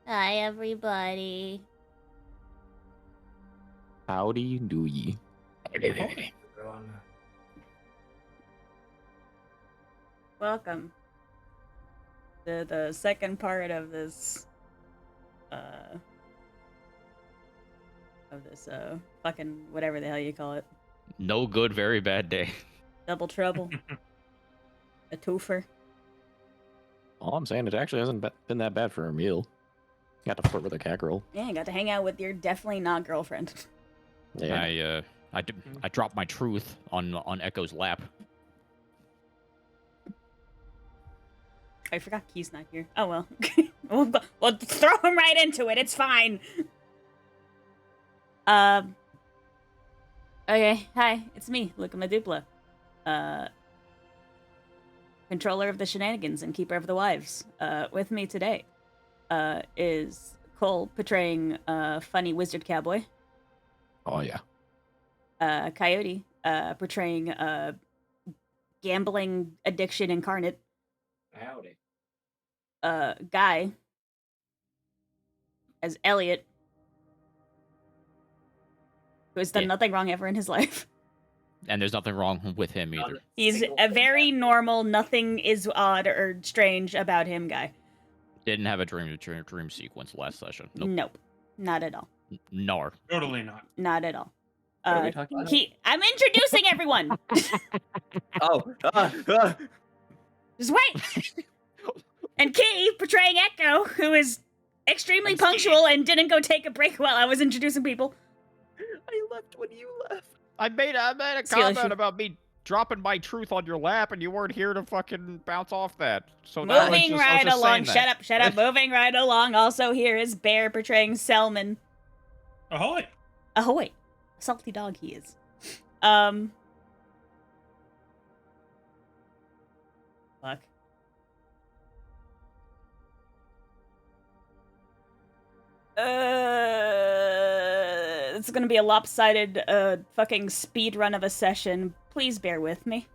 Hi, everybody. Howdy do ye. Welcome to the second part of this fucking whatever the hell you call it. No good, very bad day. Double trouble. A twofer. All I'm saying, it actually hasn't been that bad for a meal. Got to flirt with a cat girl. Yeah, got to hang out with your definitely not girlfriend. Yeah. I dropped my truth on Echo's lap. I forgot Key's not here. Oh well. we'll throw him right into it. It's fine. Okay, hi, it's me, Luca Medupla. Controller of the shenanigans and keeper of the wives. With me today is Cole portraying funny wizard cowboy. Oh, yeah. Coyote portraying gambling addiction incarnate. Howdy. Guy as Elliot, who has done nothing wrong ever in his life. And there's nothing wrong with him either. He's a very normal, nothing is odd or strange about him guy. Didn't have a dream sequence last session. Nope. Not at all. Nor. Totally not. Not at all. What are we talking about? I'm introducing everyone. Just wait. And Key portraying Echo, who is extremely punctual and didn't go take a break while I was introducing people. I left when you left. I made a comment about me dropping my truth on your lap, and you weren't here to fucking bounce off that. So now Moving right along. Shut up. Moving right along. Also here is Bear portraying Selman. Ahoy! Ahoy. Salty dog he is. Fuck. It's gonna be a lopsided, fucking speed run of a session. Please bear with me.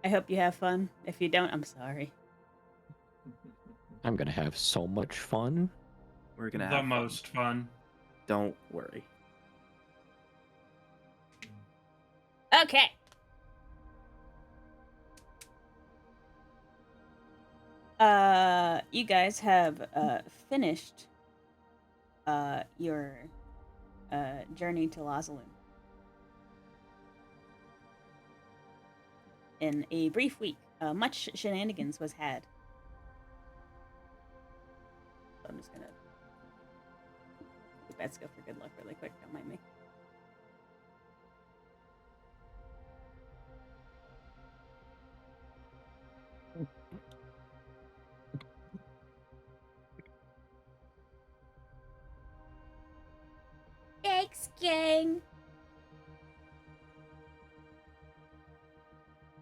I hope you have fun. If you don't, I'm sorry. I'm gonna have so much fun. We're gonna The have most fun. Don't worry. Okay. You guys have finished your journey to Lazaloon. In a brief week, much shenanigans was had. So I'm just gonna let's go for good luck really quick. Don't mind me. Thanks, gang.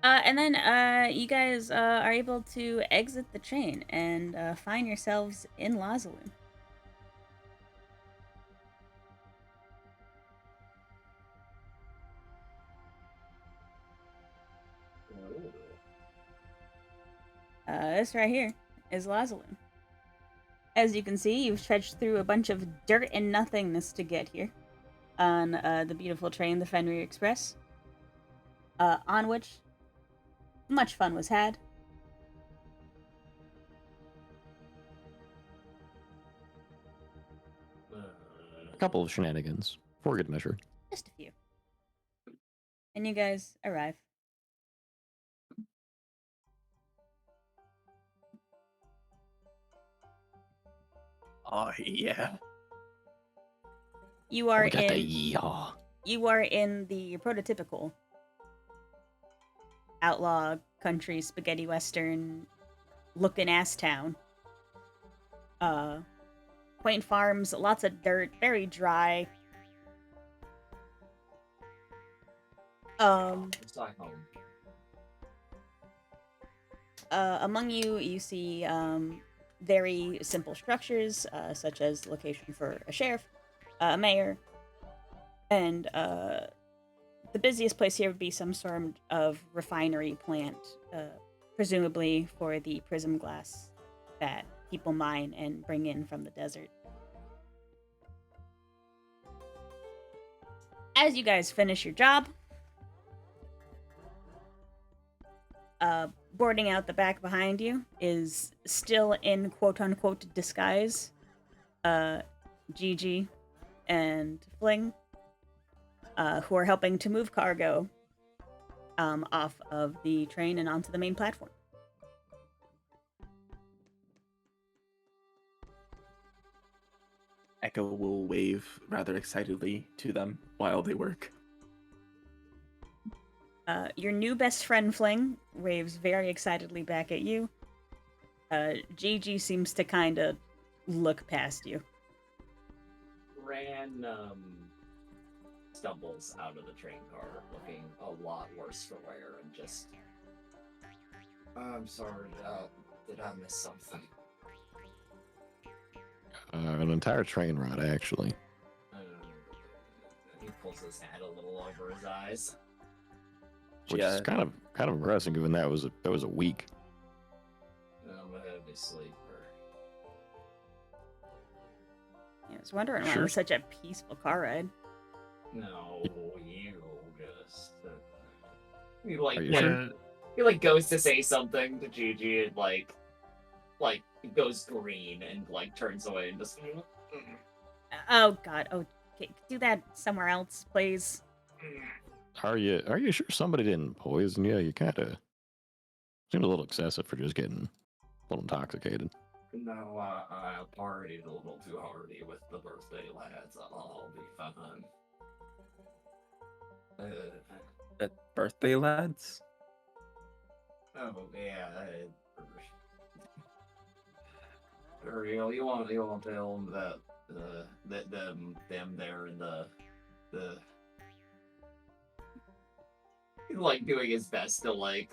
And then you guys are able to exit the train and find yourselves in Lazaloon. This right here is Lazaloon. As you can see, you've trudged through a bunch of dirt and nothingness to get here on the beautiful train, the Fenrir Express, on which much fun was had. A couple of shenanigans, for good measure. Just a few. And you guys arrive. Oh yeah. You are got the in. yeehaw. You are in the prototypical outlaw country spaghetti western looking ass town. Quaint farms, lots of dirt, very dry. Among you see very simple structures, such as location for a sheriff, a mayor, and the busiest place here would be some sort of refinery plant, presumably for the prism glass that people mine and bring in from the desert. As you guys finish your job, boarding out the back behind you is still in quote-unquote disguise. Gigi and Fling, who are helping to move cargo off of the train and onto the main platform. Echo will wave rather excitedly to them while they work. Your new best friend Fling waves very excitedly back at you. Gigi seems to kind of look past you. Ran stumbles out of the train car, looking a lot worse for wear, and just, I'm sorry, did I miss something? An entire train ride, actually. He pulls his hat a little over his eyes. Which is kind of impressive, given that was a week. I'm a heavy sleeper. I was wondering why it was such a peaceful car ride. No, you just he like Are you sure? he like goes to say something to Gigi and like it goes green and like turns away and just. Oh God! Oh, okay, do that somewhere else, please. Are you sure somebody didn't poison you? You kind of seemed a little excessive for just getting a little intoxicated. No, I partied a little too hardy with the birthday lads. I'll be fine. That birthday lads? Oh yeah. You want to tell them that them there in the he's like doing his best to like.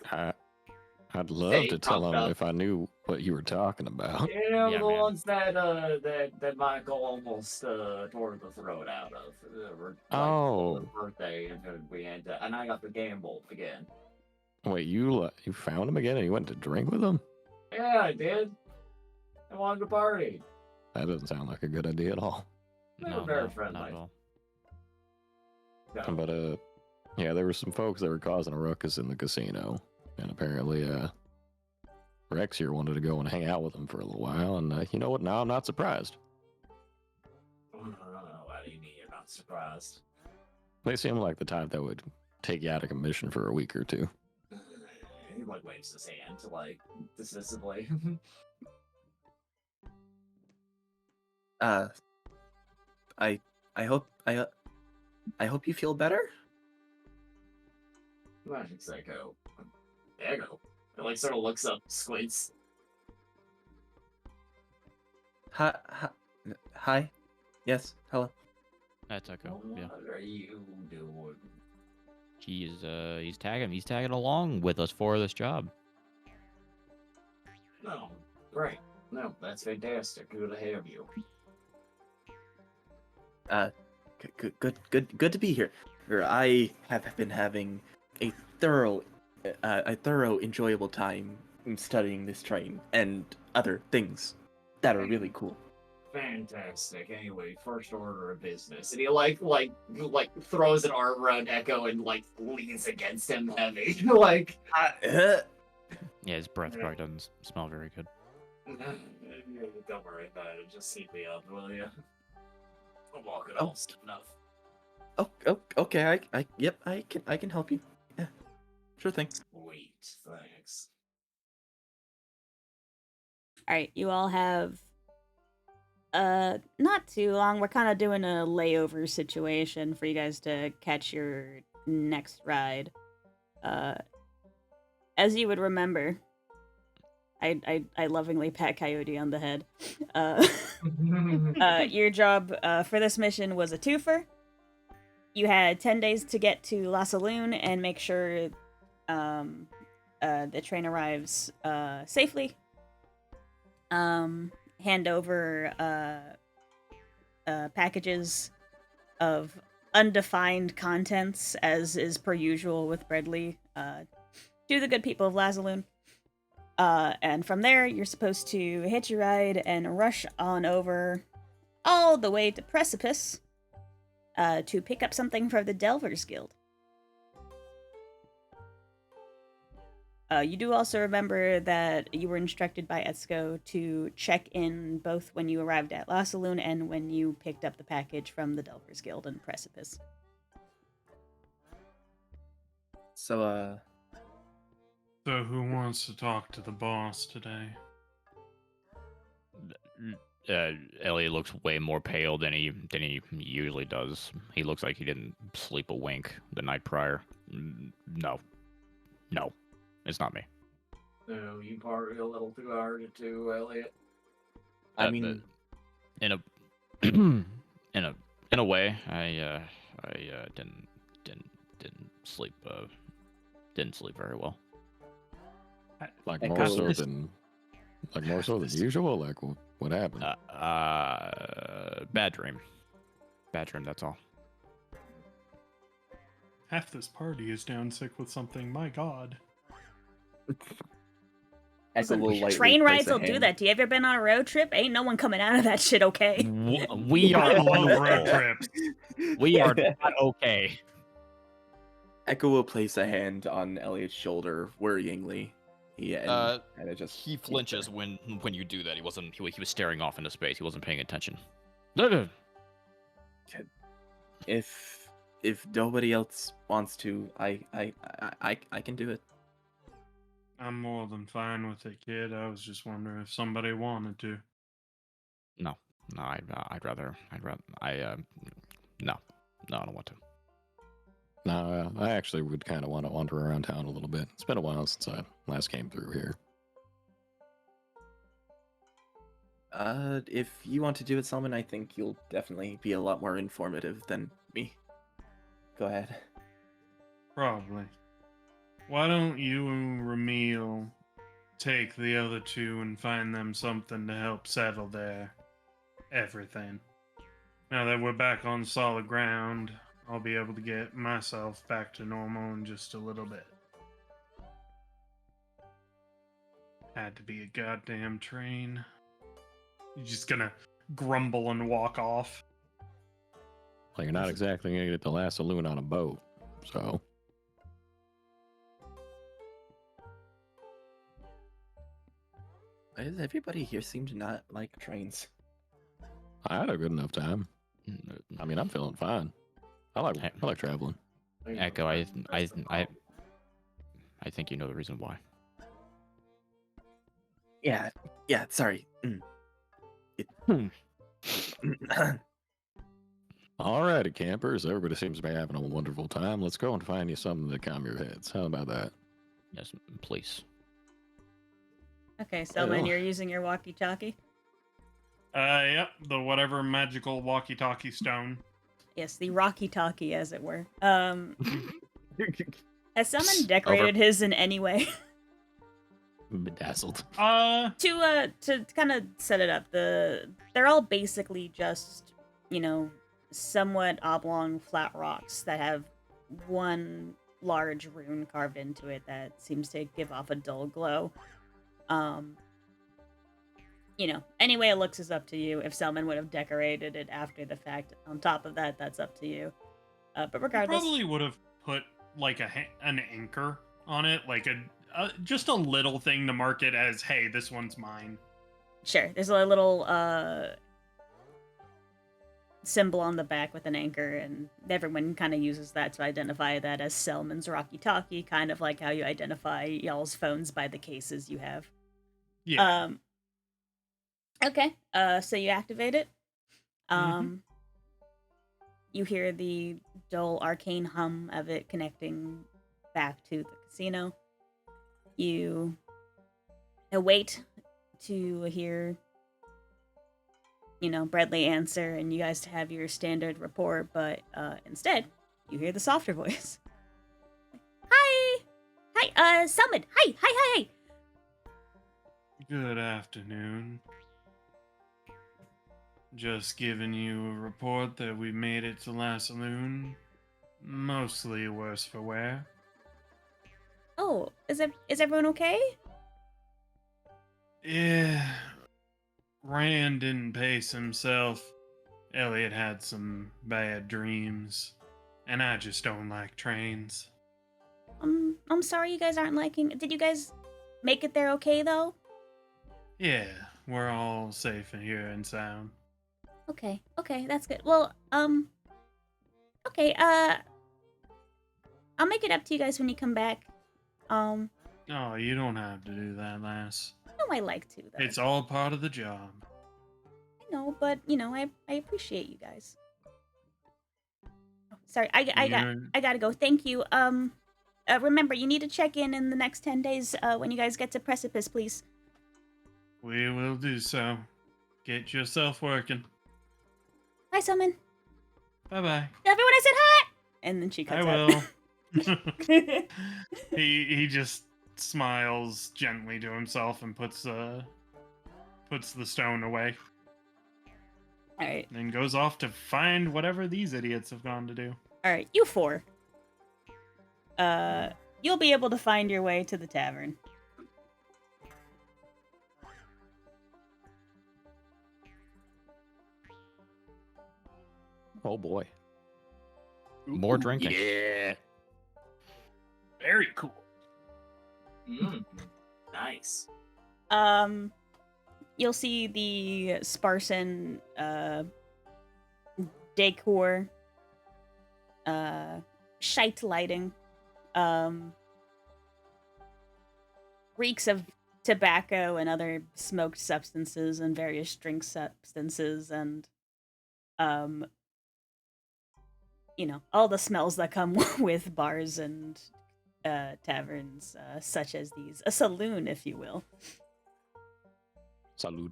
I'd love to tell them if I knew what you were talking about. You know, the ones that Michael almost tore the throat out of. For birthday, and we had to, and I got to gamble again. Wait, you found him again and you went to drink with him? Yeah, I did. I wanted to party. That doesn't sound like a good idea at all. They were very friendly. Not at all. No. But yeah, there were some folks that were causing a ruckus in the casino, and apparently Rex here wanted to go and hang out with them for a little while, and you know what? Now I'm not surprised. Why do you mean you're not surprised? They seem like the type that would take you out of commission for a week or two. He like waves his hand to like dismissively. I hope you feel better. Magic Psycho. There you go. It like sort of looks up, squints. Hi. Yes. Hello. That's Echo. Yeah. What are you doing? He's tagging along with us for this job. No, great. No, that's fantastic. Good to have you. Good to be here. I have been having a thorough, enjoyable time studying this train and other things that are really cool. Fantastic. Anyway, first order of business, and he like throws an arm around Echo and like leans against him heavy, like. Yeah, his breath probably doesn't smell very good. Don't worry about it. Just heat me up, will you? I'll walk it all enough. Oh, okay. I can help you. Yeah, sure thing. Sweet, thanks. All right, you all have not too long. We're kind of doing a layover situation for you guys to catch your next ride. As you would remember, I lovingly pat Coyote on the head. Your job for this mission was a twofer. You had 10 days to get to La Saloon and make sure the train arrives safely. Hand over packages of undefined contents, as is per usual with Bradley, to the good people of La Saloon. And from there, you're supposed to hitch a ride and rush on over all the way to Precipice to pick up something for the Delvers Guild. You do also remember that you were instructed by Etsuko to check in both when you arrived at La Saloon and when you picked up the package from the Delvers Guild in Precipice. So, So who wants to talk to the boss today? Elliot looks way more pale than he usually does. He looks like he didn't sleep a wink the night prior. No, it's not me. So you party a little too hard too, Elliot. I mean, in a in a way, I didn't sleep very well. Like Hey, more Cosmo, so this- than usual. Like what happened? Bad dream. That's all. Half this party is down sick with something. My God. Echo will lightly Train place rides a will do hand- that. Do you ever been on a road trip? Ain't no one coming out of that shit okay. We I are love road trips. we are not okay. Echo will place a hand on Elliot's shoulder worryingly. And it just He flinches when you do that. He was staring off into space. He wasn't paying attention. If nobody else wants to, I can do it. I'm more than fine with it, kid. I was just wondering if somebody wanted to. No, I'd rather no, I don't want to. No, I actually would kind of want to wander around town a little bit. It's been a while since I last came through here. If you want to do it, Salman, I think you'll definitely be a lot more informative than me. Go ahead. Probably. Why don't you and Ramil take the other two and find them something to help settle their everything? Now that we're back on solid ground, I'll be able to get myself back to normal in just a little bit. Had to be a goddamn train. You're just gonna grumble and walk off. Like you're not exactly gonna get the last saloon on a boat, so. Why does everybody here seem to not like trains? I had a good enough time. I mean, I'm feeling fine. I like traveling. Echo, I think you know the reason why. Yeah, sorry. Alrighty, campers. Everybody seems to be having a wonderful time. Let's go and find you something to calm your heads. How about that? Yes, please. Okay, Selman, Oh. you're using your walkie-talkie? Yep, the whatever magical walkie-talkie stone. Yes, the Rocky-talkie, as it were. Has someone decorated Over. his in any way? Bedazzled. To kind of set it up, they're all basically just, somewhat oblong flat rocks that have one large rune carved into it that seems to give off a dull glow. Any way it looks is up to you. If Selman would have decorated it after the fact, on top of that, that's up to you. But regardless, Probably would have put like an anchor on it, like just a little thing to mark it as, hey, this one's mine. sure. There's a little symbol on the back with an anchor, and everyone kind of uses that to identify that as Selman's Rocky-talkie, kind of like how you identify y'all's phones by the cases you have. Yeah. Okay. So you activate it. You hear the dull arcane hum of it connecting back to the casino. You wait to hear, Bradley answer, and you guys have your standard rapport, but instead, you hear the softer voice. Hi, Summit. Hi. Good afternoon. Just giving you a report that we made it to La Saloon. Mostly worse for wear. Oh, is everyone okay? Yeah, Rand didn't pace himself. Elliot had some bad dreams, and I just don't like trains. I'm sorry you guys aren't liking. Did you guys make it there okay though? Yeah, we're all safe in here and sound. Okay, that's good. Well, okay, I'll make it up to you guys when you come back. Um, Oh, you don't have to do that, lass. no, I like to though. It's all part of the job. I know, but you know, I appreciate you guys. Oh, sorry, I You're- gotta go. Thank you. Remember, you need to check in the next 10 days. When you guys get to Precipice, please. We will do so. Get yourself working. Bye, Summon. Bye bye. Everyone, I said hi. And then she cuts I out. will. he just smiles gently to himself and puts the stone away. All right. Then goes off to find whatever these idiots have gone to do. All right, you four. You'll be able to find your way to the tavern. Oh boy. More drinking. Yeah. Very cool. Nice. You'll see the Sparsan decor, shite lighting, reeks of tobacco and other smoked substances and various drink substances, and you know, all the smells that come with bars and taverns such as these. A saloon, if you will. Salud.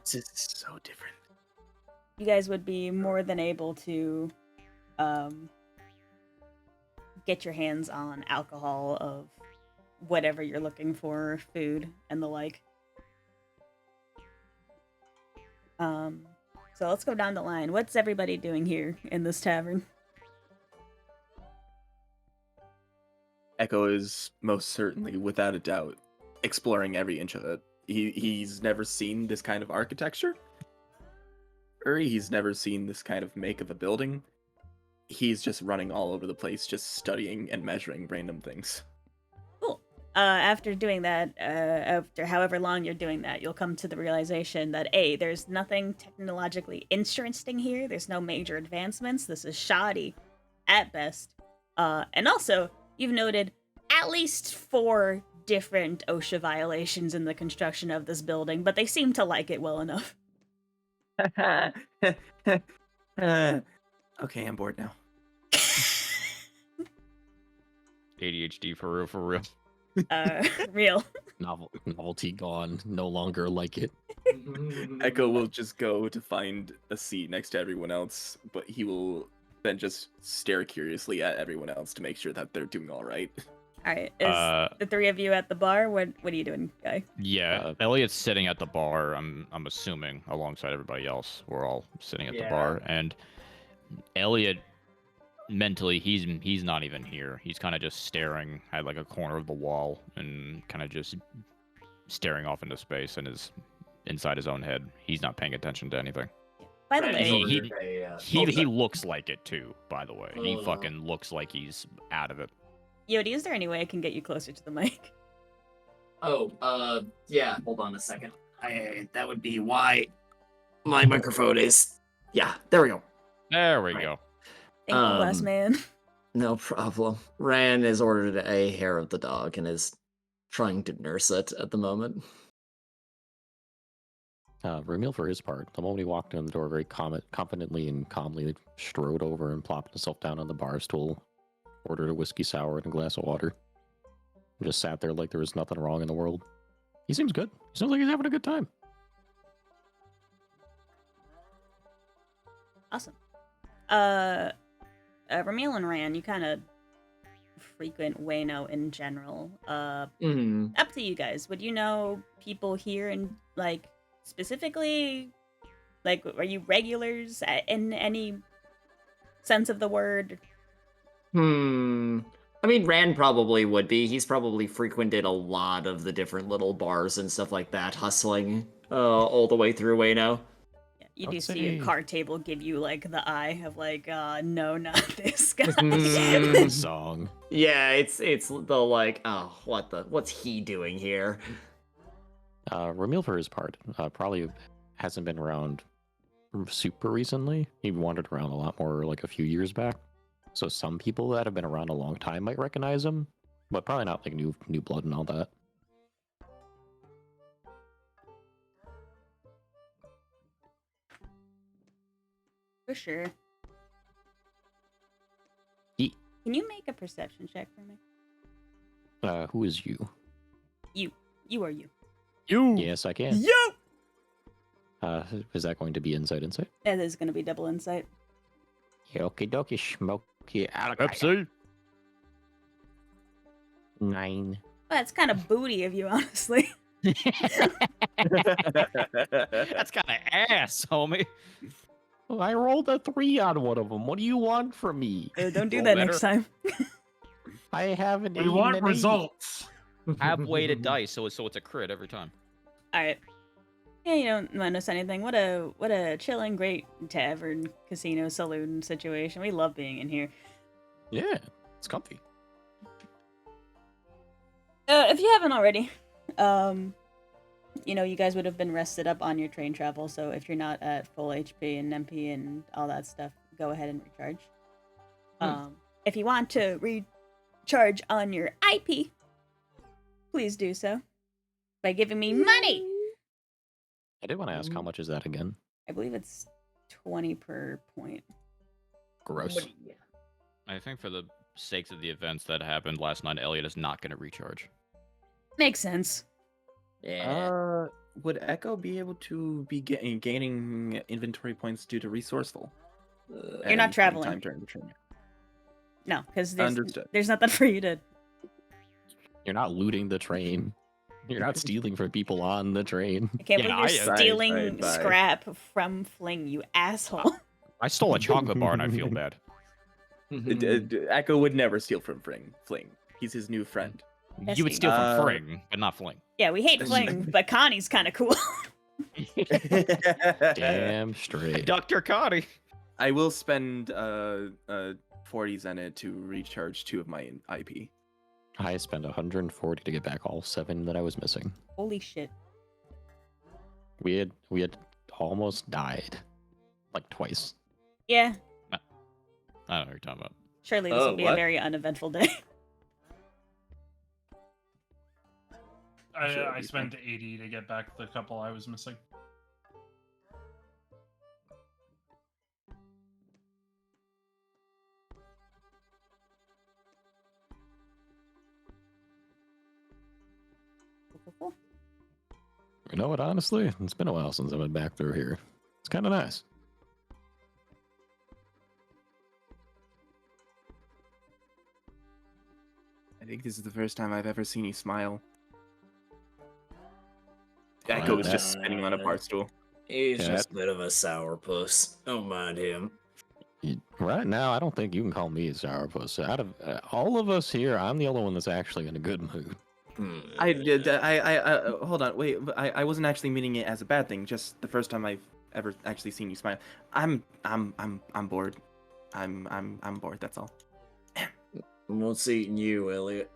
This is so different. You guys would be more than able to get your hands on alcohol of whatever you're looking for, food and the like. So let's go down the line. What's everybody doing here in this tavern? Echo is most certainly, without a doubt, exploring every inch of it. He's never seen this kind of architecture. Or he's never seen this kind of make of a building. He's just running all over the place, just studying and measuring random things. Cool. After doing that, after however long you're doing that, you'll come to the realization that A, there's nothing technologically interesting here. There's no major advancements. This is shoddy at best. And also, you've noted at least 4 different OSHA violations in the construction of this building, but they seem to like it well enough. Okay, I'm bored now. ADHD for real, for real. Real. Novelty gone. No longer like it. Echo will just go to find a seat next to everyone else, but he will then just stare curiously at everyone else to make sure that they're doing all right. All right. Is the 3 of you at the bar? What are you doing, guy? Yeah, Elliot's sitting at the bar. I'm assuming alongside everybody else. We're all sitting at the bar, and Elliot mentally he's not even here. He's kind of just staring at like a corner of the wall and kind of just staring off into space and is inside his own head. He's not paying attention to anything. By the Right, way, He looks like it too. By the way, he fucking looks like he's out of it. Yodi, is there any way I can get you closer to the mic? Yeah, hold on a second. That would be why my microphone is. Yeah, there we go. There we Right. go. Thank you, glass man. No problem. Ran has ordered a hair of the dog and is trying to nurse it at the moment. Ramil, for his part, the moment he walked in the door, very confidently and calmly strode over and plopped himself down on the bar stool, ordered a whiskey sour and a glass of water, and just sat there like there was nothing wrong in the world. He seems good. He seems like he's having a good time. Awesome. Ramil and Ran, you kind of frequent Wayno in general. Up to you guys. Would you know people here and like specifically, like, are you regulars in any sense of the word? I mean, Rand probably would be. He's probably frequented a lot of the different little bars and stuff like that, hustling all the way through Wayno. Yeah, you I do would see a say- card table give you like the eye of like, no, not this guy. Mm. Song. Yeah, it's the like, oh, what's he doing here? Ramil, for his part, probably hasn't been around super recently. He wandered around a lot more like a few years back. So some people that have been around a long time might recognize him, but probably not like new blood and all that. For sure. Ye- Can you make a perception check for me? Who is you? You are you. You. Yes, I can. You! Is that going to be insight? That is going to be double insight. Okie dokie, smoky. Pepsi. 9. Well, that's kind of booty of you, honestly. That's kind of ass, homie. Oh, I rolled a 3 on one of them. What do you want from me? Don't do Roll that better. next time. I have an We 8 want and an 8. results. Have weighted dice, so it's a crit every time. All right. Yeah, you don't notice anything. What a chilling, great tavern, casino, saloon situation. We love being in here. Yeah, it's comfy. If you haven't already, you know, you guys would have been rested up on your train travel. So if you're not at full HP and MP and all that stuff, go ahead and recharge. If you want to recharge on your IP, please do so by giving me money. I did want to ask, how much is that again? I believe it's 20 per point. Gross. I think for the sakes of the events that happened last night, Elliot is not going to recharge. Makes sense. Yeah. Would Echo be able to be gaining inventory points due to resourceful? at You're any not point in traveling. time during the training? No, because Understood. there's nothing for you to. You're not looting the train. You're not stealing from people on the train. I can't Yeah, believe you're I- stealing right. scrap from Fling, you asshole. I stole a chocolate bar and I feel bad. Echo would never steal from Fling. He's his new friend. Yes, You would he- steal Uh, from Fring, but not Fling. Yeah, we hate Fling, but Connie's kind of cool. Damn straight. Dr. Connie. I will spend 40 Zenit to recharge 2 of my IP. I spent 140 to get back all 7 that I was missing. Holy shit. We had almost died, like twice. Yeah, I don't know what you're talking about. surely this Oh, will be a what? very uneventful day. Sure, I you spent 80 to get back the couple I was missing. You know what, honestly? It's been a while since I've been back through here. It's kind of nice. I think this is the first time I've ever seen you smile. Wow, Echo is that- just spinning on a bar stool. He's Yeah, just a bit of a sourpuss. Don't mind him. Right now, I don't think you can call me a sourpuss. Out of all of us here, I'm the only one that's actually in a good mood. I hold on, wait. I wasn't actually meaning it as a bad thing. Just the first time I've ever actually seen you smile. I'm bored. I'm bored. That's all. What's eating you, Elliot?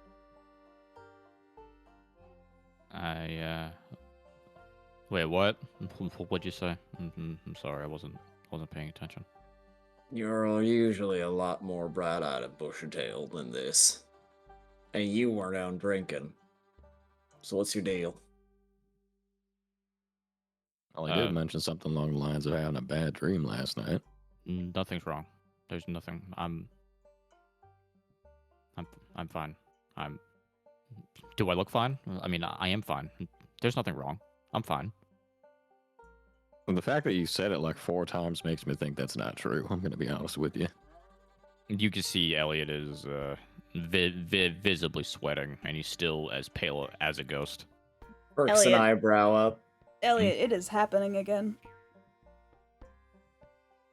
Wait, what? What'd you say? I'm sorry, I wasn't paying attention. You're usually a lot more bright-eyed and bushy-tailed than this. And you weren't out drinking. So what's your deal? Well, I did mention something along the lines of having a bad dream last night. Nothing's wrong. There's nothing. I'm fine. Do I look fine? I mean, I am fine. There's nothing wrong. I'm fine. And the fact that you said it like 4 times makes me think that's not true. I'm going to be honest with you. You can see Elliot is visibly sweating, and he's still as pale as a ghost. Perks an Elliot. eyebrow up. Elliot, it is happening again.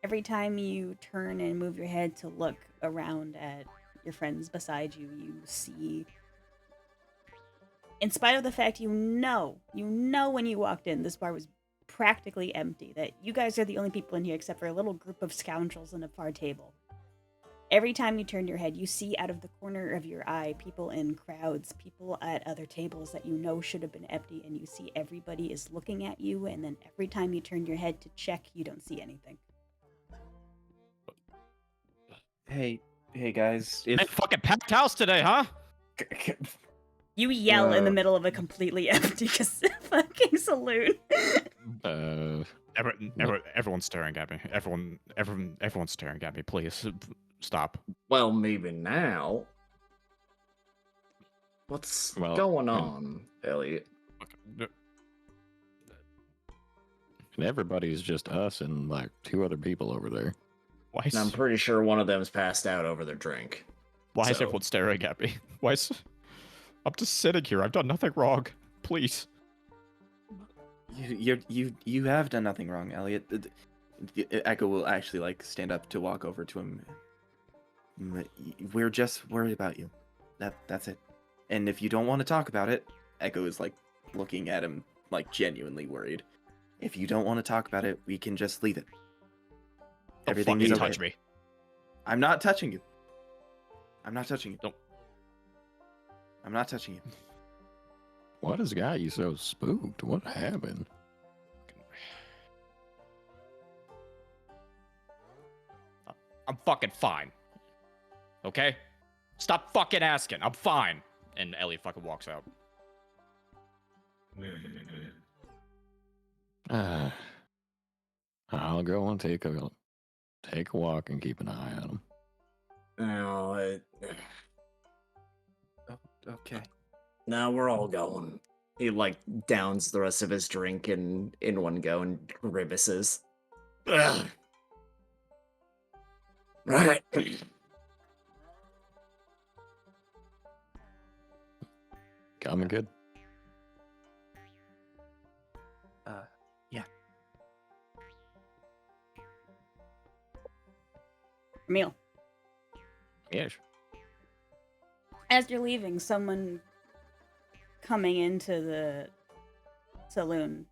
Every time you turn and move your head to look around at your friends beside you, you see, in spite of the fact you know when you walked in, this bar was practically empty, that you guys are the only people in here except for a little group of scoundrels in a far table. Every time you turn your head, you see out of the corner of your eye people in crowds, people at other tables that you know should have been empty, and you see everybody is looking at you, and then every time you turn your head to check, you don't see anything. Hey guys, Hey, fucking packed house today, huh? You yell in the middle of a completely empty fucking saloon. Everyone's staring at me. Everyone's staring at me. Please stop. Well, maybe now. What's going on, Elliot? And everybody's just us and like 2 other people over there. Why? And I'm pretty sure one of them's passed out over their drink. Why is everyone staring at me? Why is... I'm just sitting here. I've done nothing wrong. Please. You have done nothing wrong, Elliot. Echo will actually like stand up to walk over to him. We're just worried about you. That's it. And if you don't want to talk about it, Echo is like looking at him like genuinely worried. If you don't want to talk about it, we can just leave it. Everything is okay. Touch me. I'm not touching you. I'm not touching you. Don't. I'm not touching you. What has got you so spooked? What happened? I'm fucking fine. Okay? Stop fucking asking. I'm fine. And Elliot fucking walks out. I'll go and take a walk and keep an eye on him. No, Okay. now we're all going. He like downs the rest of his drink in one go and grimaces. Ugh. Right. Coming good. Yeah. Emil. Yes. As you're leaving, someone coming into the saloon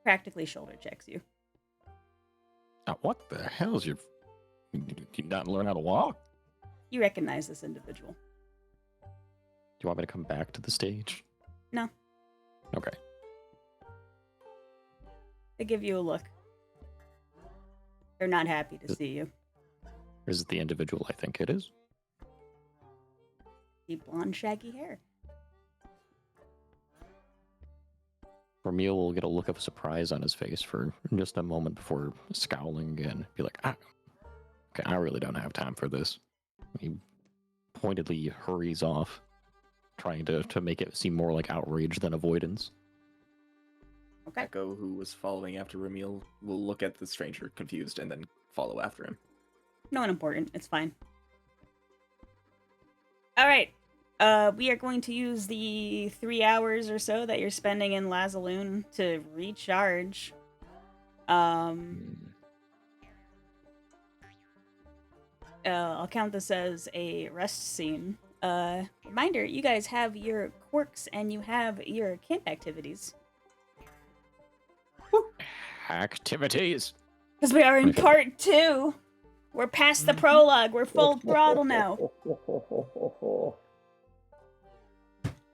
practically shoulder checks you. What the hell is your... You not learn how to walk? You recognize this individual. Do you want me to come back to the stage? No. Okay. They give you a look. They're not happy to see you. Is it the individual I think it is? Deep blonde, shaggy hair. Ramil will get a look of surprise on his face for just a moment before scowling again. Be like, okay, I really don't have time for this. He pointedly hurries off, trying to make it seem more like outrage than avoidance. Okay. Echo, who was following after Ramil, will look at the stranger confused and then follow after him. No one important. It's fine. All right. We are going to use the 3 hours or so that you're spending in Lazaloon to recharge. I'll count this as a rest scene. Reminder, you guys have your quirks and you have your camp activities. Activities! Because we are in part 2. We're past the prologue. We're full throttle now.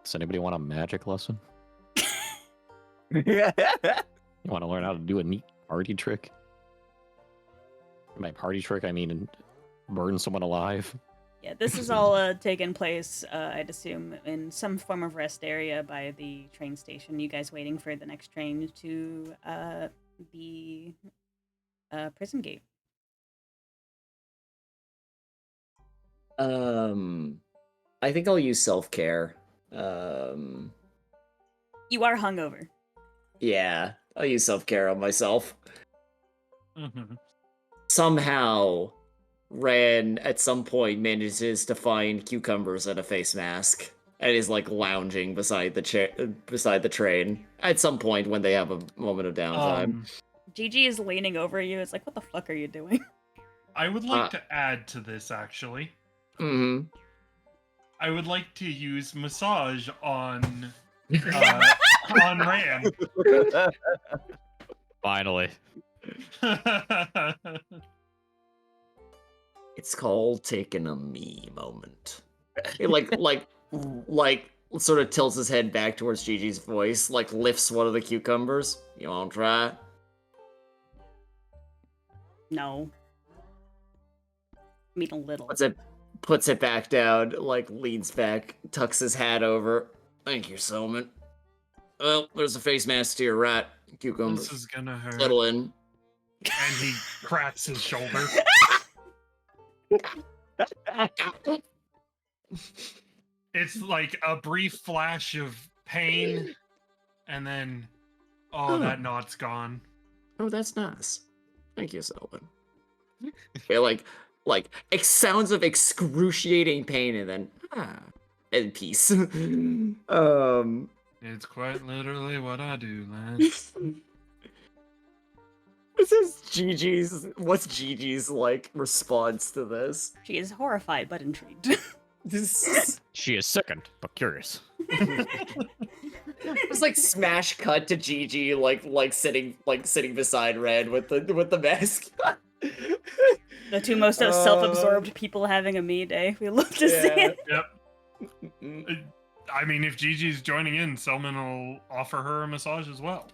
Does anybody want a magic lesson? You want to learn how to do a neat party trick? By party trick, I mean burn someone alive. Yeah, this is all taking place, I'd assume, in some form of rest area by the train station. You guys waiting for the next train to the prison gate. I think I'll use self-care. You are hungover. Yeah, I'll use self-care on myself. Mm-hmm. Somehow, Ran at some point manages to find cucumbers and a face mask and is like lounging beside the train at some point when they have a moment of downtime. Gigi is leaning over you. It's like, what the fuck are you doing? I would like to add to this, actually. Mm-hmm. I would like to use massage on Ran. Finally. It's called taking a me moment. He like sort of tilts his head back towards Gigi's voice, like lifts one of the cucumbers. You wanna try? No. I mean, a little. Puts it back down, like leans back, tucks his hat over. Thank you, Selman. Well, there's a face mask to your right. Cucumbers. This is gonna hurt. Settle in. And he cracks his shoulder. It's like a brief flash of pain, and then, that knot's gone. Oh, that's nice. Thank you, Selman. Yeah, like sounds of excruciating pain, and then and peace. It's quite literally what I do, man. This is Gigi's. What's Gigi's like response to this? She is horrified but intrigued. She is sickened, but curious. It's like smash cut to Gigi, like sitting beside Red with the mask. The two most self-absorbed people having a me day. We love to see it. Yep. I mean, if Gigi's joining in, Selman will offer her a massage as well.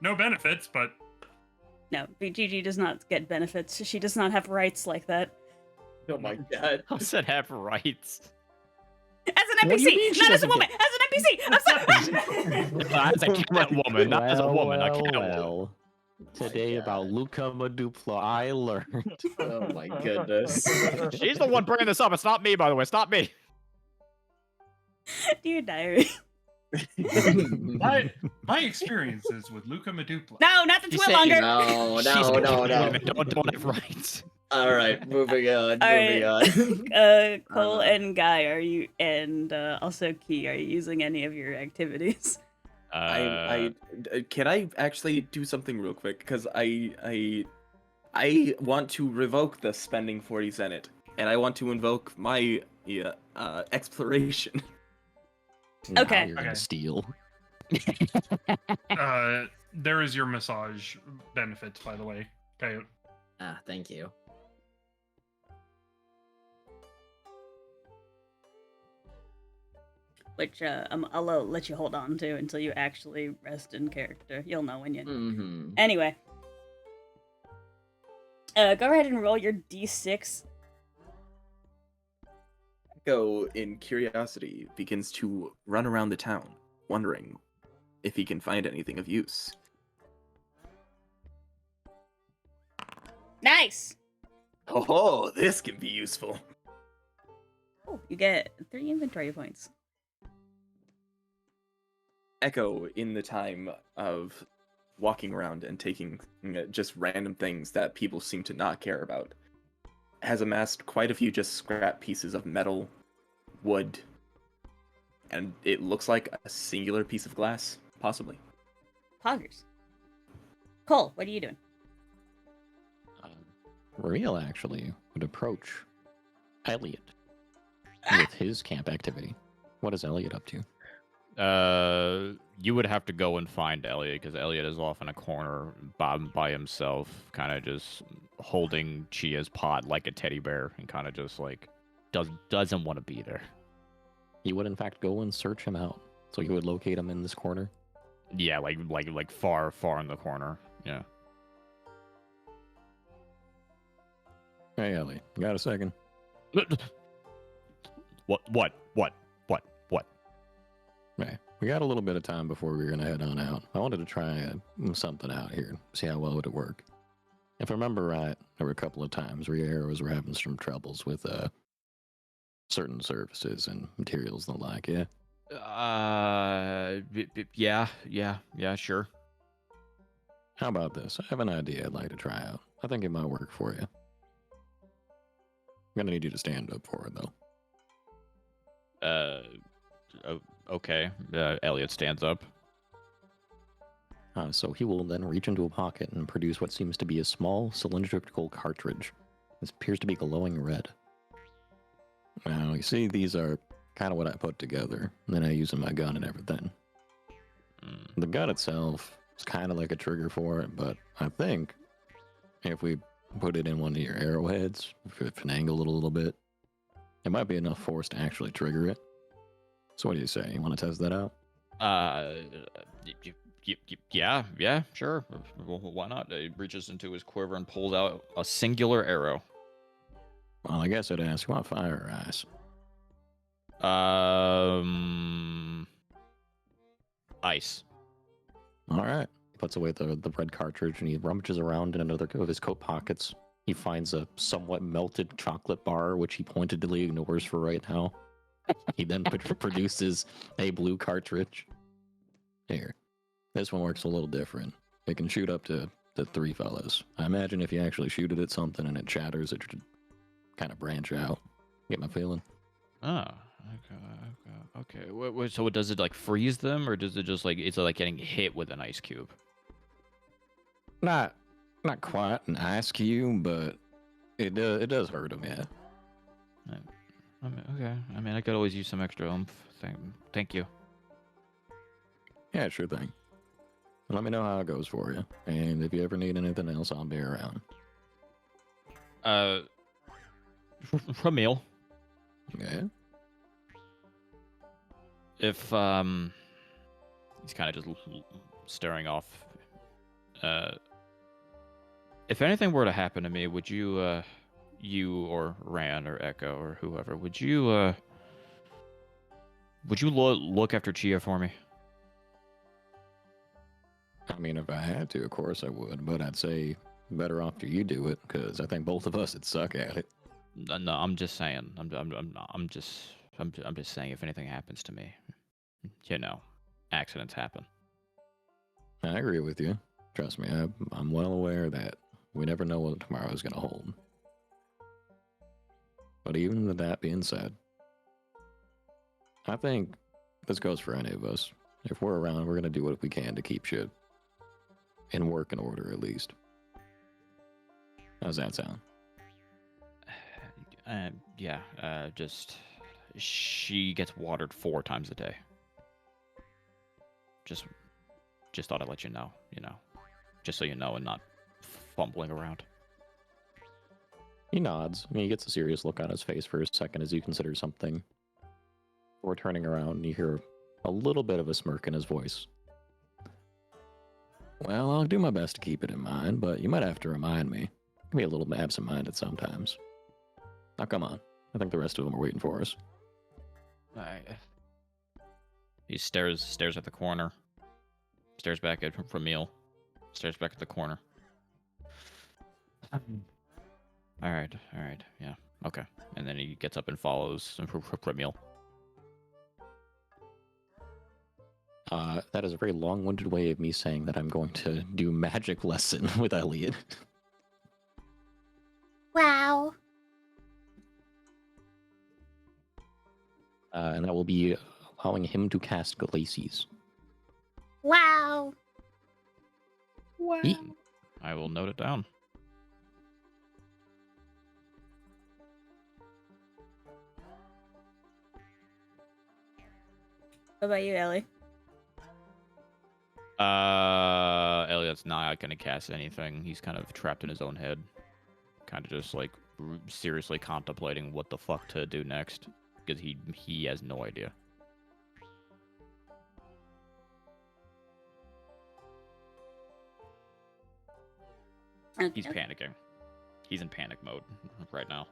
No benefits, but... No, Gigi does not get benefits. She does not have rights like that. Oh my god. I said have rights. As an What do you NPC, mean she not as a doesn't woman. get- As an NPC. I'm sorry. As a cat woman, not as a woman, a cat woman. Well. Today about Luca Madupla, I learned. Oh my goodness. She's the one bringing this up. It's not me, by the way. It's not me. Dear diary. my experiences with Luca Madupla. No, not the You twin said- longer. No. Women don't have rights. All right, moving on. All moving on. Cole and Guy, are you, and also Key, are you using any of your activities? I can I actually do something real quick because I want to revoke the spending 40 Senate and I want to invoke my exploration. Now Okay. you're gonna steal. There is your massage benefits, by the way. Okay. Thank you. Which I'll let you hold on to until you actually rest in character. You'll know when you. Mm-hmm. Anyway, go ahead and roll your d6. Echo, in curiosity, begins to run around the town, wondering if he can find anything of use. Nice. Oh, this can be useful. Oh, you get 3 inventory points. Echo, in the time of walking around and taking just random things that people seem to not care about, has amassed quite a few just scrap pieces of metal, wood, and it looks like a singular piece of glass, possibly. Poggers. Cole, what are you doing? Real actually would approach Elliot with his camp activity. What is Elliot up to? You would have to go and find Elliot because Elliot is off in a corner by himself, kind of just holding Chia's pod like a teddy bear, and kind of just like doesn't want to be there. He would in fact go and search him out, so you would locate him in this corner. Yeah, like far in the corner. Yeah. Hey Elliot, you got a second? What? Right. We got a little bit of time before we're gonna head on out. I wanted to try something out here, see how well it would work. If I remember right, there were a couple of times where your arrows were having some troubles with certain services and materials and the like. Yeah. Sure. How about this? I have an idea I'd like to try out. I think it might work for you. I'm gonna need you to stand up for it though. Okay. Elliot stands up. So he will then reach into a pocket and produce what seems to be a small cylindrical cartridge. This appears to be glowing red. Now, you see, these are kind of what I put together. And then I use my gun and everything. The gun itself is kind of like a trigger for it, but I think if we put it in one of your arrowheads, if it finagled a little bit, it might be enough force to actually trigger it. So what do you say? You want to test that out? Yeah, sure. Well, why not? He reaches into his quiver and pulls out a singular arrow. Well, I guess I'd ask, you want fire or ice? Ice. All right. He puts away the red cartridge and he rummages around in another of his coat pockets. He finds a somewhat melted chocolate bar, which he pointedly ignores for right now. He then produces a blue cartridge. Here. This one works a little different. It can shoot up to 3 fellas. I imagine if you actually shoot it at something and it chatters, it should kind of branch out. Get my feeling? Oh, okay. So does it like freeze them, or does it just like it's like getting hit with an ice cube? Not quite an ice cube, but it does hurt him, yeah. I mean, okay. I mean, I could always use some extra oomph. Thank you. Yeah, sure thing. Let me know how it goes for you. And if you ever need anything else, I'll be around. Ramil, Yeah? if he's kind of just staring off. If anything were to happen to me, would you, you or Ran or Echo or whoever, would you look after Chia for me? I mean, if I had to, of course I would, but I'd say better off you do it, because I think both of us would suck at it. No, I'm just saying. I'm just saying. If anything happens to me, you know, accidents happen. I agree with you. Trust me, I'm well aware that we never know what tomorrow is going to hold. But even with that being said, I think this goes for any of us. If we're around, we're going to do what we can to keep shit in working order, at least. How's that sound? Just she gets watered 4 times a day. Just thought I'd let you know, just so you know and not fumbling around. He nods. He gets a serious look on his face for a second as you consider something. Before turning around, and you hear a little bit of a smirk in his voice. Well, I'll do my best to keep it in mind, but you might have to remind me. Can be a little absent-minded sometimes. Now, come on. I think the rest of them are waiting for us. He stares at the corner. Stares back at Ramil. Stares back at the corner. All right, yeah, okay. And then he gets up and follows Ramil. That is a very long-winded way of me saying that I'm going to do magic lesson with Elliot. Wow. And that will be allowing him to cast Glacies. Wow. Wow. I will note it down. What about you, Ellie? Elliot's not gonna cast anything. He's kind of trapped in his own head. Kind of just like seriously contemplating what the fuck to do next. Because he has no idea. Okay. He's panicking. He's in panic mode right now.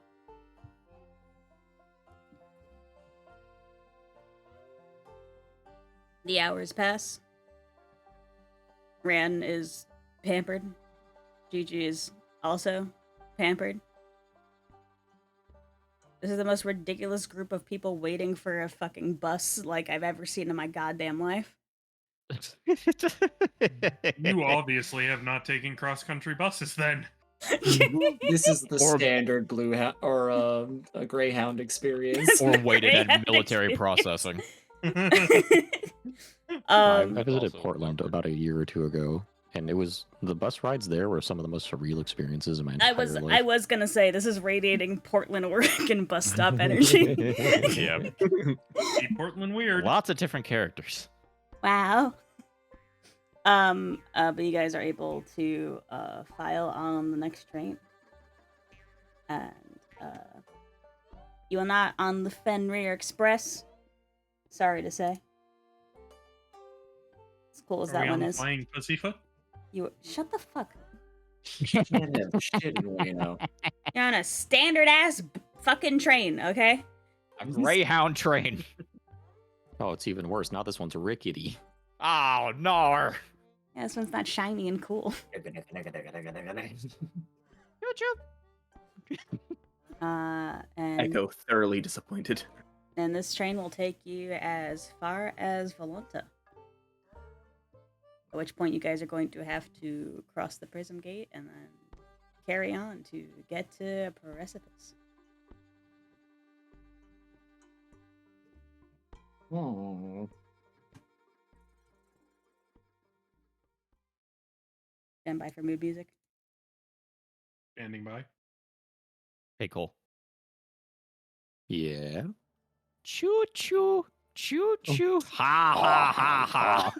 The hours pass. Ran is pampered. Gigi is also pampered. This is the most ridiculous group of people waiting for a fucking bus like I've ever seen in my goddamn life. You obviously have not taken cross-country buses then. This is the Or- standard blue or a Greyhound experience. Or waited at Great military experience. processing. I visited Also- Portland about a year or two ago. And it was the bus rides there were some of the most surreal experiences in my entire life. I was gonna say this is radiating Portland, Oregon bus stop energy. Yeah. See, Portland weird. Lots of different characters. Wow. But you guys are able to file on the next train, and you are not on the Fenrir Express. Sorry to say. As cool as Are that we one on is. Flying Pussyfoot? You shut the fuck up. Damn, shit, Wayno. You're on a standard ass fucking train, okay? A Greyhound train. Oh, it's even worse. Now this one's rickety. Oh, no. Yeah, this one's not shiny and cool. And Echo thoroughly disappointed. and this train will take you as far as Volunta. At which point you guys are going to have to cross the prism gate and then carry on to get to Precipice. Oh. Stand by for mood music. Standing by. Hey, Cole. Yeah. Choo choo. Choo choo. Ha ha ha ha.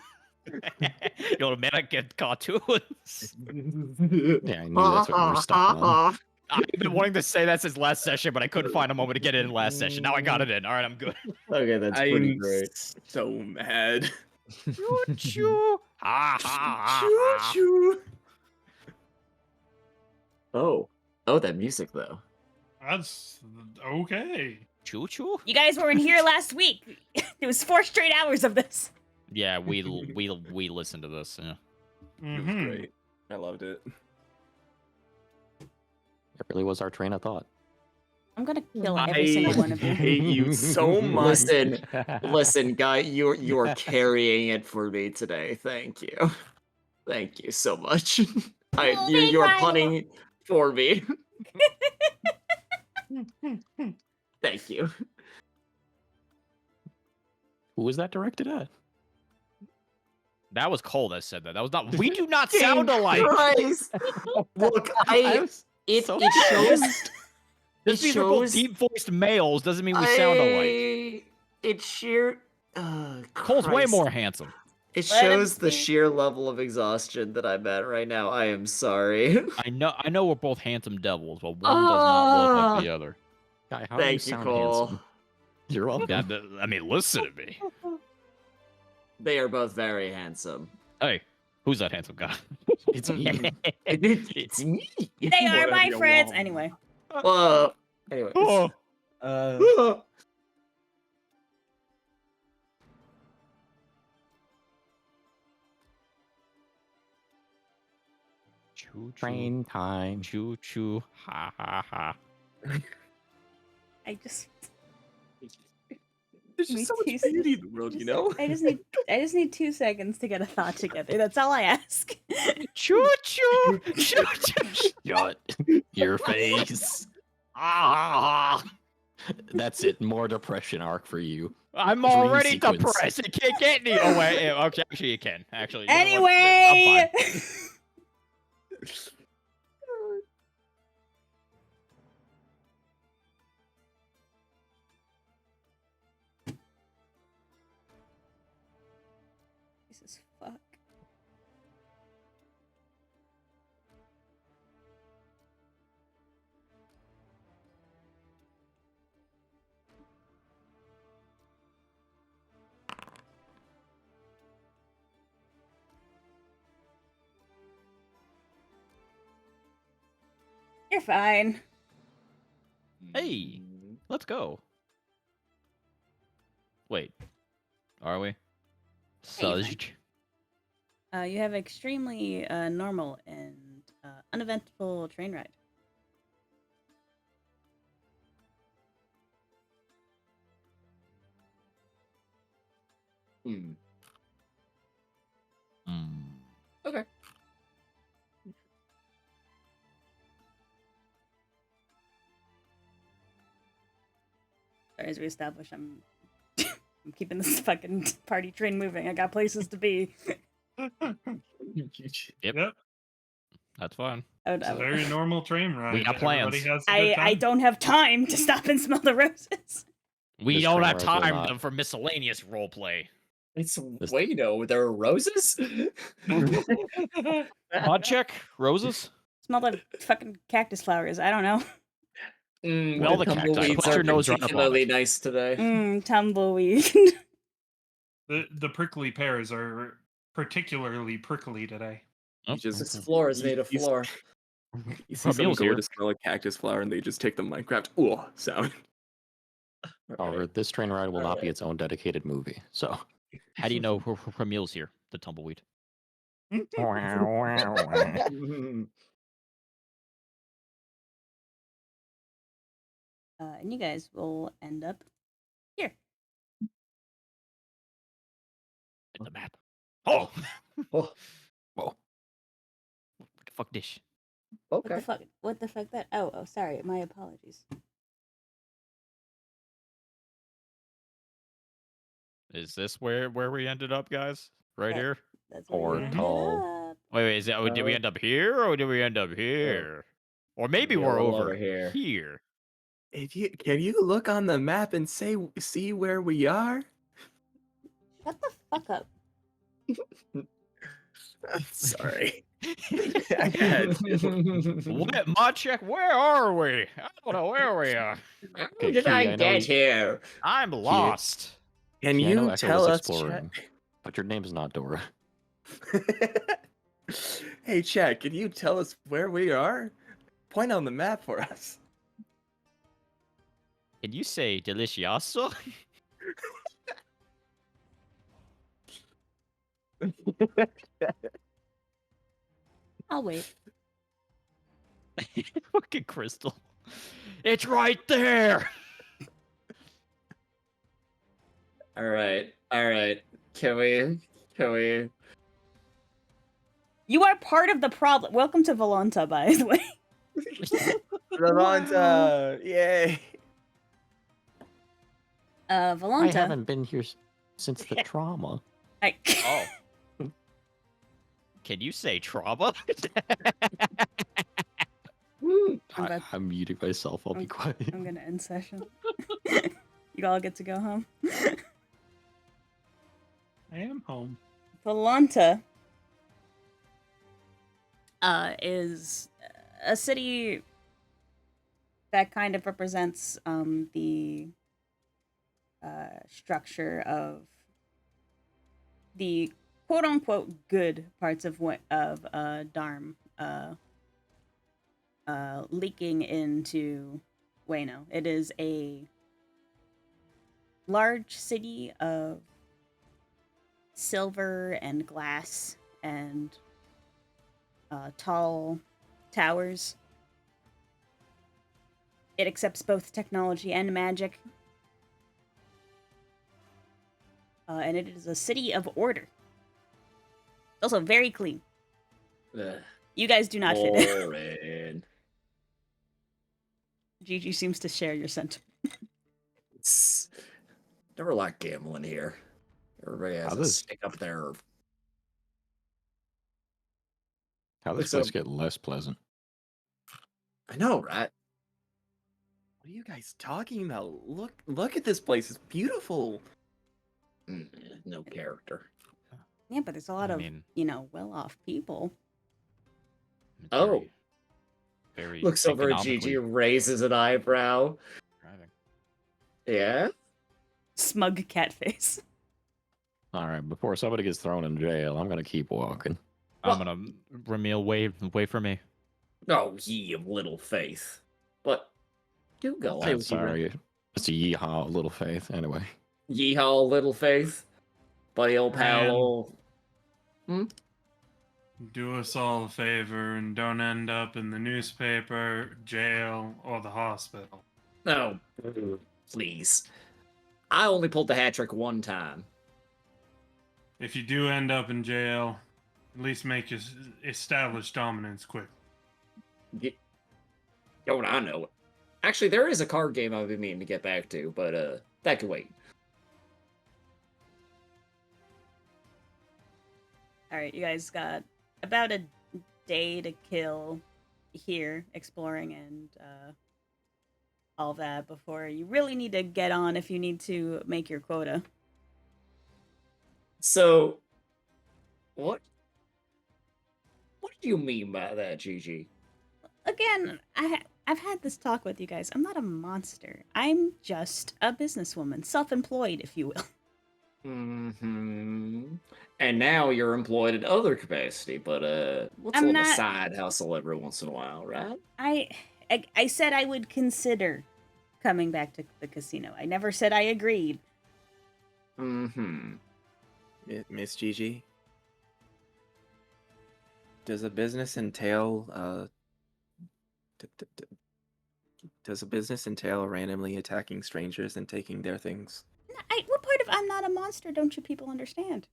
Your American cartoons. Yeah, I knew that's what we were stuck on. I've been wanting to say that since last session, but I couldn't find a moment to get it in last session. Now I got it in. All right, I'm good. Okay, that's pretty I'm great. so mad. Choo choo. Ha ha ha. Choo ha. choo. Oh, that music though. That's okay. Choo choo. You guys weren't here last week. It was 4 straight hours of this. Yeah, we listened to this. Yeah. It was Mhm. great. I loved it. It really was our train of thought. I'm gonna kill every single one of I you. hate you so much. Listen, guy, you're carrying it for me today. Thank you. Thank you so much. You're right. punning for me. Thank you. Who was that directed at? That was Cole that said that. That was not. We do not sound alike. Christ. Look, it so shows. Just It because we're both shows. deep-voiced males doesn't mean we sound alike. It sheer. Cole's way Christ. more handsome. It Let him shows the speak. sheer level of exhaustion that I'm at right now. I am sorry. I know we're both handsome devils, but one does not look like the other. Guy, how do you Thank you, sound Cole. handsome? You're welcome. I mean, listen to me. They are both very handsome. Hey, who's that handsome guy? It's me. It's me. They are Whatever my you friends. want. Anyway. Well, anyways. Oh. Choo Train time. choo choo ha ha ha. I just There's Me just so too. much beauty in the world, you know? I just need 2 seconds to get a thought together. That's all I ask. Choo choo choo choo. Shut your face. Ah. That's it. More depression arc for you. I'm Dream already sequence. depressed. It can't get any. Oh wait, yeah, okay, actually it can. Actually, you know what? Anyway. I'm fine. Jesus fuck. You're fine. Hey, let's go. Wait, are we? Sudge. You have extremely normal and uneventful train ride. Hmm. Okay. Sorry, as we establish, I'm keeping this fucking party train moving. I got places to be. Yep. That's fine. It's a very normal train ride. got Everybody plans. has a good time. I don't have time to stop and smell the roses. We This don't train have ride will time not- for miscellaneous roleplay. It's This- wait, no, there are roses. Pod check roses. Smell the fucking cactus flowers. I don't know. Well, the cacti. tumbleweeds Put are your nose right up on particularly it. nice today. Tumbleweed. The prickly pears are particularly prickly today. Oh, This floor is made of You- floor. You see someone Emil's go here. to smell a cactus flower and they just take the Minecraft ooh sound. However, this train ride will not be Alright. its own dedicated movie. So How do you know Emil's here? The tumbleweed. And you guys will end up here. At the map. Oh, Oh, what the fuck dish? okay. What the fuck that? Oh, sorry. My apologies. Is this where we ended up, guys? Right Yeah. here? That's where we ended Portal. up. Wait, is that? Did we end up here, or did we end up here? Or maybe Yeah, we're we're over over here. here. Can you look on the map and see where we are? Shut the fuck up. Sorry. I had to. What? Mod check. Where are we? I don't know where we are. How Okay, did Key, I I know get you- here? I'm lost. Can Yeah, I know you Echo tell was us, exploring, but your name's not Dora. Hey, Chad, can you tell us where we are? Point on the map for us. Can you say delicioso? I'll wait. Fucking crystal. It's right there. All right. Can we? You are part of the problem. Welcome to Volanta, by the way. Ravanta! Yay! I Volanta. haven't been here since the trauma. Oh. Can you say trauma? I'm about- I'm muting myself. I'll be quiet. I'm gonna end session. You all get to go home. I am home. Volanta is a city that kind of represents the structure of the quote unquote good parts of Darm leaking into Wayno. It is a large city of silver and glass and tall towers. It accepts both technology and magic. And it is a city of order. Also very clean. Ugh, You guys do not fit in. boring. Gigi seems to share your sentiment. It's never like gambling here. Everybody has How a does- stick up there. How this Looks so- place get less pleasant? I know, right? What are you guys talking about? Look at this place. It's beautiful. No character. Yeah, but there's a lot I of, mean- well-off people. It's Oh. very Looks over at Gigi, raises an eyebrow. driving. Yeah? Smug cat face. All right, before somebody gets thrown in jail, I'm gonna keep walking. I'm gonna Ramil wait for me. Oh, ye of little faith. But do go Hey, on. I'm sorry. It's a yeehaw, little faith. Anyway, Yeehaw, little faith. Buddy old pal. Man. Old... Do us all a favor and don't end up in the newspaper, jail, or the hospital. No, please. I only pulled the hat trick one time. If you do end up in jail, at least make your establish dominance quick. Don't I know it? Actually, there is a card game I've been meaning to get back to, but that could wait. All right, you guys got about a day to kill here exploring and all that before you really need to get on if you need to make your quota. So, what do you mean by that, Gigi? Again, I've had this talk with you guys. I'm not a monster. I'm just a businesswoman, self-employed, if you will. Mm-hmm. And now you're employed in other capacity, but what's I'm a little not- side hustle every once in a while, right? I said I would consider coming back to the casino. I never said I agreed. Mm-hmm. Miss Gigi, does a business entail does a business entail randomly attacking strangers and taking their things? What part of I'm not a monster don't you people understand?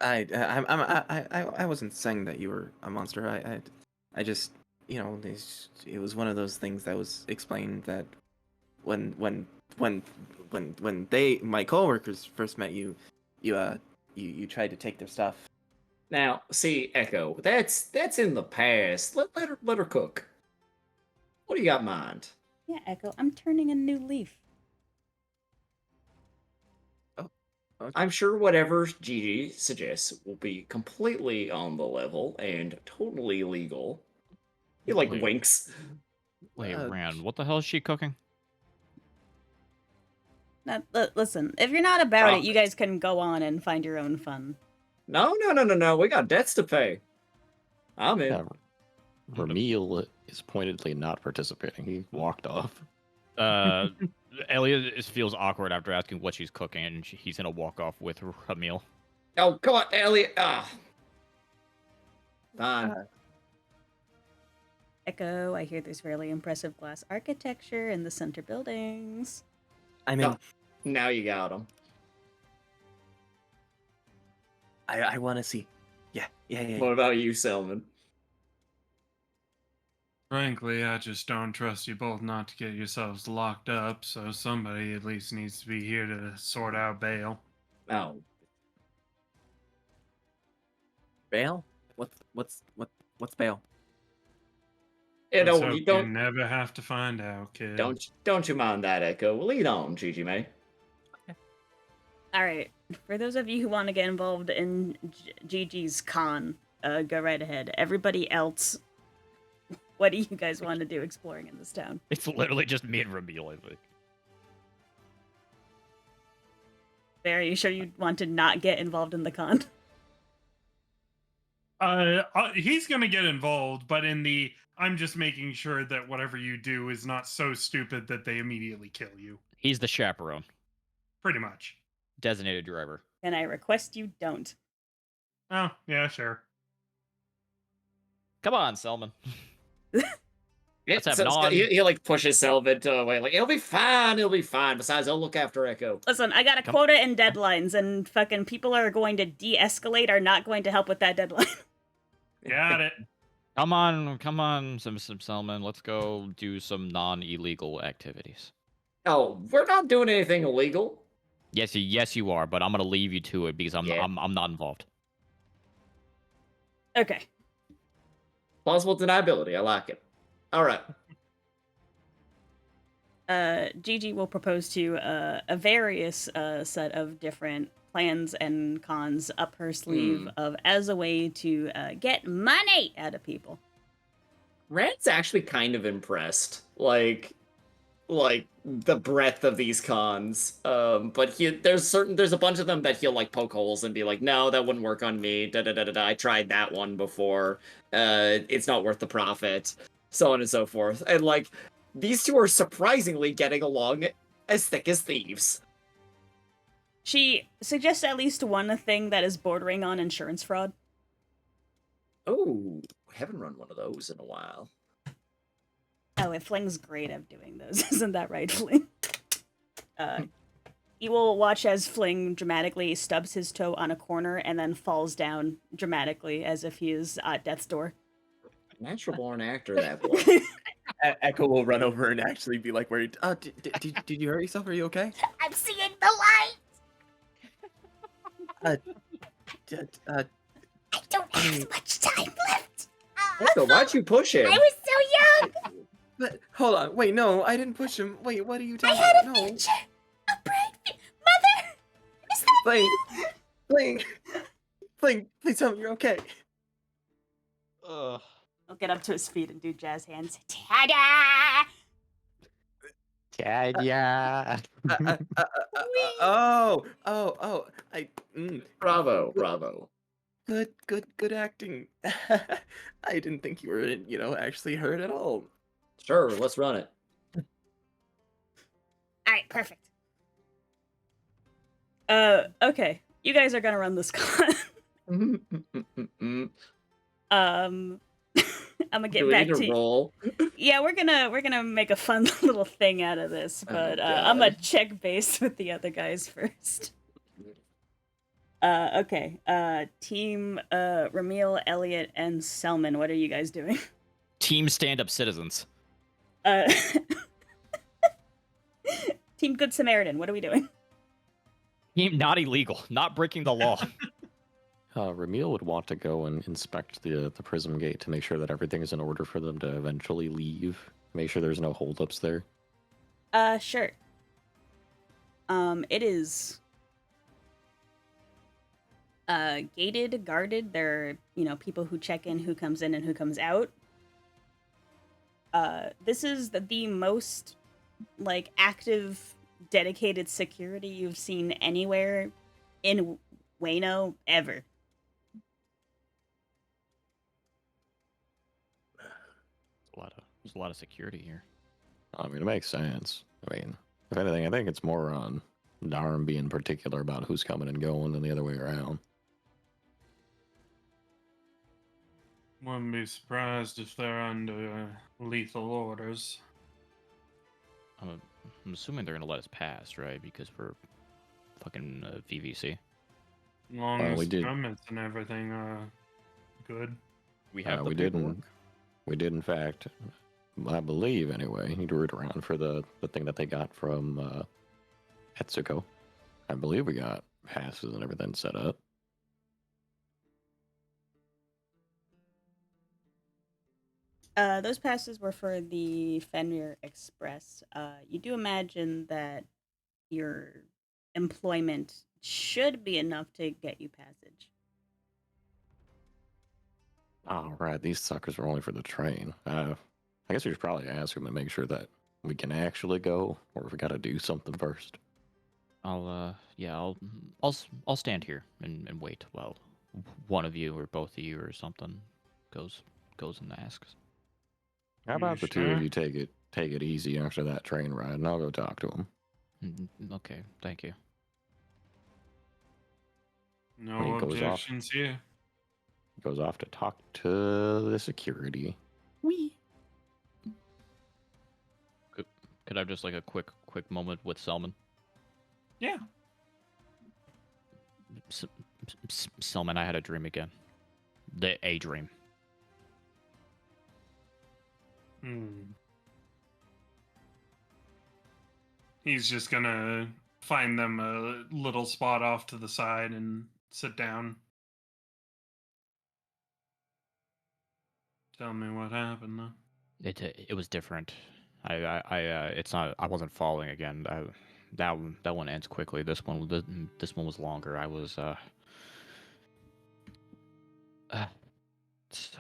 I wasn't saying that you were a monster. I just, it was one of those things that was explained that when my coworkers first met you, you tried to take their stuff. Now, see, Echo, that's in the past. Let her cook. What do you got in mind? Yeah, Echo, I'm turning a new leaf. Okay. I'm sure whatever Gigi suggests will be completely on the level and totally legal. He like Wait. winks. Wait, Uh, Rand, what the hell is she cooking? Now, listen, if you're not about it, you guys can go on and find your own fun. No. We got debts to pay. I'm in. Yeah, Ramil is pointedly not participating. He walked off. Elliot feels awkward after asking what she's cooking, and he's gonna walk off with a meal. Oh, come on, Elliot. Fine. Echo, I hear there's really impressive glass architecture in the center buildings. I mean, No. Now you got him. I want to see. Yeah. What about you, Selman? Frankly, I just don't trust you both not to get yourselves locked up, so somebody at least needs to be here to sort out bail. Oh, Bail? What's bail? you Let's know, hope you don't never have to find out, kid. don't you mind that, Echo. Lead on, Gigi May. All right, for those of you who want to get involved in Gigi's con, go right ahead. Everybody else, what do you guys want to do exploring in this town? It's literally just me and Ramil, I think. Bear, are you sure you want to not get involved in the con? He's gonna get involved, but I'm just making sure that whatever you do is not so stupid that they immediately kill you. He's the chaperone, Pretty much. designated driver. And I request you don't. Oh, yeah, sure. Come on, Selman. Let's have So it on. he like pushes Selman away. Like, it'll be fine. Besides, I'll look after Echo. Listen, I got a quota and deadlines, and fucking people are going to de-escalate are not going to help with that deadline. Got it. Come on, some Selman. Let's go do some non-illegal activities. Oh, we're not doing anything illegal. Yes, you are, but I'm gonna leave you to it because I'm not involved. Okay. Plausible deniability. I like it. All right. Gigi will propose to a various set of different plans and cons up her sleeve as a way to get money out of people. Rand's actually kind of impressed, like the breadth of these cons. But there's a bunch of them that he'll like poke holes and be like, no, that wouldn't work on me. I tried that one before. It's not worth the profit. So on and so forth. And like, these two are surprisingly getting along as thick as thieves. She suggests at least one thing that is bordering on insurance fraud. Oh, haven't run one of those in a while. Oh, and Fling's great at doing those. Isn't that right, Fling? You will watch as Fling dramatically stubs his toe on a corner and then falls down dramatically as if he is at death's door. Natural born actor, that boy. Echo will run over and actually be like, "Where? Did you hurt yourself? Are you okay?" I'm seeing the light. don't have much time left. Echo, why'd you push him? I was so young. But hold on, wait, no, I didn't push him. Wait, what are you I talking had a about? No, future. A bright Mother, is that Bling, you? Bling, Bling, please tell me you're okay. He'll get up to his feet and do jazz hands. Ta-da! Yeah. Oh, Bravo, bravo. good acting. I didn't think you were, actually hurt at all. Sure, let's run it. All right, perfect. Okay. You guys are gonna run this con. I'm gonna get Do we back need to to roll? Yeah, we're gonna make a fun little thing out of this, but I'm gonna check base with the other guys first. Okay. Team Ramil, Elliot, and Selman, what are you guys doing? Team stand-up citizens. Uh, Team Good Samaritan, what are we doing? Team not illegal, not breaking the law. Ramil would want to go and inspect the prism gate to make sure that everything is in order for them to eventually leave. Make sure there's no holdups there. Sure. It is gated, guarded. There are, people who check in, who comes in, and who comes out. This is the most, active, dedicated security you've seen anywhere in Wayno ever. There's a lot of security here. I mean, it makes sense. I mean, if anything, I think it's more on Darm being particular about who's coming and going than the other way around. Wouldn't be surprised if they're under lethal orders. I'm assuming they're gonna let us pass, right? Because we're fucking VVC. As long we as did- permits and everything are good. We have the we paperwork. We did, in fact, I believe anyway, he drew it around for the thing that they got from Etsuko. I believe we got passes and everything set up. Those passes were for the Fenrir Express. You do imagine that your employment should be enough to get you passage. Oh, right, these suckers were only for the train. I guess we should probably ask them to make sure that we can actually go, or if we got to do something first. I'll stand here and wait while one of you or both of you or something goes and asks. How about the two of you take it easy after that train ride, and I'll go talk to them. Okay, thank you. No When he goes off. objections here. Goes off to talk to the security. Wee. Could I have just a quick moment with Selman? Yeah. Selman, I had a dream again. A dream. He's just gonna find them a little spot off to the side and sit down. Tell me what happened, though. It was different. It's not. I wasn't following again. That one ends quickly. This one was longer. I was it's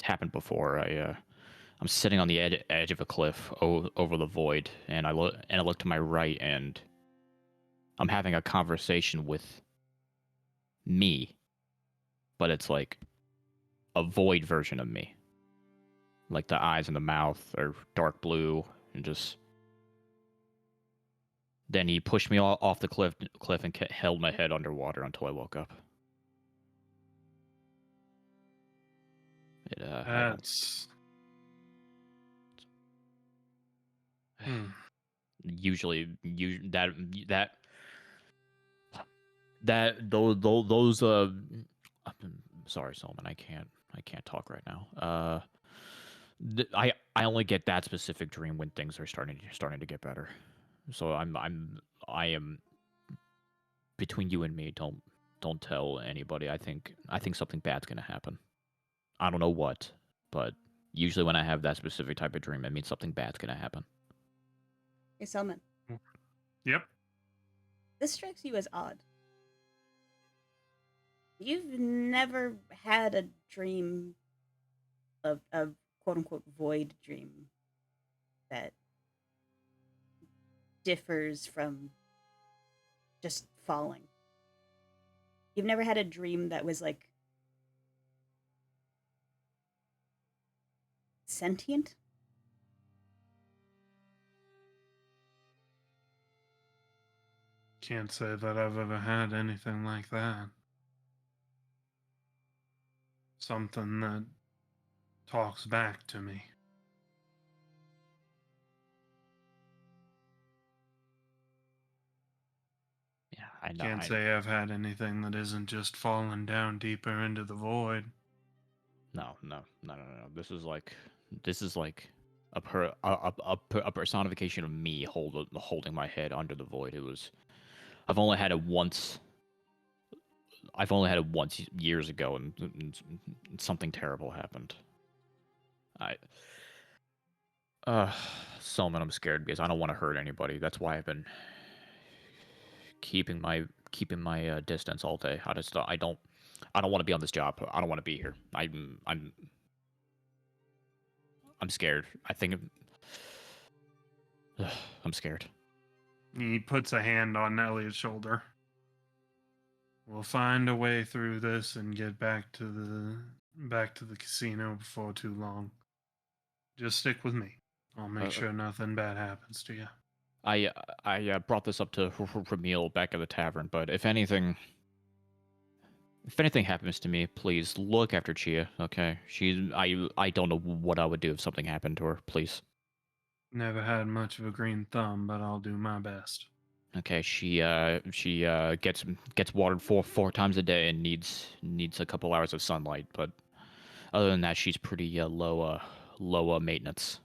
happened before. I'm sitting on the edge of a cliff over the void, and I look to my right, and I'm having a conversation with me, but it's like a void version of me. Like the eyes and the mouth are dark blue, and just. Then he pushed me off the cliff and held my head underwater until I woke up. That's... Usually, those I'm sorry, Solomon, I can't talk right now. I only get that specific dream when things are starting to get better. So I am between you and me. don't tell anybody. I think something bad's gonna happen. I don't know what, but usually when I have that specific type of dream, it means something bad's gonna happen. Hey, Selman. Yep. This strikes you as odd. You've never had a dream of a quote unquote void dream that differs from just falling. You've never had a dream that was like sentient? Can't say that I've ever had anything like that. Something that talks back to me. Yeah, I know. Can't say I've had anything that isn't just falling down deeper into the void. No. This is like a personification of me holding my head under the void. I've only had it once. I've only had it once years ago, and something terrible happened. Solomon, I'm scared because I don't want to hurt anybody. That's why I've been keeping my distance all day. I don't want to be on this job. I don't want to be here. I'm scared. I'm scared. He puts a hand on Elliot's shoulder. We'll find a way through this and get back to the casino before too long. Just stick with me. I'll make sure nothing bad happens to you. I brought this up to Ramil back at the tavern, but if anything happens to me, please look after Chia. Okay, I don't know what I would do if something happened to her. Please. Never had much of a green thumb, but I'll do my best. Okay, she gets watered four times a day and needs a couple hours of sunlight, but other than that, she's pretty low maintenance.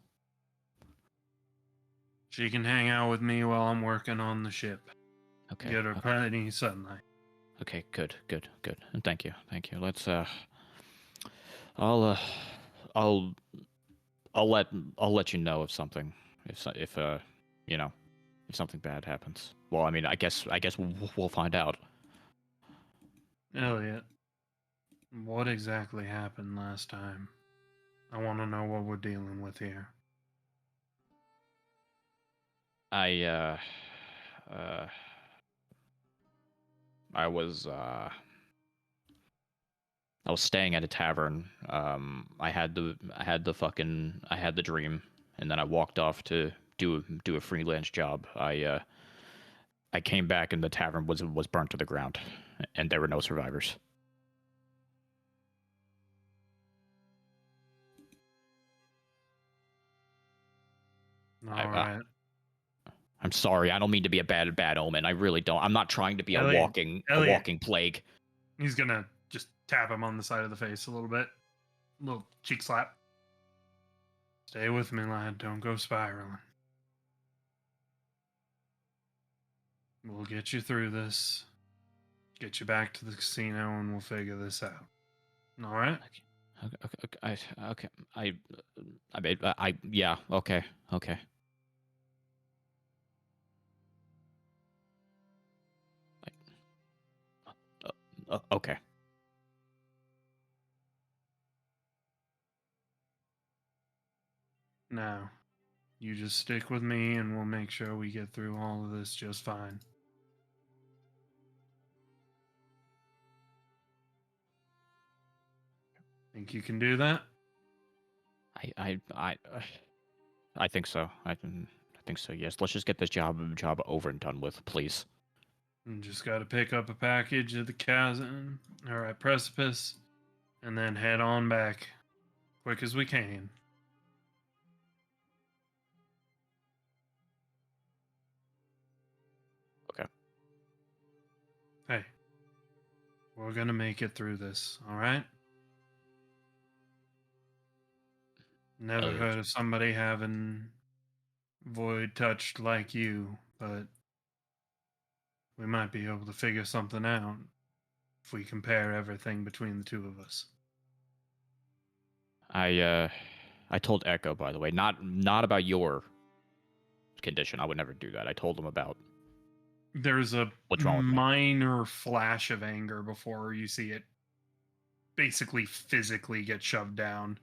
She can hang out with me while I'm working on the ship. Okay. Get her plenty of sunlight. Okay, good. And thank you. Let's I'll let you know if something if something bad happens. Well, I mean, I guess we'll find out. Elliot, what exactly happened last time? I want to know what we're dealing with here. I was staying at a tavern. I had the dream, and then I walked off to do a freelance job. I came back and the tavern was burnt to the ground, and there were no survivors. All right. I'm sorry. I don't mean to be a bad omen. I really don't. I'm not trying to be a walking plague. He's gonna just tap him on the side of the face a little bit. A little cheek slap. Stay with me, lad. Don't go spiraling. We'll get you through this. Get you back to the casino, and we'll figure this out. All right? Yeah. Okay. Okay. Now, you just stick with me, and we'll make sure we get through all of this just fine. Think you can do that? I think so. I think so. Yes. Let's just get this job over and done with, please. And just got to pick up a package at the chasm or at precipice, and then head on back, quick as we can. Okay. Hey, we're gonna make it through this, all right? Never heard of somebody having void touched like you, but we might be able to figure something out. if we compare everything between the two of us. I told Echo, by the way, not about your condition. I would never do that. I told him about There's a what's wrong with me. minor flash of anger before you see it basically physically get shoved down.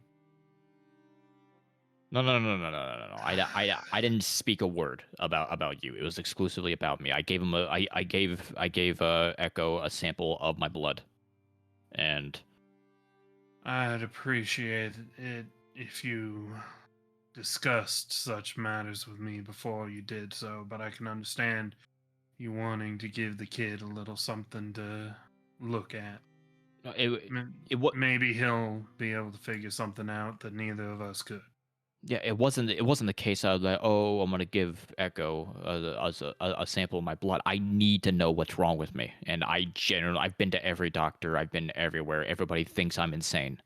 No. I didn't speak a word about you. It was exclusively about me. I gave him I gave Echo a sample of my blood, and I'd appreciate it if you discussed such matters with me before you did so, but I can understand you wanting to give the kid a little something to look at. Maybe he'll be able to figure something out that neither of us could. Yeah, it wasn't the case of like, oh, I'm gonna give Echo a sample of my blood. I need to know what's wrong with me, and I've been to every doctor, I've been everywhere. Everybody thinks I'm insane,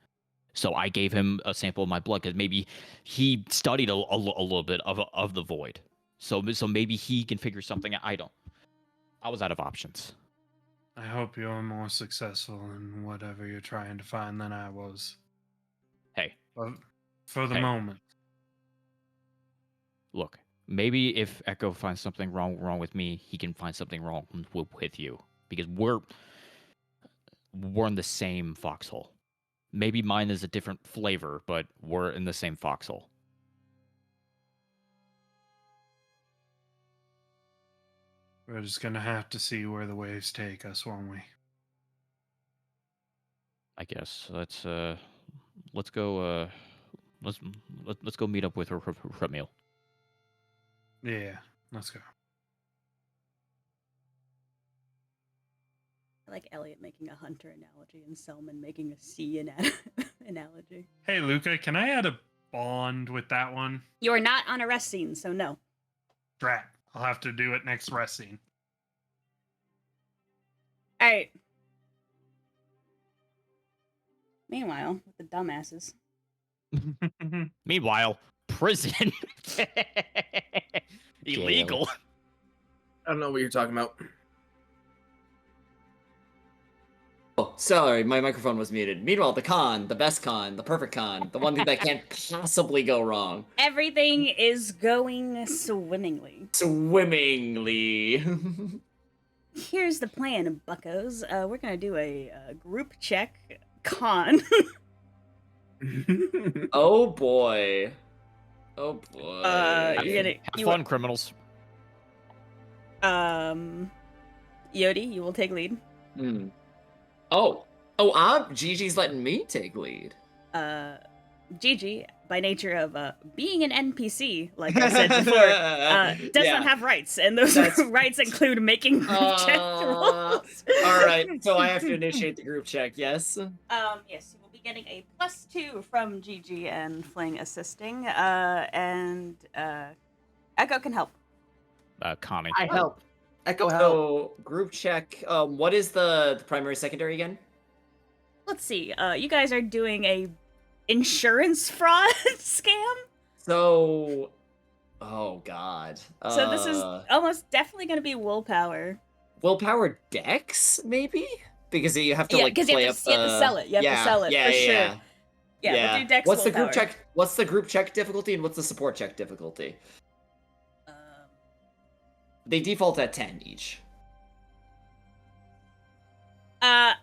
so I gave him a sample of my blood because maybe he studied a little bit of the void, so maybe he can figure something out. I don't. I was out of options. I hope you're more successful in whatever you're trying to find than I was. Hey, But for the Hey. moment. Look, maybe if Echo finds something wrong with me, he can find something wrong with you, because we're in the same foxhole. Maybe mine is a different flavor, but we're in the same foxhole. We're just gonna have to see where the waves take us, won't we? I guess let's go let's go meet up with Ramil. Yeah, let's go. I like Elliot making a hunter analogy and Selman making a sea analogy. Hey, Luca, can I add a bond with that one? You're not on a rest scene, so no. Drat. I'll have to do it next rest scene. Alright. Meanwhile, with the dumbasses. Meanwhile, prison. Illegal. I don't know what you're talking about. Oh, sorry, my microphone was muted. Meanwhile, the best con, the perfect con, the one thing that can't possibly go wrong. Everything is going swimmingly. Swimmingly. Here's the plan, buckos. We're gonna do a group check con. Oh boy. Oh boy. You're gonna Have fun, criminals. Yodi, you will take lead. Gigi's letting me take lead. Gigi, by nature of being an NPC, like I said before, does not have rights, and those rights include making group check rolls. All right, so I have to initiate the group check. Yes. Yes, you will be getting a +2 from Gigi and Fling assisting, and Echo can help. Connie. I help. Echo help. So group check. What is the primary secondary again? Let's see. You guys are doing a insurance fraud scam. So, oh god. So this is almost definitely going to be willpower. Willpower dex, maybe? Because you have to like because you play have up to sell it. You have to sell it for sure. Yeah, we'll do dex What's the willpower. group check? What's the group check difficulty and what's the support check difficulty? They default at 10 each. I'll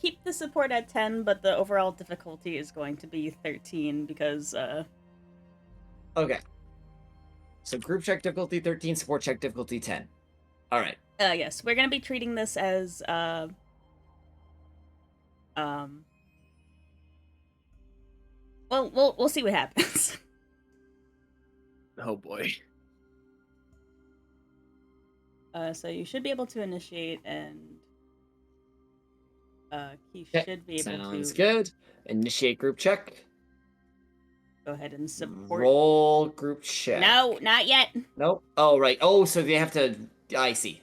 keep the support at 10, but the overall difficulty is going to be 13 because Okay. So group check difficulty 13, support check difficulty 10. All right. Yes, we're gonna be treating this as well, we'll see what happens. Oh boy. So you should be able to initiate, and he should be able Sounds to good. Initiate group check. go ahead and support. Roll group check. No, not yet. Nope. Oh, right. Oh, so they have to... I see.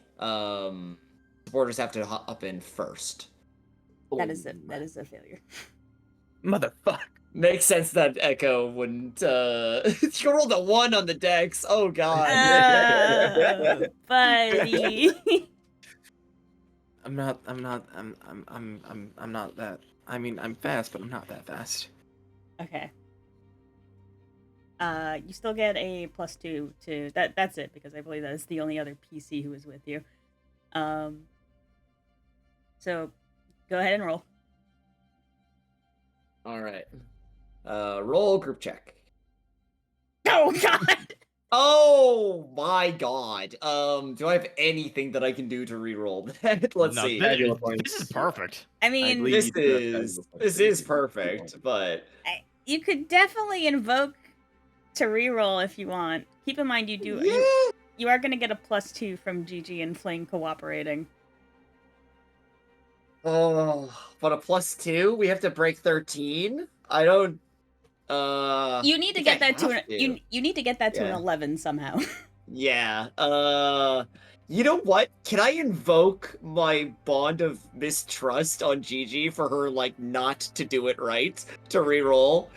Supporters have to hop up in first. That is a failure. Motherfucker. Makes sense that Echo wouldn't, you rolled a 1 on the dex. Oh, God. Buddy. I'm not that. I mean, I'm fast, but I'm not that fast. Okay. You still get a +2 to that. That's it because I believe that is the only other PC who is with you. So go ahead and roll. All right. Roll group check. Oh God! Oh my god. Do I have anything that I can do to re-roll that? Let's No, see. this is perfect. I mean, believe This you do have is valuable points, this so you is can- perfect, but you could definitely invoke to reroll if you want. Keep in mind, yeah. you are gonna get a +2 from Gigi and Fling cooperating. Oh, but a +2? We have to break 13? I don't You need to I get think that I to have an you need to get that to an Yeah. 11 somehow. Yeah. You know what? Can I invoke my bond of mistrust on Gigi for her like not to do it right to reroll?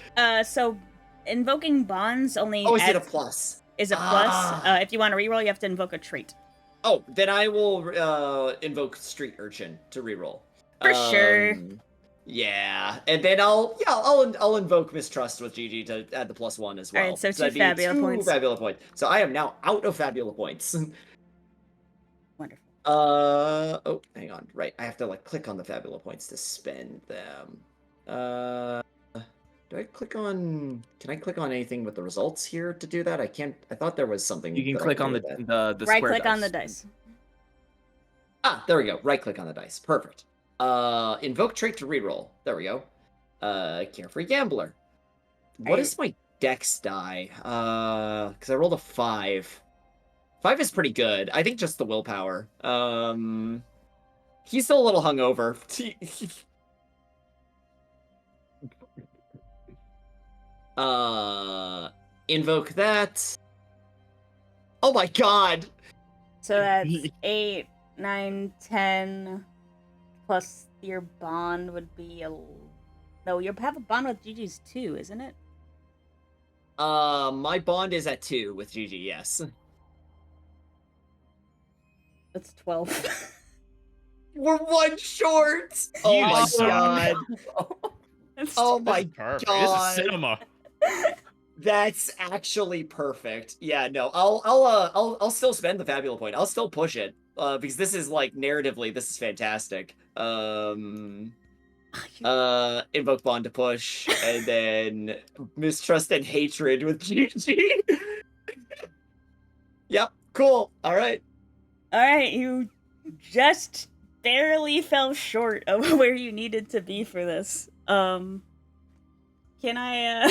So invoking bonds only Oh, is it a adds- plus? is a plus. Ah. If you want to reroll, you have to invoke a trait. Oh, then I will invoke Street Urchin to reroll. For sure. Yeah, and then I'll invoke Mistrust with Gigi to add the +1 as well. Alright, so two that'd be Fabula two points. Fabula points. So I am now out of Fabula points. Wonderful. Oh, hang on. Right, I have to like click on the Fabula points to spend them. Do I click on? Can I click on anything with the results here to do that? I can't. I thought there was something. You can that I click could on do the with that. the Right square click on the dice. dice. Ah, there we go. Right click on the dice. Perfect. Invoke trait to reroll. There we go. Carefree Gambler. What is my dex die? Because I rolled a 5. 5 is pretty good. I think just the willpower. He's still a little hungover. Invoke that. Oh my god! So that's 8, 9, 10 plus your bond would be a. No, you have a bond with Gigi's too, isn't it? My bond is at 2 with Gigi, yes. That's 12. We're 1 short! Oh my suck. god. Oh my Perfect. god. This is cinema. That's actually perfect. Yeah, no, I'll still spend the Fabula point. I'll still push it. Because this is like narratively, this is fantastic. Invoke bond to push, and then mistrust and hatred with Gigi. Yep, cool. Alright. Alright, you just barely fell short of where you needed to be for this. Can I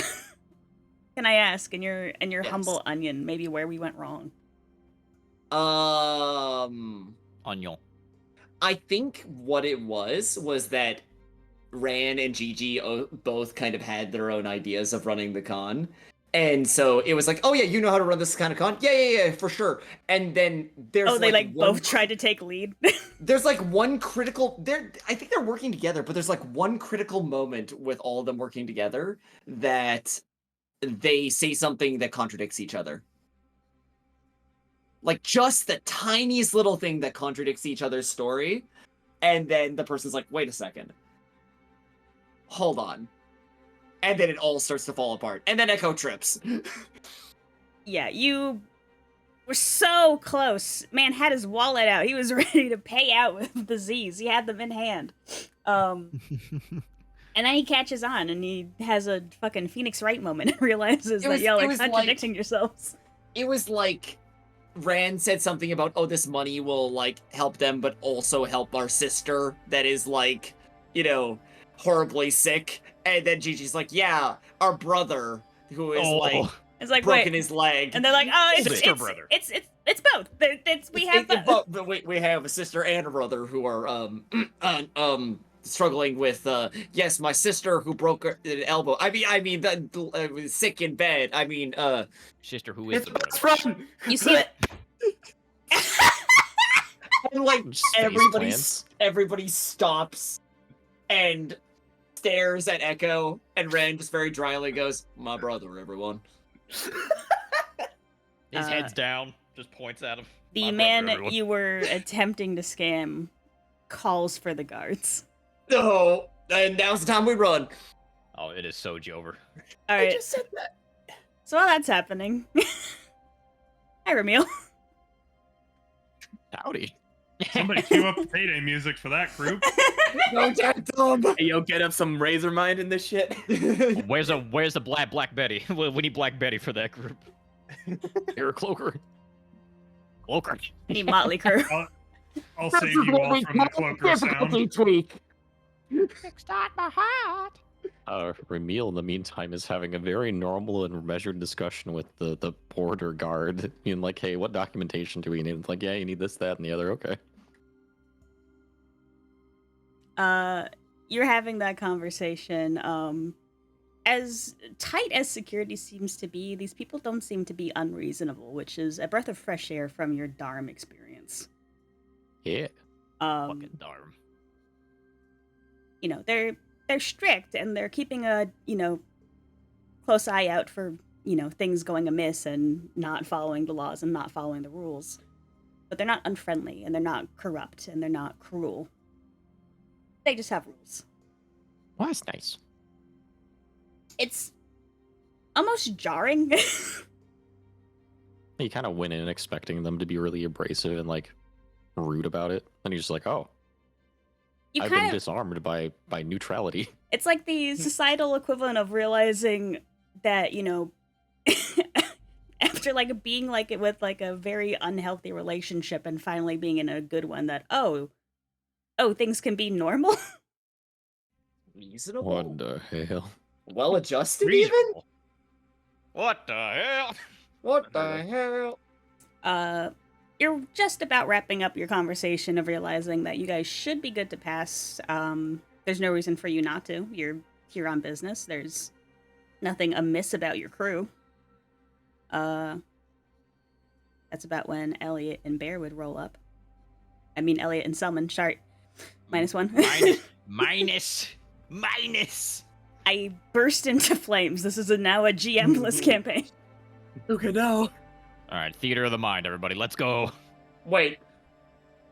can I ask in your Yes. humble onion maybe where we went wrong? Onion. I think what it was that Ran and Gigi both kind of had their own ideas of running the con. And so it was like, oh yeah, you know how to run this kind of con? Yeah, for sure. And then there's They like both tried to take lead. there's like one critical I think they're working together, but there's like one critical moment with all of them working together that they say something that contradicts each other. Like just the tiniest little thing that contradicts each other's story. And then the person's like, wait a second. Hold on. And then it all starts to fall apart. And then Echo trips. Yeah, you were so close. Man had his wallet out. He was ready to pay out with the Z's. He had them in hand. And then he catches on and he has a fucking Phoenix Wright moment and realizes that y'all are contradicting yourselves. It was like Rand said something about, oh, this money will like help them, but also help our sister that is like, you know, horribly sick. And then Gigi's like, yeah, our brother who is like It's like broken wait. his leg. And they're like, oh, Sister brother. It's both. We have both. But we have a sister and a brother who are struggling with yes, my sister who broke an elbow. I mean was sick in bed. I mean Sister who is It's the best brother. friend. You see it? and like Space plans. everybody stops and stares at Echo, and Ren just very dryly goes, "My brother, everyone." His head's down, just points at him. The My brother, man everyone. you were attempting to scam calls for the guards. No, and now's the time we run. Oh, it is so Jover. All I right. just said that. So while that's happening, hi, Ramil. Howdy. Somebody cue up the payday music for that group. No, dumb. Hey, yo, get up some razor mind in this shit. Where's the Black Betty? We need Black Betty for that group. You're a cloaker. Cloaker. Need Motley Crue. I'll save you all from the cloaker sound. tweak. Start my heart. Ramil, in the meantime, is having a very normal and measured discussion with the border guard, being like, hey, what documentation do we need? It's like, yeah, you need this, that, and the other. Okay. You're having that conversation. As tight as security seems to be, these people don't seem to be unreasonable, which is a breath of fresh air from your Dharm experience. Yeah. Fucking darn. You know, they're strict and they're keeping a, close eye out for, things going amiss and not following the laws and not following the rules. But they're not unfriendly and they're not corrupt and they're not cruel. They just have rules. Well, that's nice. It's almost jarring. You kind of went in expecting them to be really abrasive and, like, rude about it. And you're just like, oh, I've been disarmed by neutrality. It's like the societal equivalent of realizing that, after like being like it with like a very unhealthy relationship and finally being in a good one, that oh, things can be normal. Reasonable. What the hell? Well adjusted, Reasonable. What the hell? What the hell? You're just about wrapping up your conversation of realizing that you guys should be good to pass. There's no reason for you not to. You're here on business. There's nothing amiss about your crew. That's about when Elliot and Bear would roll up. I mean, Elliot and Selman. Sorry. -1. Minus. I burst into flames. This is now a GM-less campaign. Okay, no. All right, theater of the mind, everybody. Let's go. Wait.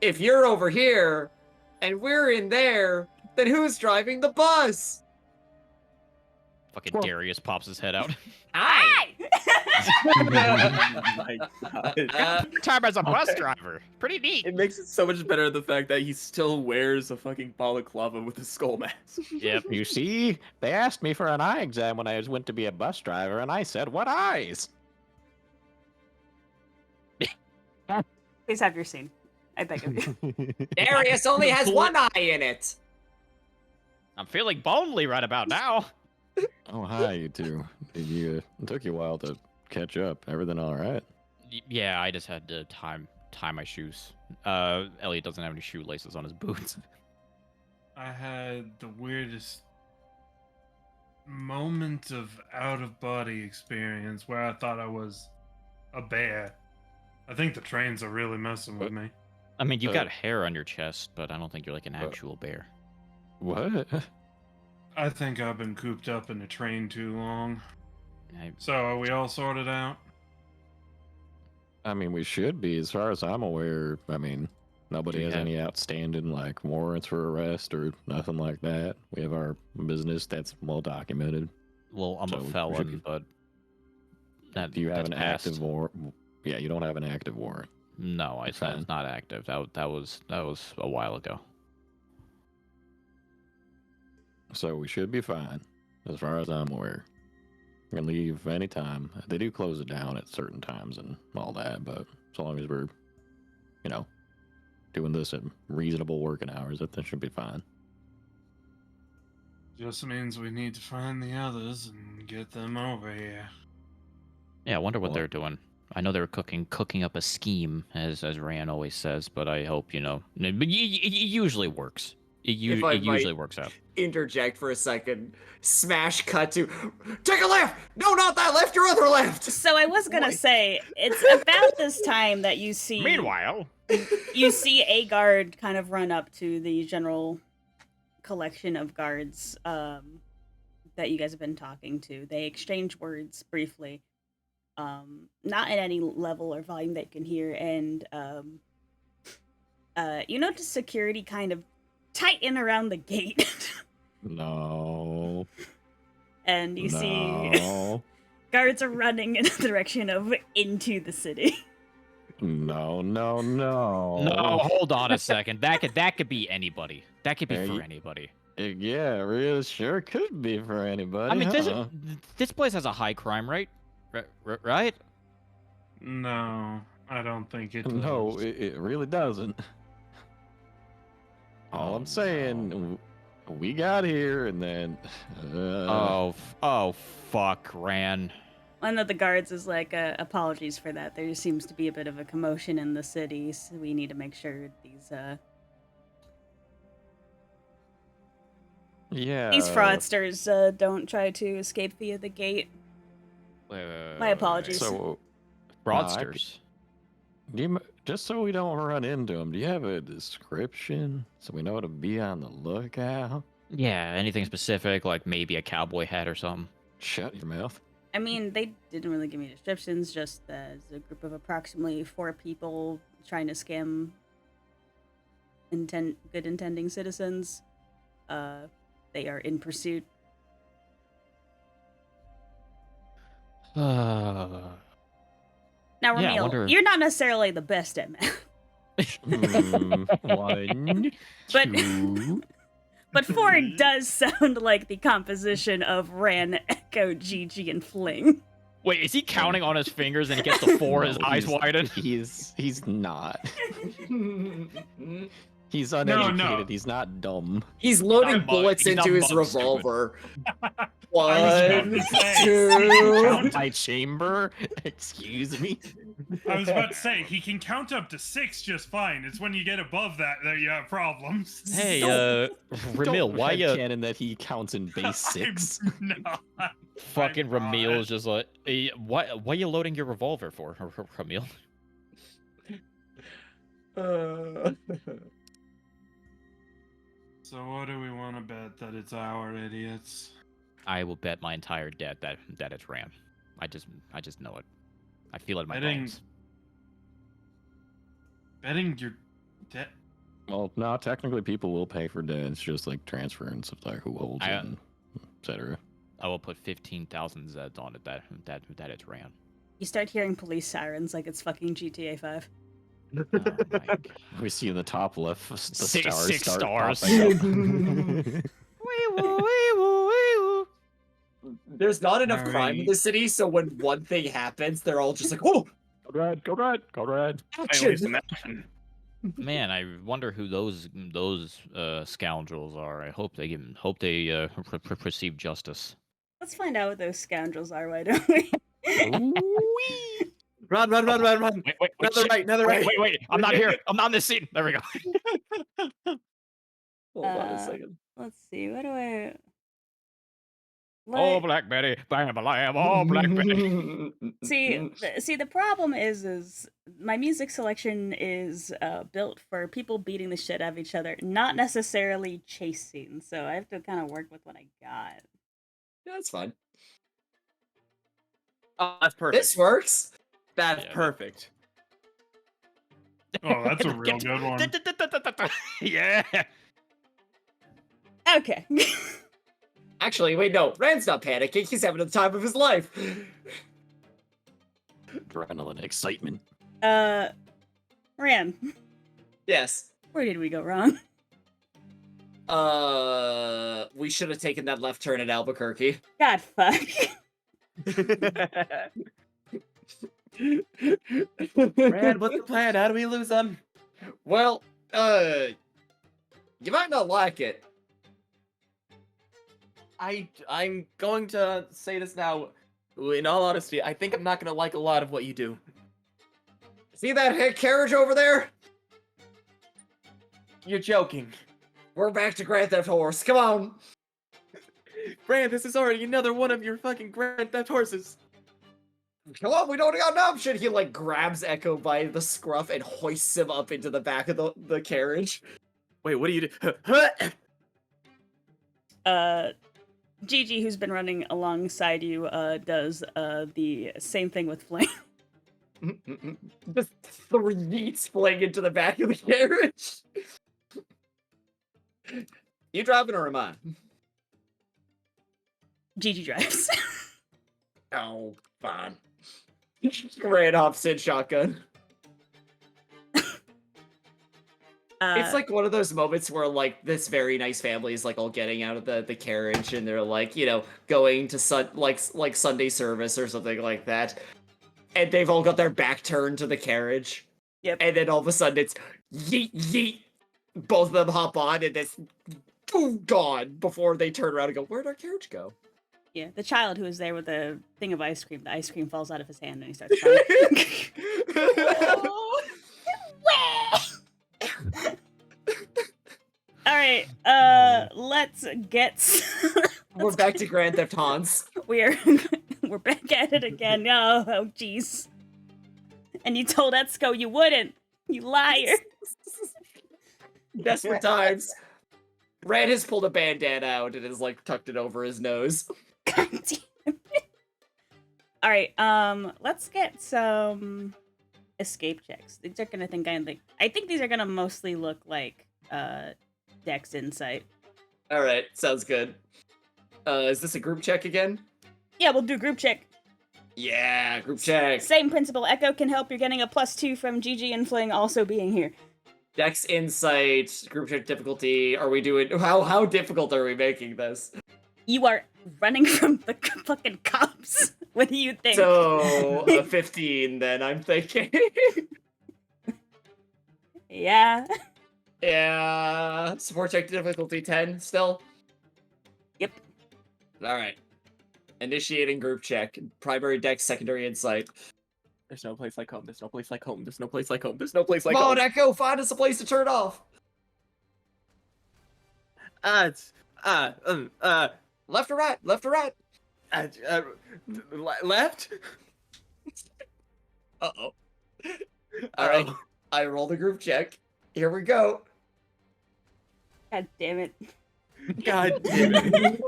If you're over here and we're in there, then who's driving the bus? Fucking Darius pops his head out. Hi! Oh my God. Your time as a bus driver. Pretty neat. It makes it so much better the fact that he still wears a fucking balaclava with a skull mask. Yep. You see, they asked me for an eye exam when I went to be a bus driver, and I said, what eyes? Please have your scene. I beg of you. Darius only has one eye in it. I'm feeling bonely right about now. Oh, hi, you two. It took you a while to catch up. Everything all right? Yeah, I just had to tie my shoes. Elliot doesn't have any shoelaces on his boots. I had the weirdest moment of out-of-body experience where I thought I was a bear. I think the trains are really messing with me. I mean, you've got hair on your chest, but I don't think you're like an actual bear. What? I think I've been cooped up in a train too long. I- So are we all sorted out? I mean, we should be, as far as I'm aware. I mean, nobody Do you has have- any outstanding, like, warrants for arrest or nothing like that. We have our business that's well documented. Well, I'm So a we should felon, be- but Do you have that's an passed. active warrant? Yeah, you don't have an active warrant. No, it's Fine. not active. That was a while ago. So we should be fine, as far as I'm aware. We can leave anytime. They do close it down at certain times and all that, but as long as we're, doing this at reasonable working hours, that should be fine. Just means we need to find the others and get them over here. Yeah, I wonder what Well- they're doing. I know they're cooking up a scheme, as Ryan always says, but I hope but it usually works. It If I usually might- works out. Interject for a second. Smash cut to take a left. No, not that left. Your other left. So I was gonna Right. say, it's about this time that you see Meanwhile, you see a guard kind of run up to the general collection of guards that you guys have been talking to. They exchange words briefly, not at any level or volume that you can hear, and you notice security kind of tighten around the gate. No. And you see No. guards are running in the direction of into the city. No. No, hold on a second. That could be anybody. That could be Hey, for anybody. Yeah, it really sure could be for anybody. I mean, huh? this place has a high crime rate, right? No, I don't think it No, does. it really doesn't. All Oh, I'm saying, we got here, and then. Oh, fuck, Ran. One of the guards is like, apologies for that. There seems to be a bit of a commotion in the city, so we need to make sure these Yeah. these fraudsters don't try to escape via the gate. My apologies. So, Fraudsters. just so we don't run into them, do you have a description so we know to be on the lookout? Yeah, anything specific, like maybe a cowboy hat or something. Shut your mouth. I mean, they didn't really give me descriptions, just as a group of approximately 4 people trying to scam good intending citizens. They are in pursuit. Now, Yeah, I Ramil, wonder- you're not necessarily the best at math, One, But- two. but 4 does sound like the composition of Ran, Echo, Gigi, and Fling. Wait, is he counting on his fingers and he gets to 4, his No, eyes widen? He's not. He's no. uneducated. He's not dumb. He's loading I'm bullets he's into not his mug stupid. revolver. I was One, about to say, two. My chamber. Excuse me. I was about to say, he can count up to 6 just fine. It's when you get above that you have problems. Hey, Ramil, Don't why you headcanon that he counts in base 6? No. fucking I'm Ramil not. is just like, why are you loading your revolver for, Ramil? So what do we want to bet that it's our idiots? I will bet my entire debt that it's Ram. I just know it. I feel it in my Betting- bones. Betting your debt. Well, no, technically people will pay for debt. It's just like transference of like who holds it, I- and etc. I will put 15,000 Zeds on it that it's Ram. You start hearing police sirens like it's fucking GTA 5. Oh my God. We see in the top left the Six stars start stars. popping up. There's not enough Alright. crime in the city, so when one thing happens, they're all just like, "Oh, Go red, go red, go red. action!" Man, I wonder who those scoundrels are. I hope they receive justice. Let's find out what those scoundrels are, why don't we? Ooh-wee. Run! Wait, Another shit. right, another right. Wait! I'm not here. I'm not in this scene. There we go. Hold on a Uh, second. Let's see, what do I... Oh, What- Black Betty, bam, lamb. Oh, Black Betty. See, the problem is my music selection is built for people beating the shit out of each other, not necessarily chase scenes. So I have to kind of work with what I got. Yeah, that's fine. Oh, that's perfect. This works. That's Yeah, perfect. Oh, that's a real good one. Yeah. Okay. Actually, wait, no. Rand's not panicking. He's having the time of his life. Adrenaline, excitement. Ran, Yes. where did we go wrong? We should have taken that left turn at Albuquerque. God fuck. Brad, what's the plan? How do we lose them? Well, you might not like it. I'm going to say this now. In all honesty, I think I'm not gonna like a lot of what you do. See that carriage over there? You're joking. We're back to Grand Theft Horse. Come on. Brand, this is already another one of your fucking Grand Theft Horses. Come on, we don't got an option. He like grabs Echo by the scruff and hoists him up into the back of the carriage. Wait, what do you do? Gigi, who's been running alongside you, does the same thing with Flame. Just 3 yeets flying into the back of the carriage. You driving or am I? Gigi drives. Oh, fine. Ran off Sid shotgun. It's like one of those moments where like this very nice family is like all getting out of the carriage and they're like, you know, going to Sunday service or something like that. And they've all got their back turned to the carriage. Yep. And then all of a sudden it's yeet yeet. Both of them hop on and it's gone before they turn around and go, where'd our carriage go? Yeah, the child who is there with a thing of ice cream. The ice cream falls out of his hand and he starts crying. All right, let's get. We're back to Grand Theft Hans. We're back at it again. Oh, jeez. And you told Etsuko you wouldn't. You liar. Desperate times. Ran has pulled a bandana out and has like tucked it over his nose. God damn it. All right, let's get some escape checks. These are gonna I think these are gonna mostly look like Dex Insight. All right, sounds good. Is this a group check again? Yeah, we'll do group check. Yeah, group check. Same principle. Echo can help. You're getting a +2 from Gigi and Fling also being here. Dex Insight, group check difficulty. Are we doing how difficult are we making this? You are running from the fucking cops. What do you think? So a 15 then I'm thinking. Yeah. Yeah. Support check difficulty 10 still? Yep. Alright. Initiating group check. Primary Dex, secondary insight. There's no place like home. There's no place like home. There's no place like home. There's no place like Come home. on, Echo, find us a place to turn off. Left or right? Left or right? Left? Uh-oh. Alright. I roll the group check. Here we go. God damn it. God damn it.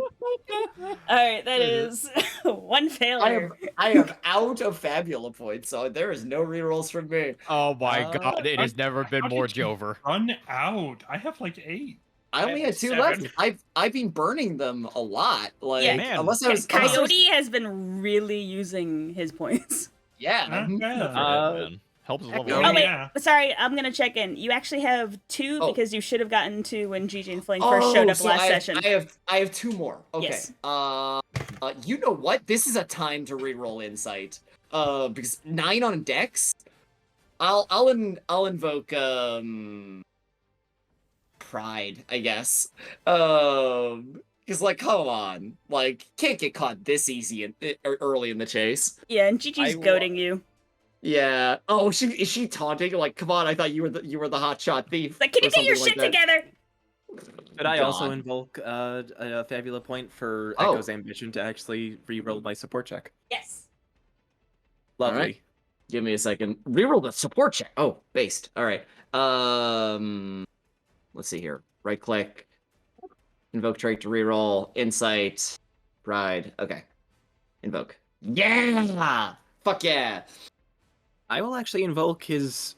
Alright, that is one failure. I am out of Fabula points, so there is no rerolls from me. Oh my god, it has never been how more did you Jover. Run out. I have like 8. I only had 2 7. left. I've been burning them a lot. Like Yeah. Man. unless I was Coyote has been really using his points. yeah. Yeah. Man. Helps us level Oh, Oh up. wait, yeah. sorry, I'm gonna check in. You actually have 2 Oh. because you should have gotten 2 when Gigi and Fling first showed up so last I have, session. I have 2 more. Okay. Yes. You know what? This is a time to reroll insight. Because 9 on Dex. I'll invoke Pride, I guess. Because like, come on, like, can't get caught this easy early in the chase. Yeah, and Gigi's goading you. Yeah. Oh, is she taunting? Like, come on, I thought you were the hotshot thief. Like, can you or get your something shit like that. together? Could I also God. invoke a Fabula point for Oh. Echo's ambition to actually re-roll my support check? Yes. Lovely. Alright. Give me a second. Reroll the support check. Oh, based. All right. Let's see here. Right click. Invoke trait to reroll. Insight. Ride. Okay. Invoke. Yeah. Fuck yeah. I will actually invoke his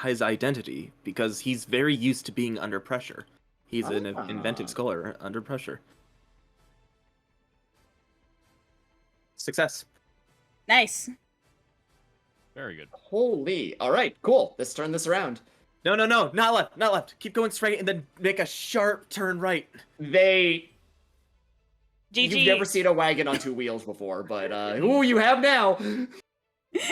identity because he's very used to being under pressure. He's an inventive scholar under pressure. Success. Nice. Very good. Holy. All right. Cool. Let's turn this around. No, not left, not left. Keep going straight and then make a sharp turn right. You've Gigi. never seen a wagon on 2 wheels before, but ooh, you have now.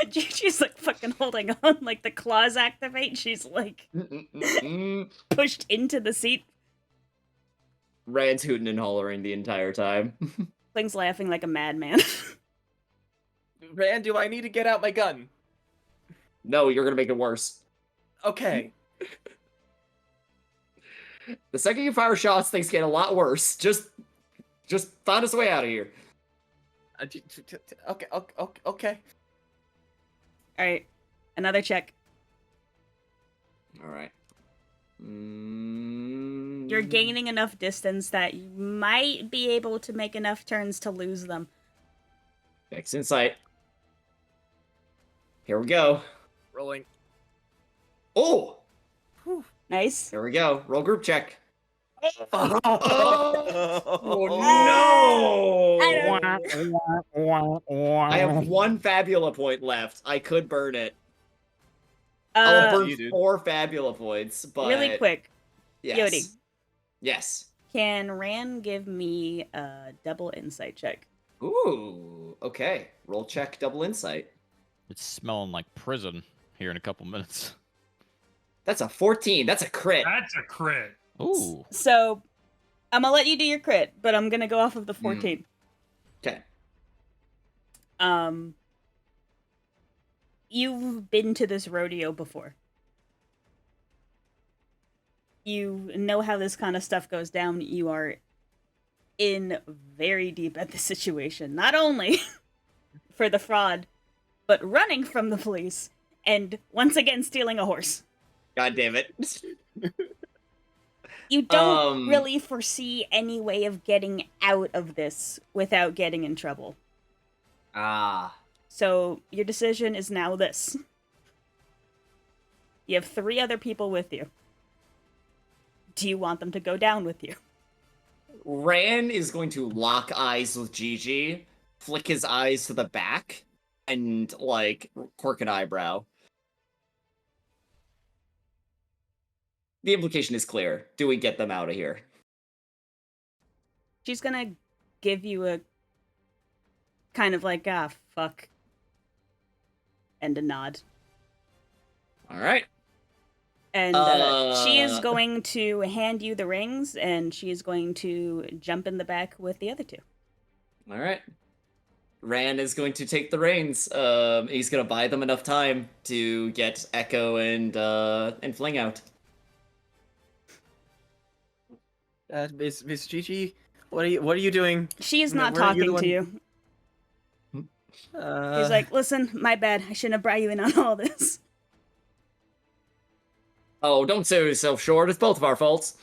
Gigi's like fucking holding on, like the claws activate. She's like pushed into the seat. Rand's hooting and hollering the entire time. Fling's laughing like a madman. Rand, do I need to get out my gun? No, you're gonna make it worse. Okay. The second you fire shots, things get a lot worse. Just find us a way out of here. Okay. All right, another check. All right. You're gaining enough distance that you might be able to make enough turns to lose them. Dex insight. Here we go. Rolling. Oh! Nice. Here we go. Roll group check. Oh, no! I have one Fabula point left. I could burn it. I'll Uh, burn you, dude. 4 Fabula points, but... really quick, Yes. Yodi. Yes. Can Ran give me a double insight check? Ooh, okay. Roll check, double insight. It's smelling like prison here in a couple minutes. That's a 14. That's a crit. That's a crit. Ooh. So, I'm gonna let you do your crit, but I'm gonna go off of the 14. Okay. You've been to this rodeo before. You know how this kind of stuff goes down. You are in very deep at the situation. Not only for the fraud, but running from the police, and once again stealing a horse. God damn it. You don't really foresee any way of getting out of this without getting in trouble. Ah. So your decision is now this. You have 3 other people with you. Do you want them to go down with you? Ran is going to lock eyes with Gigi, flick his eyes to the back, and, like, quirk an eyebrow. The implication is clear. Do we get them out of here? She's gonna give you a kind of like, ah, fuck. And a nod. Alright. And she is going to hand you the rings, and she is going to jump in the back with the other 2. Alright. Ran is going to take the reins. He's gonna buy them enough time to get Echo and Fling out. Miss Gigi, what are you doing? She is No, not where- you're the talking to you. He's like, listen, my bad. I shouldn't have brought you in on all this. Oh, don't sell yourself short. It's both of our faults.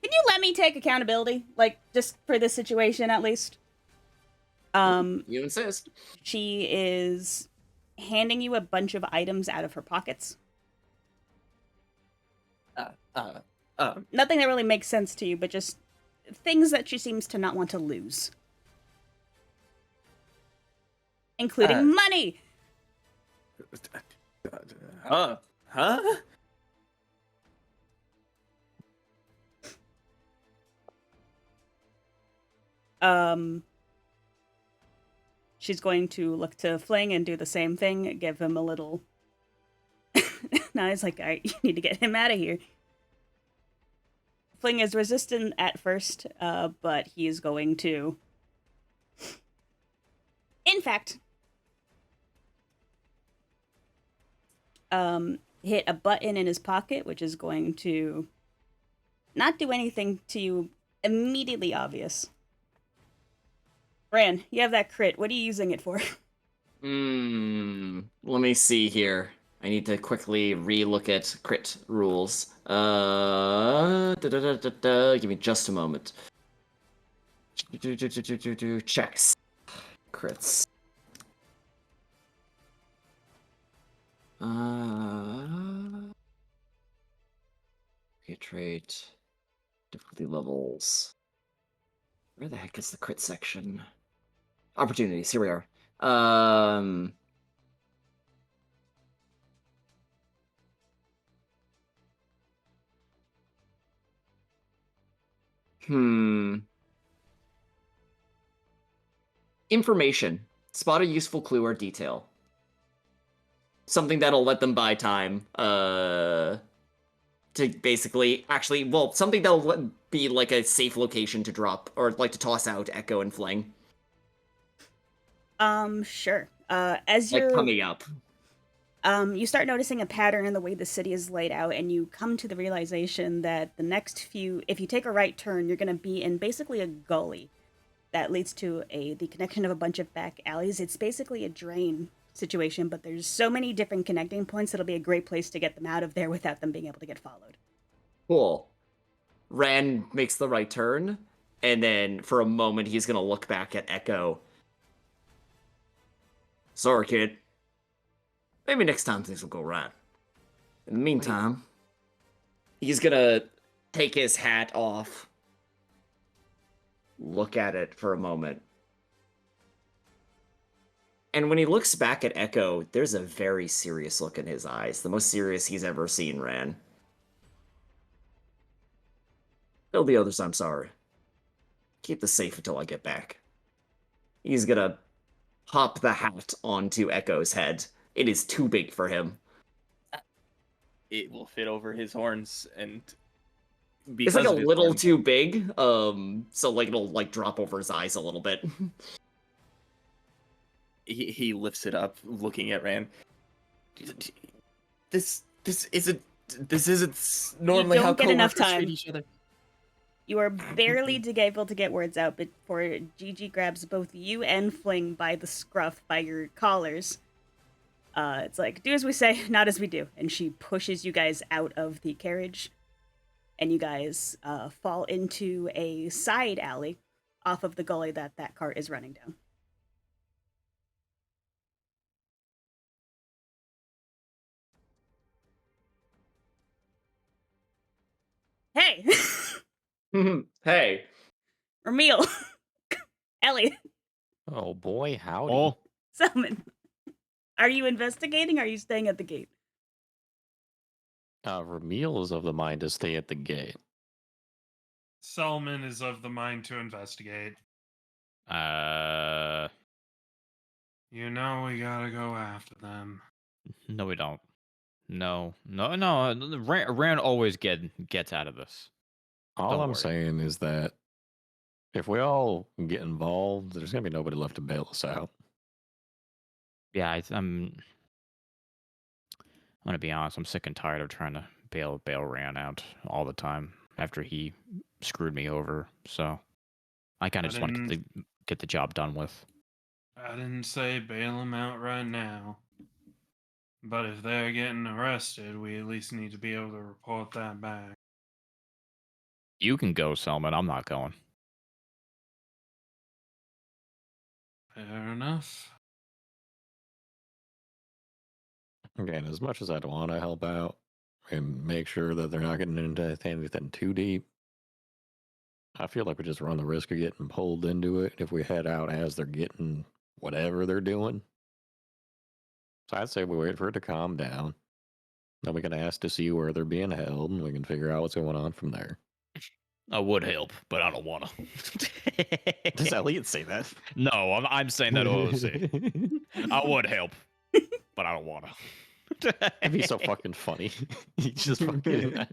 Can you let me take accountability? Like, just for this situation, at least? You insist. She is handing you a bunch of items out of her pockets. Nothing that really makes sense to you, but just things that she seems to not want to lose. Including money! Huh? She's going to look to Fling and do the same thing, give him a little... Now he's like, alright, you need to get him out of here. Fling is resistant at first, but he is going to... In fact... hit a button in his pocket, which is going to not do anything to you immediately obvious. Ran, you have that crit. What are you using it for? Let me see here. I need to quickly re-look at crit rules. Give me just a moment. Checks. Crits. Hit rate. Difficulty levels. Where the heck is the crit section? Opportunities, here we are. Information. Spot a useful clue or detail. Something that'll let them buy time, to basically, something that'll be like a safe location to drop, or like to toss out Echo and Fling. Sure. As you're... Like, coming up. You start noticing a pattern in the way the city is laid out, and you come to the realization that the next few... If you take a right turn, you're going to be in basically a gully that leads to the connection of a bunch of back alleys. It's basically a drain situation, but there's so many different connecting points that'll be a great place to get them out of there without them being able to get followed. Cool. Ran makes the right turn, and then for a moment he's gonna look back at Echo. Sorry, kid. Maybe next time things will go right. In the meantime, he's gonna take his hat off, look at it for a moment. And when he looks back at Echo, there's a very serious look in his eyes. The most serious he's ever seen Ran. Tell the others I'm sorry. Keep this safe until I get back. He's gonna pop the hat onto Echo's head. It is too big for him. It will fit over his horns, and It's like a of his little horns- too big, so like it'll like drop over his eyes a little bit. He lifts it up, looking at Rand. This isn't normally don't how get enough coworkers time. treat each other. You are barely able to get words out before Gigi grabs both you and Fling by the scruff, by your collars. It's like, do as we say, not as we do. And she pushes you guys out of the carriage. And you guys fall into a side alley off of the gully that cart is running down. Hey! Hey. Ramil! Elliot! Oh boy, howdy. Oh, Salmon! Are you investigating or are you staying at the gate? Ramil is of the mind to stay at the gate. Solomon is of the mind to investigate. You know we gotta go after them. no, we don't. No. Ran always gets out of this. All Don't I'm worry. saying is that if we all get involved, there's gonna be nobody left to bail us out. Yeah, I'm gonna be honest. I'm sick and tired of trying to bail Ran out all the time after he screwed me over. So I kind I of just want to get the job done with. I didn't say bail them out right now. But if they're getting arrested, we at least need to be able to report that back. You can go, Selman. I'm not going. Fair enough. Again, as much as I'd want to help out and make sure that they're not getting into anything too deep, I feel like we just run the risk of getting pulled into it if we head out as they're getting whatever they're doing. So I'd say we wait for it to calm down. Then we can ask to see where they're being held, and we can figure out what's going on from there. I would help, but I don't want to. Does Elliot say that? No, I'm saying that OOC. I would help, but I don't want to. That'd be so fucking funny. He's just fucking.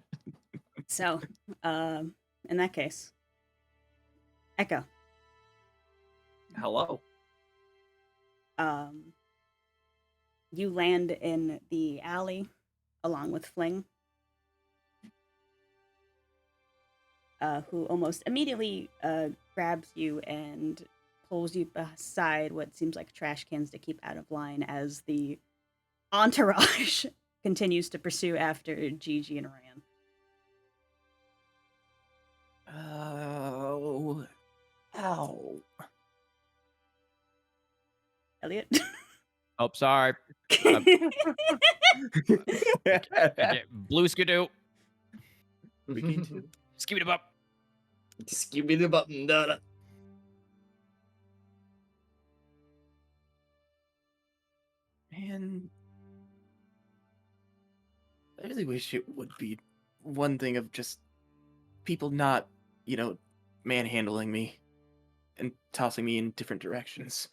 So, in that case, Echo. Hello. You land in the alley along with Fling, who almost immediately grabs you and pulls you beside what seems like trash cans to keep out of line as the entourage continues to pursue after Gigi and Ryan. Oh. Ow. Elliot? Oh, sorry. Blue skidoo. We can do. Skibidi bop. Just give me the button, Dada. Man, I really wish it would be one thing of just people not, manhandling me and tossing me in different directions.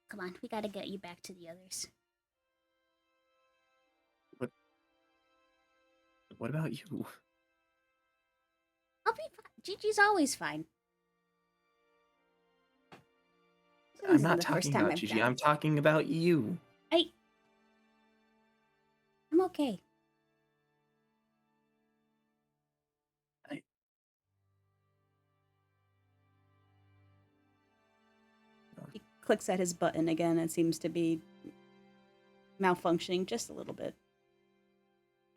Come on, we gotta get you back to the others. What about you? I'll be fine. Gigi's always fine. This I'm isn't not the first talking time about I've Gigi. done I'm it. talking about you. I'm okay. He clicks at his button again. It seems to be malfunctioning just a little bit.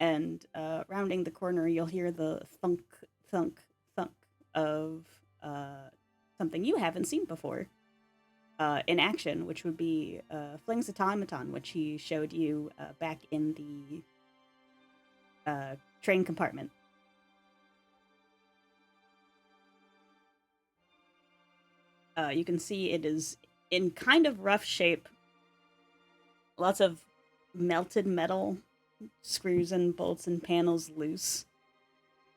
And rounding the corner, you'll hear the thunk, thunk, thunk of something you haven't seen before in action, which would be Fling's automaton, which he showed you back in the train compartment. You can see it is in kind of rough shape. Lots of melted metal, screws and bolts and panels loose.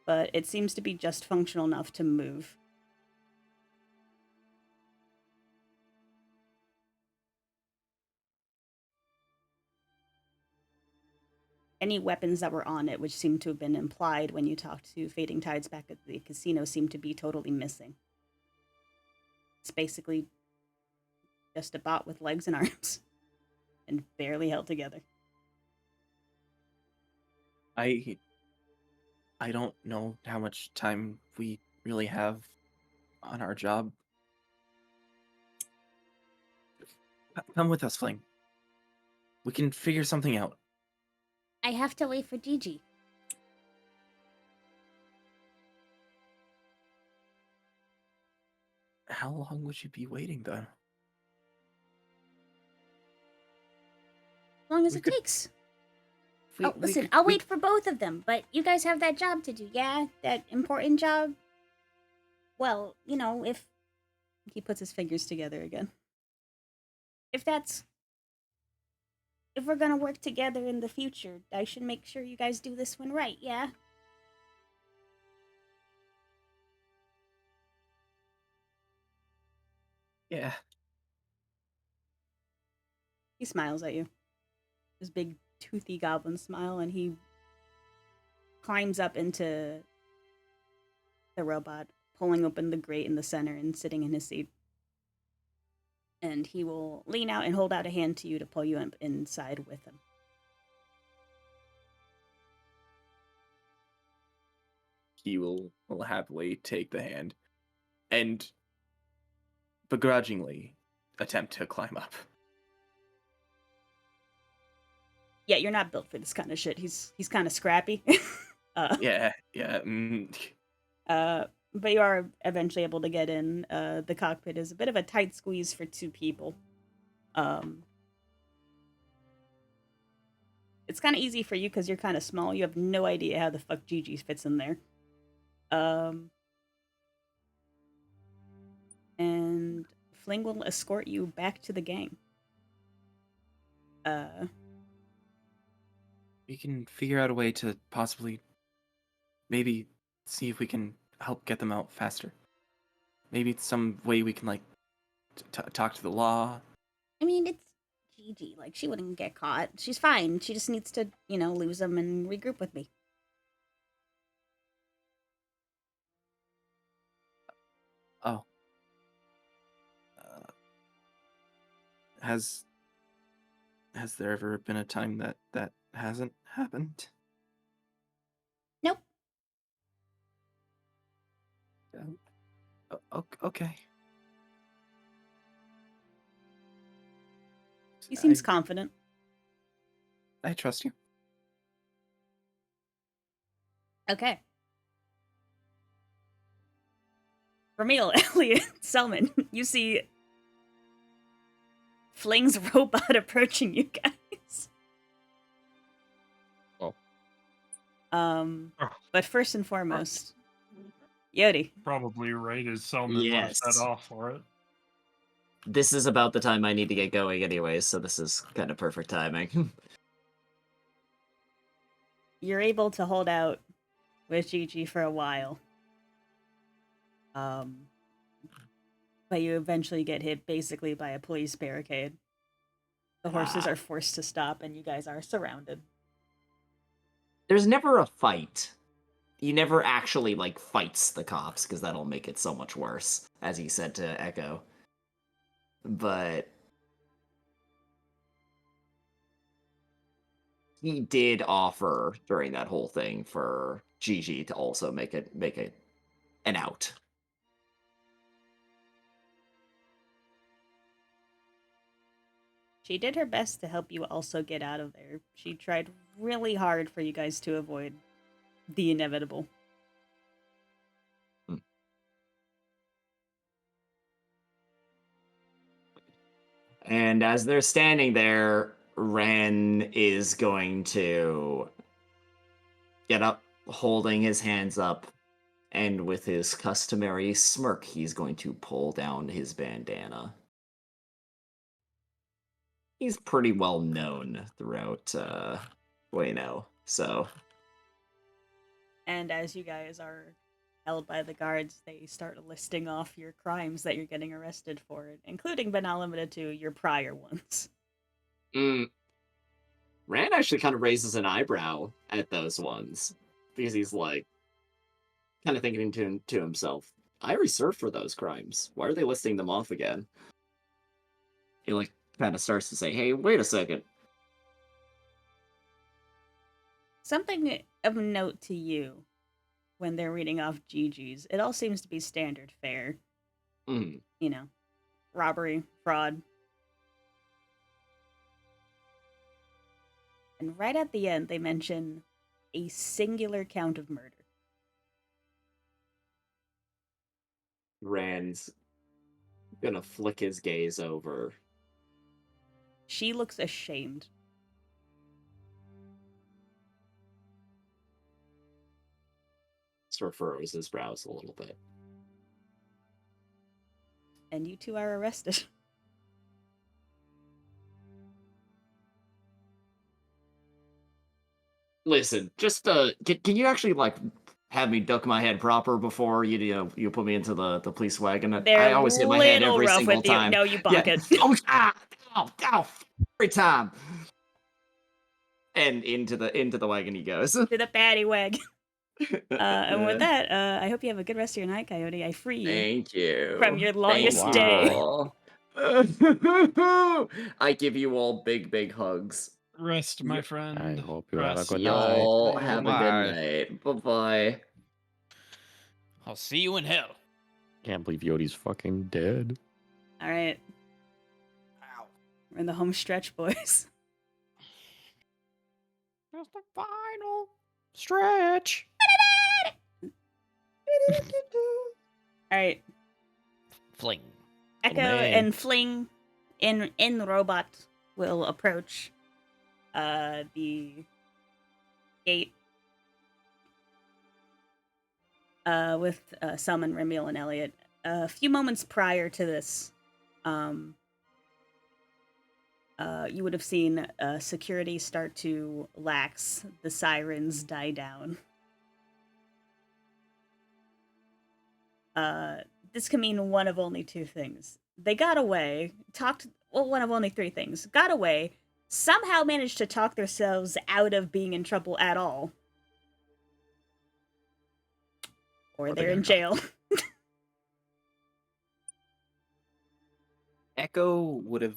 But it seems to be just functional enough to move. Any weapons that were on it, which seemed to have been implied when you talked to Fading Tides back at the casino, seem to be totally missing. It's basically just a bot with legs and arms. And barely held together. I don't know how much time we really have on our job. Come with us, Fling. We can figure something out. I have to wait for Gigi. How long would you be waiting, though? As long as We it could- takes. We- Oh, we listen, could- I'll we- wait for both of them, but you guys have that job to do, yeah? That important job? Well, you know, if... He puts his fingers together again. If we're gonna work together in the future, I should make sure you guys do this one right, yeah? Yeah. He smiles at you. His big, toothy goblin smile, and he climbs up into the robot, pulling open the grate in the center and sitting in his seat. And he will lean out and hold out a hand to you to pull you up inside with him. He will happily take the hand and begrudgingly attempt to climb up. Yeah, you're not built for this kind of shit. He's kind of scrappy. Yeah. But you are eventually able to get in. The cockpit is a bit of a tight squeeze for two people. It's kind of easy for you because you're kind of small. You have no idea how the fuck Gigi fits in there. And Fling will escort you back to the gang. We can figure out a way to possibly maybe see if we can help get them out faster. Maybe it's some way we can, like, talk to the law. I mean, it's Gigi. Like, she wouldn't get caught. She's fine. She just needs to, you know, lose them and regroup with me. Oh. Has there ever been a time that hasn't happened? Nope. Okay. He seems confident. I trust you. Okay. Ramil, Elliot, Selman, you see Fling's robot approaching you guys. Oh. But first and foremost, Yodi. Probably right as Selman Yes. was set off for it. This is about the time I need to get going anyways, so this is kind of perfect timing. You're able to hold out with Gigi for a while. But you eventually get hit basically by a police barricade. The horses are forced to stop and you guys are surrounded. There's never a fight. He never actually, like, fights the cops, because that'll make it so much worse, as he said to Echo. But he did offer during that whole thing for Gigi to also make it an out. She did her best to help you also get out of there. She tried really hard for you guys to avoid the inevitable. And as they're standing there, Ren is going to get up, holding his hands up, and with his customary smirk, he's going to pull down his bandana. He's pretty well known throughout Bueno, so... And as you guys are held by the guards, they start listing off your crimes that you're getting arrested for, including but not limited to your prior ones. Rand actually kind of raises an eyebrow at those ones, because he's like, kind of thinking to himself, I already served for those crimes. Why are they listing them off again? He like kind of starts to say, hey, wait a second. Something of note to you when they're reading off GG's, it all seems to be standard fare. Mm. You know, robbery, fraud. And right at the end, they mention a singular count of murder. Rand's gonna flick his gaze over. She looks ashamed. Sort of furrows his brows a little bit. And you two are arrested. Listen, just can you actually like have me duck my head proper before you put me into the police wagon? They're I always hit my head little every rough single with you. time. No, you bonk it. Ow, every time. And into the wagon he goes. To the paddy wagon. And with that, I hope you have a good rest of your night, Coyote. I free you. Thank you. From your longest Thank day. you all. I give you all big hugs. Rest, my Yep. friend. I hope you have a Rest. good night. Y'all Hey, have a bye. good night. Bye-bye. I'll see you in hell. Can't believe Yodi's fucking dead. All right. Ow. We're in the home stretch, boys. Just the final stretch. All right. Fling. Echo man. and Fling in the robot will approach the gate with Selman, Remiel, and Elliot. A few moments prior to this, you would have seen security start to lax, the sirens die down. This can mean one of only two things. They got away, one of only three things. Got away, somehow managed to talk themselves out of being in trouble at all. Or they're in jail. Echo would have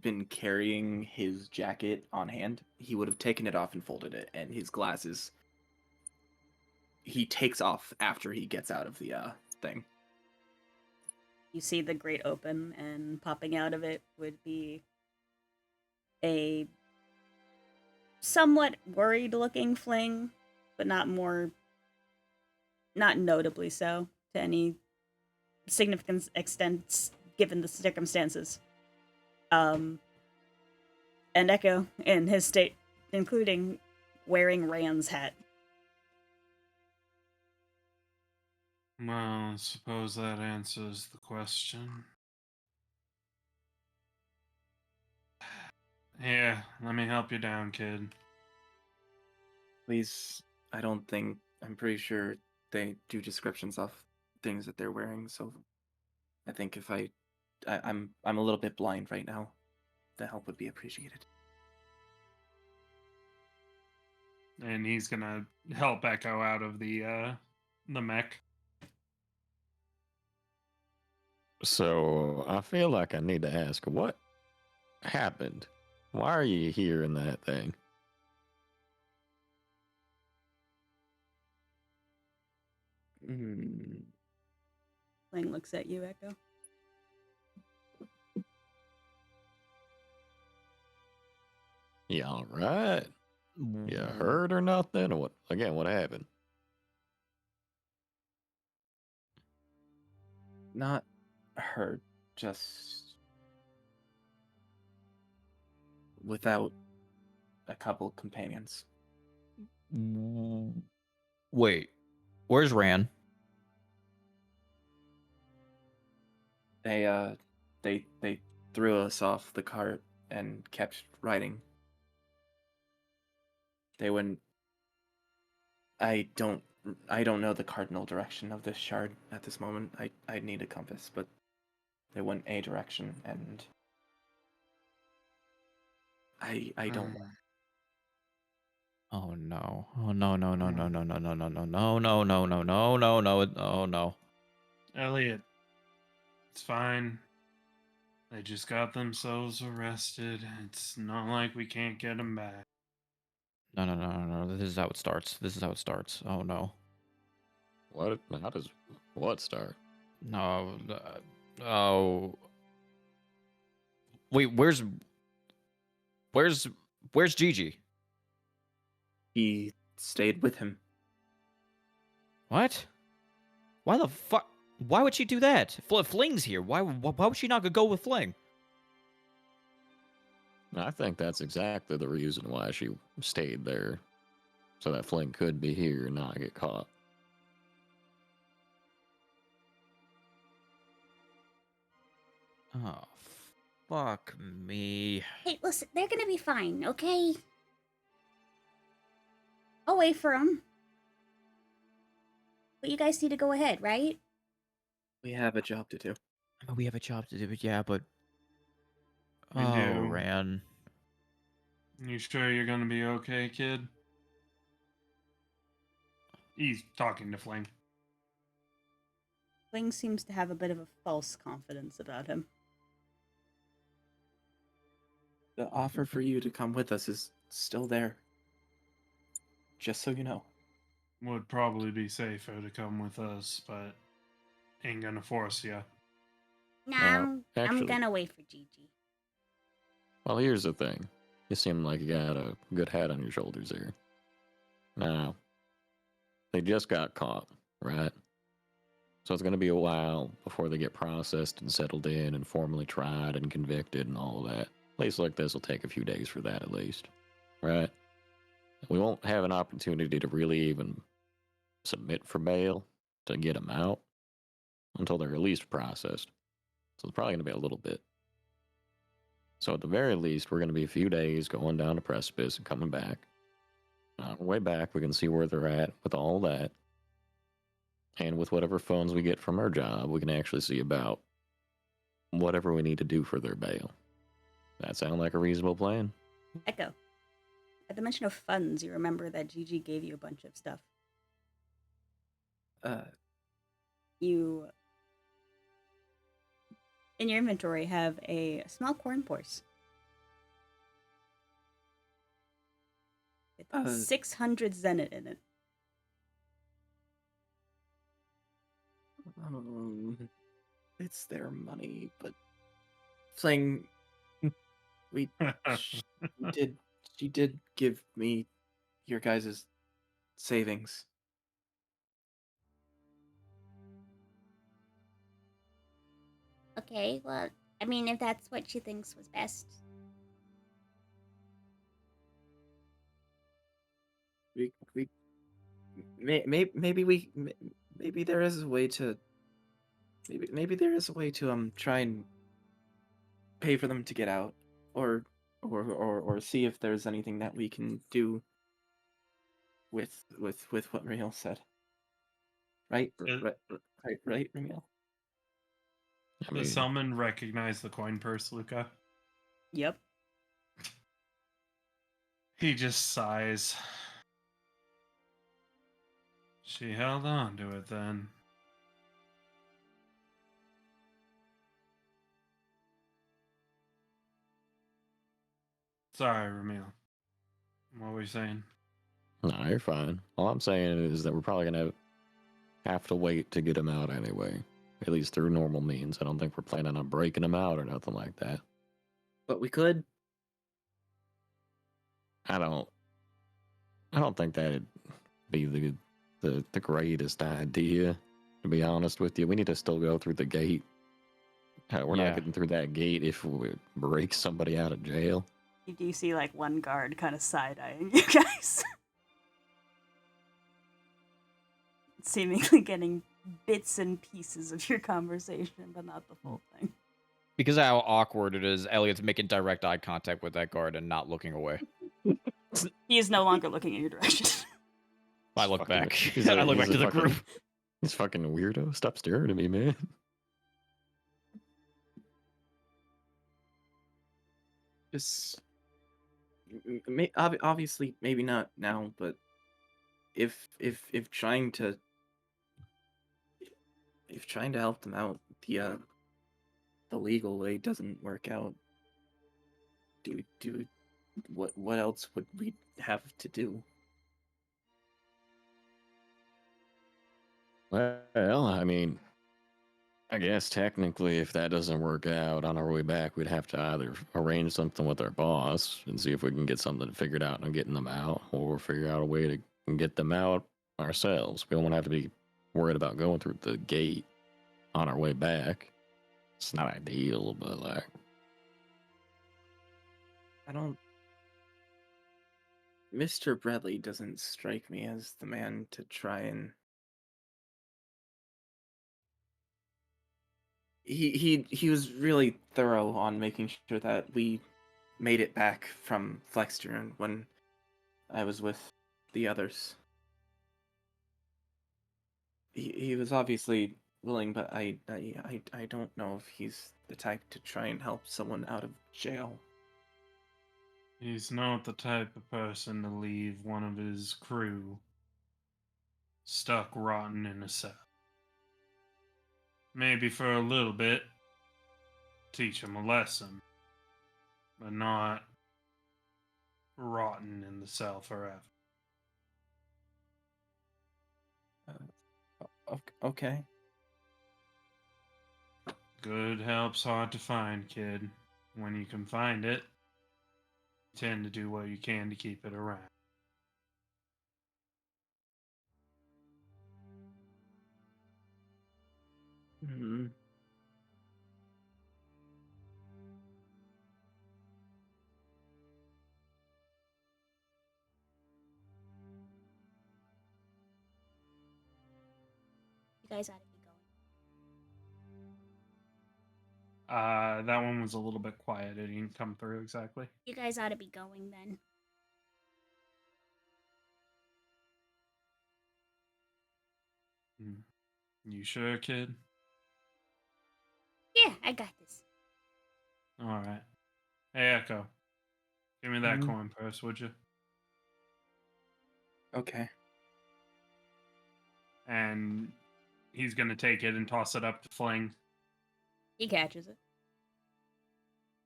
been carrying his jacket on hand. He would have taken it off and folded it, and his glasses he takes off after he gets out of the thing. You see the grate open, and popping out of it would be a somewhat worried-looking Fling, but not notably so to any significant extent given the circumstances. And Echo in his state, including wearing Rand's hat. Well, I suppose that answers the question. Here, let me help you down, kid. Please, I'm pretty sure they do descriptions of things that they're wearing, so I think if I'm a little bit blind right now. The help would be appreciated. And he's gonna help Echo out of the mech. So I feel like I need to ask, what happened? Why are you here in that thing? Fling looks at you, Echo. You all right? You hurt or nothing? Or what? Again, what happened? Not hurt, just without a couple companions. Wait, where's Ran? They threw us off the cart and kept riding. They went. I don't know the cardinal direction of this shard at this moment. I need a compass, but they went a direction, and I don't know. Oh no! Oh no! No! No! No! No! No! No! No! No! No! No! No! No! No! No! No! Oh no! Elliot, it's fine. They just got themselves arrested. It's not like we can't get them back. No! No! No! No! No! This is how it starts. This is how it starts. Oh no! What? How does what start? No! Oh! Wait, where's Gigi? He stayed with him. What? Why the fuck? Why would she do that? Fling's here. Why would she not go with Fling? I think that's exactly the reason why she stayed there, so that Flynn could be here and not get caught. Oh, fuck me. Hey, listen, they're gonna be fine, okay? I'll wait for them. But you guys need to go ahead, right? We have a job to do. I mean, we have a job to do, yeah, but... We Oh, do. Ran. You sure you're gonna be okay, kid? He's talking to Fling. Fling seems to have a bit of a false confidence about him. The offer for you to come with us is still there. Just so you know. Would probably be safer to come with us, but ain't gonna force you. No, I'm actually- gonna wait for Gigi. Well, here's the thing. You seem like you got a good head on your shoulders there. Now, they just got caught, right? So it's going to be a while before they get processed and settled in and formally tried and convicted and all of that. A place like this will take a few days for that at least, right? We won't have an opportunity to really even submit for bail to get them out until they're at least processed. So it's probably going to be a little bit. So at the very least, we're going to be a few days going down the precipice and coming back. On our way back, we can see where they're at with all that. And with whatever funds we get from our job, we can actually see about whatever we need to do for their bail. That sound like a reasonable plan? Echo. At the mention of funds, you remember that Gigi gave you a bunch of stuff. You, in your inventory, have a small corn purse. With 600 zenit in it. It's their money, but Fling, she did give me your guys' savings. Okay, well, I mean, if that's what she thinks was best. Maybe there is a way to try and pay for them to get out, or see if there's anything that we can do with what Ramiel said. Right, right, Ramiel. Does Selman recognize the coin purse, Luca? Yep. He just sighs. She held on to it then. Sorry, Ramiel. What were you saying? No, you're fine. All I'm saying is that we're probably going to have to wait to get him out anyway. At least through normal means. I don't think we're planning on breaking him out or nothing like that. But we could. I don't think that'd be the greatest idea, to be honest with you. We need to still go through the gate. We're not getting through that gate if we break somebody out of jail. You do see like one guard kind of side-eyeing you guys. Seemingly getting bits and pieces of your conversation, but not the full thing. Because of how awkward it is, Elliot's making direct eye contact with that guard and not looking away. He is no longer looking in your direction. I look Fucking- back. he's a- I look he's back a to the fucking- group. This fucking weirdo. Stop staring at me, man. Just obviously maybe not now, but if trying to help them out the legal way doesn't work out, do what else would we have to do? Well, I mean, I guess technically, if that doesn't work out on our way back, we'd have to either arrange something with our boss and see if we can get something figured out on getting them out, or figure out a way to get them out ourselves. We don't want to have to be worried about going through the gate on our way back. It's not ideal, but like, I don't. Mr. Bradley doesn't strike me as the man to try and. He was really thorough on making sure that we made it back from Flexter when I was with the others. He was obviously willing, but I don't know if he's the type to try and help someone out of jail. He's not the type of person to leave one of his crew stuck rotten in a cell. Maybe for a little bit, teach him a lesson, but not rotten in the cell forever. Okay. Good help's hard to find, kid. When you can find it, you tend to do what you can to keep it around. Hmm. You guys ought to be going. That one was a little bit quiet. It didn't come through exactly. You guys ought to be going then. You sure, kid? Yeah, I got this. All right. Hey, Echo. Give me that Mhm. coin purse, would you? Okay. And he's gonna take it and toss it up to Fling. He catches it.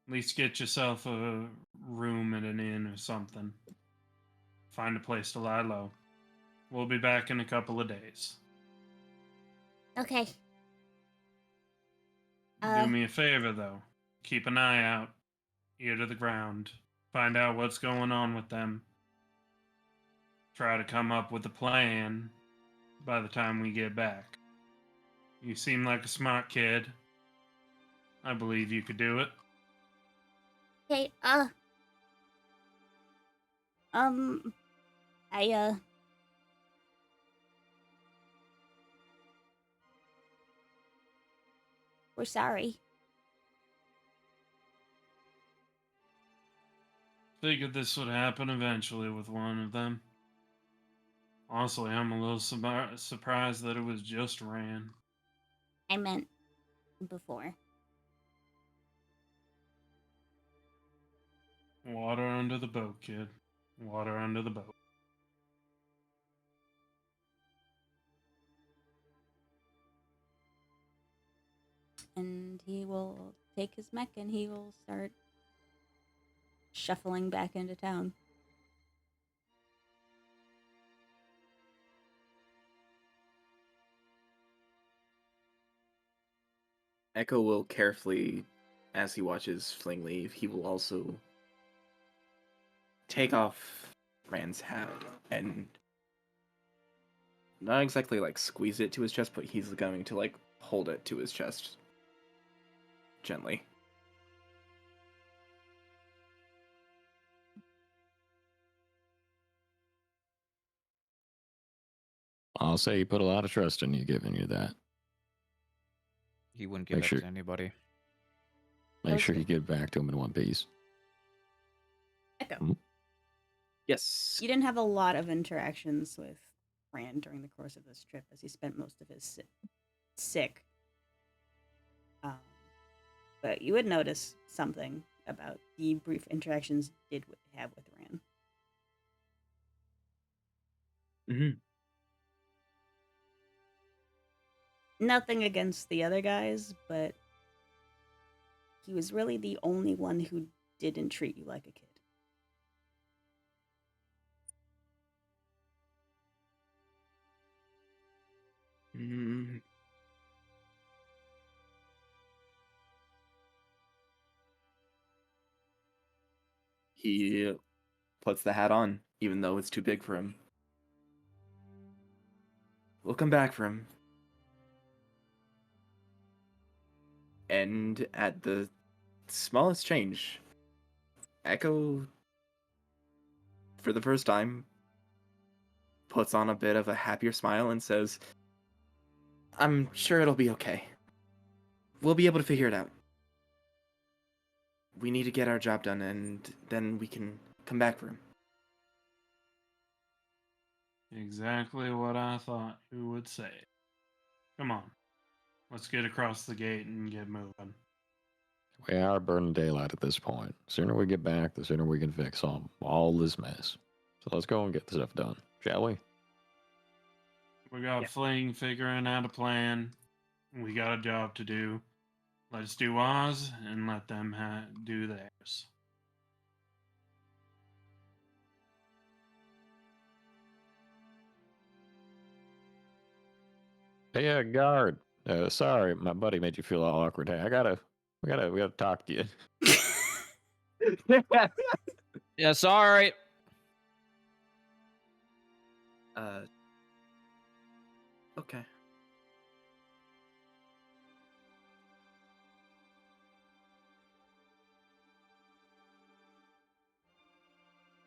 At least get yourself a room at an inn or something. Find a place to lie low. We'll be back in a couple of days. Okay. Do me a favor, though. Keep an eye out, ear to the ground. Find out what's going on with them. Try to come up with a plan by the time we get back. You seem like a smart kid. I believe you could do it. Okay, we're sorry. Figured this would happen eventually with one of them. Honestly, I'm a little surprised that it was just Ran. I meant before. Water under the boat, kid. Water under the boat. And he will take his mech and he will start shuffling back into town. Echo will carefully, as he watches Fling leave, he will also take off Rand's hat and not exactly like squeeze it to his chest, but he's going to like hold it to his chest gently. I'll say he put a lot of trust in you, giving you that. He wouldn't give Make that sure- to anybody. Make sure Okay. you get back to him in one piece. Echo. Yes. You didn't have a lot of interactions with Rand during the course of this trip, as he spent most of his sick. But you would notice something about the brief interactions you did have with Rand. Mm-hmm. Nothing against the other guys, but he was really the only one who didn't treat you like a kid. Mm. He puts the hat on, even though it's too big for him. We'll come back for him. And at the smallest change, Echo, for the first time, puts on a bit of a happier smile and says, I'm sure it'll be okay. We'll be able to figure it out. We need to get our job done, and then we can come back for him. Exactly what I thought you would say. Come on. Let's get across the gate and get moving. We are burning daylight at this point. The sooner we get back, the sooner we can fix all this mess. So let's go and get this stuff done, shall we? We got Yeah. Fling figuring out a plan. We got a job to do. Let's do ours and let them do theirs. Hey, guard. Sorry, my buddy made you feel all awkward. Hey, we gotta talk to you. Yeah, sorry. Okay.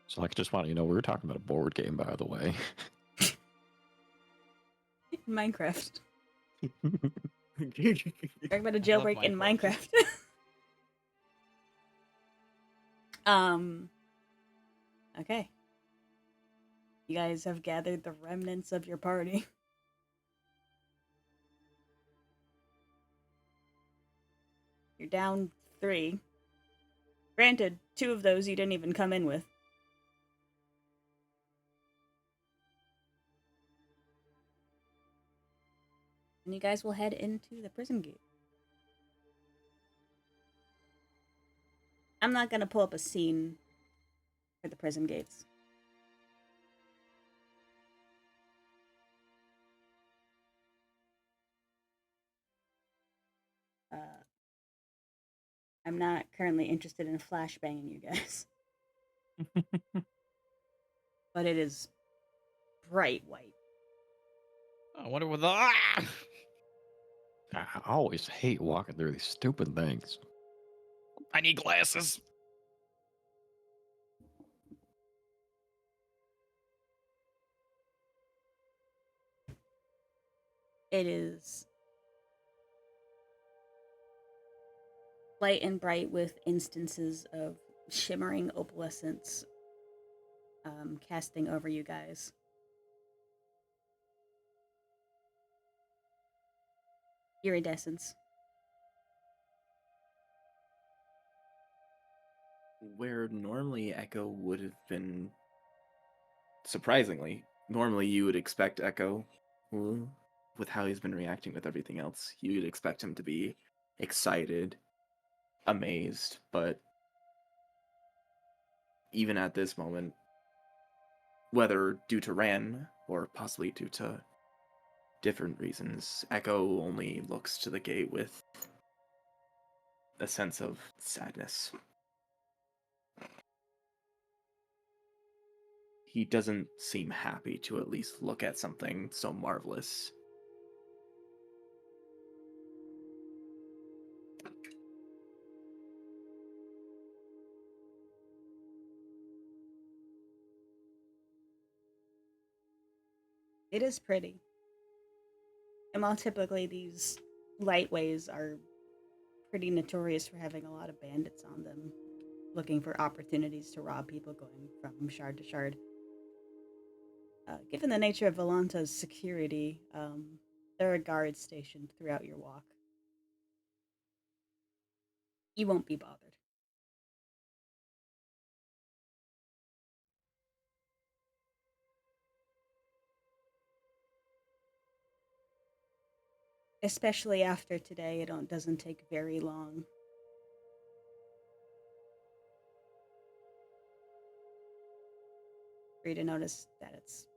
So, like, just want you to know, we were talking about a board game, by the way. Minecraft. Talking about a jailbreak in Minecraft. Okay. You guys have gathered the remnants of your party. You're down 3. Granted, 2 of those you didn't even come in with. And you guys will head into the prison gate. I'm not going to pull up a scene for the prison gates. I'm not currently interested in flashbanging you guys. But it is bright white. I wonder what the. I always hate walking through these stupid things. I need glasses. It is light and bright with instances of shimmering opalescence casting over you guys. Iridescence. Where normally Echo would have been, surprisingly, normally you would expect Echo, with how he's been reacting with everything else, you'd expect him to be excited, amazed, but even at this moment, whether due to Ran or possibly due to different reasons, Echo only looks to the gate with a sense of sadness. He doesn't seem happy to at least look at something so marvelous. It is pretty. And while typically these lightways are pretty notorious for having a lot of bandits on them, looking for opportunities to rob people going from shard to shard. Given the nature of Volanta's security, there are guards stationed throughout your walk. You won't be bothered. Especially after today, it doesn't take very long. For you to notice that it's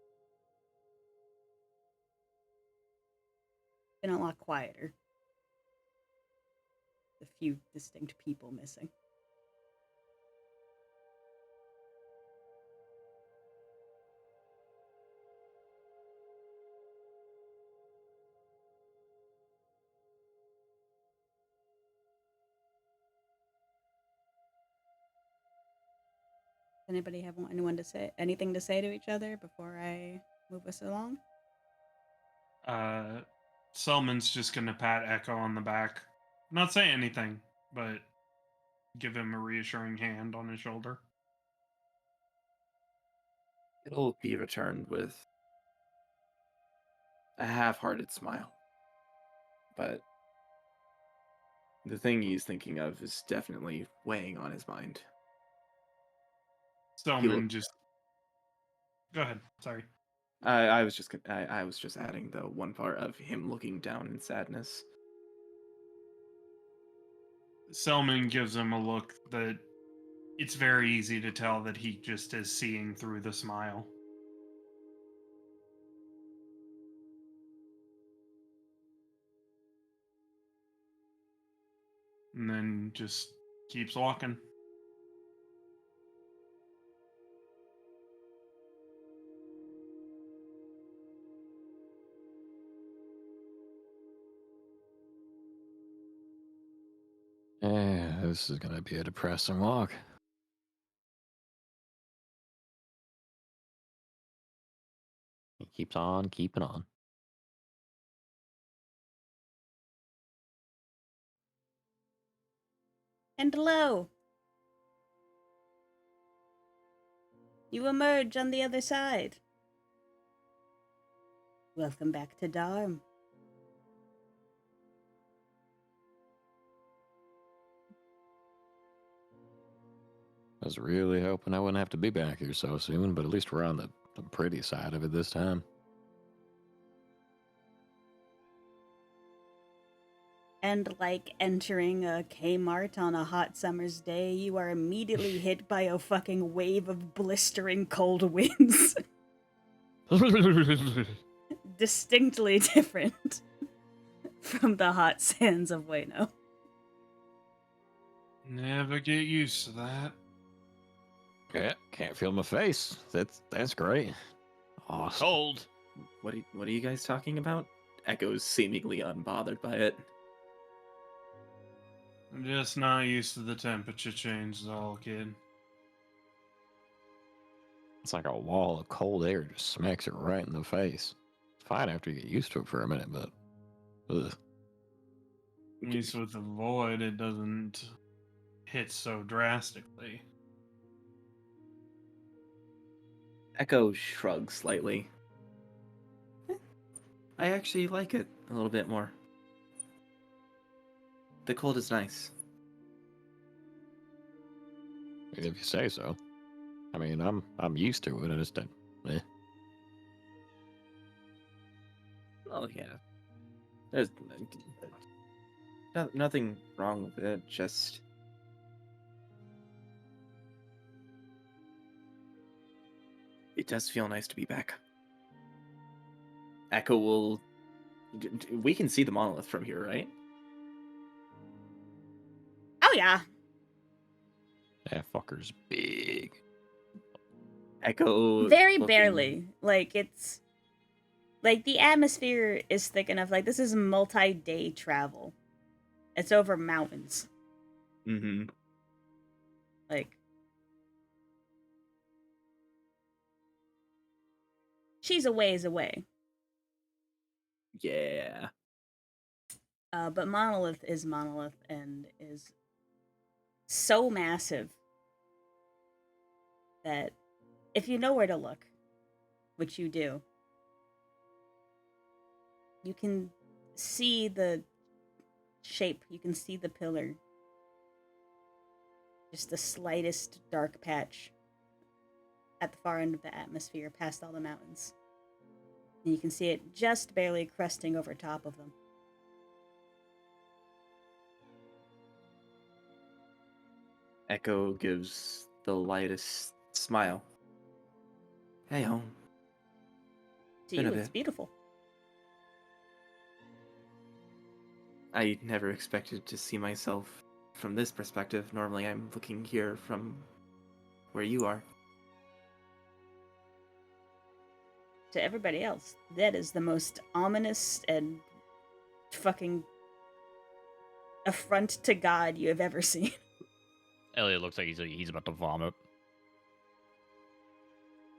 been a lot quieter. A few distinct people missing. Anybody have anything to say to each other before I move us along? Selman's just gonna pat Echo on the back. Not say anything, but give him a reassuring hand on his shoulder. It'll be returned with a half-hearted smile. But the thing he's thinking of is definitely weighing on his mind. Selman just... Go ahead, sorry. I was just adding the one part of him looking down in sadness. Selman gives him a look that it's very easy to tell that he just is seeing through the smile. And then just keeps walking. Yeah, this is gonna be a depressing walk. He keeps on keeping on. And lo! You emerge on the other side. Welcome back to Darm. I was really hoping I wouldn't have to be back here so soon, but at least we're on the pretty side of it this time. And like entering a Kmart on a hot summer's day, you are immediately hit by a fucking wave of blistering cold winds. Distinctly different from the hot sands of Ueno. Never get used to that. Yeah, can't feel my face. That's great. Awesome. Cold. What are you guys talking about? Echo's seemingly unbothered by it. I'm just not used to the temperature change, is all, kid. It's like a wall of cold air just smacks it right in the face. It's fine after you get used to it for a minute, but ugh. At least with the void, it doesn't hit so drastically. Echo shrugs slightly. I actually like it a little bit more. The cold is nice. If you say so. I mean, I'm used to it. I just don't. Oh yeah. There's nothing wrong with it. Just it does feel nice to be back. Echo will. We can see the monolith from here, right? Oh yeah. That fucker's big. Echo. Very looking- barely. Like, it's... Like, the atmosphere is thick enough. Like, this is multi-day travel. It's over mountains. Mm-hmm. Like... She's a ways away. Yeah. But Monolith is Monolith and is so massive that if you know where to look, which you do, you can see the shape, you can see the pillar. Just the slightest dark patch at the far end of the atmosphere past all the mountains. And you can see it just barely cresting over top of them. Echo gives the lightest smile. Hey, home. To Been you, a it's bit. beautiful. I never expected to see myself from this perspective. Normally, I'm looking here from where you are. To everybody else, that is the most ominous and fucking affront to God you have ever seen. Elliot looks like he's about to vomit.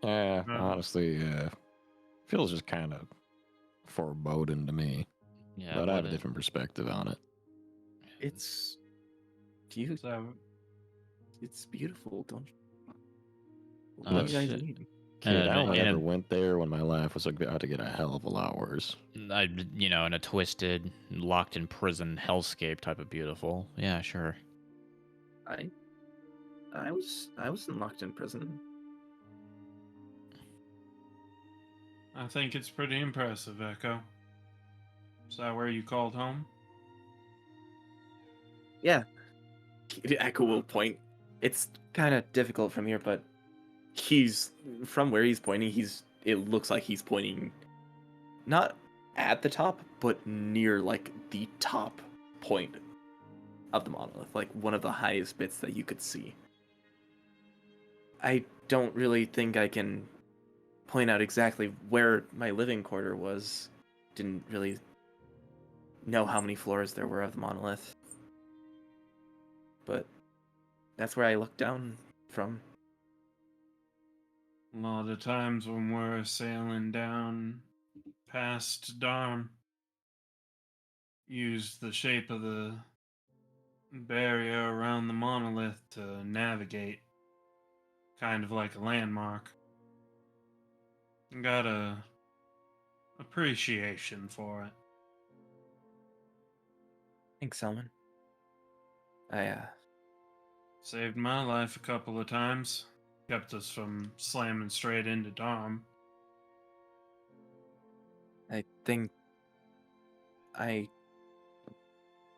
Yeah, No. honestly, feels just kind of foreboding to me. Yeah, But I have a what different perspective on it. It's you. So, It's beautiful, don't you? What Oh, do you guys shit. need? Kid, I only in ever a, went there when my life was about to get a hell of a lot worse. in a twisted, locked in prison hellscape type of beautiful. Yeah, sure. I wasn't locked in prison. I think it's pretty impressive, Echo. Is that where you called home? Yeah. Echo will point. It's kind of difficult from here, but he's from where he's pointing. It looks like he's pointing not at the top, but near like the top point of the monolith, like one of the highest bits that you could see. I don't really think I can point out exactly where my living quarter was. Didn't really know how many floors there were of the monolith. But that's where I looked down from. A lot of times when we're sailing down past Darm, use the shape of the barrier around the monolith to navigate, kind of like a landmark. Got a appreciation for it. Thanks, Selman. I Saved my life a couple of times. Kept us from slamming straight into Darm. think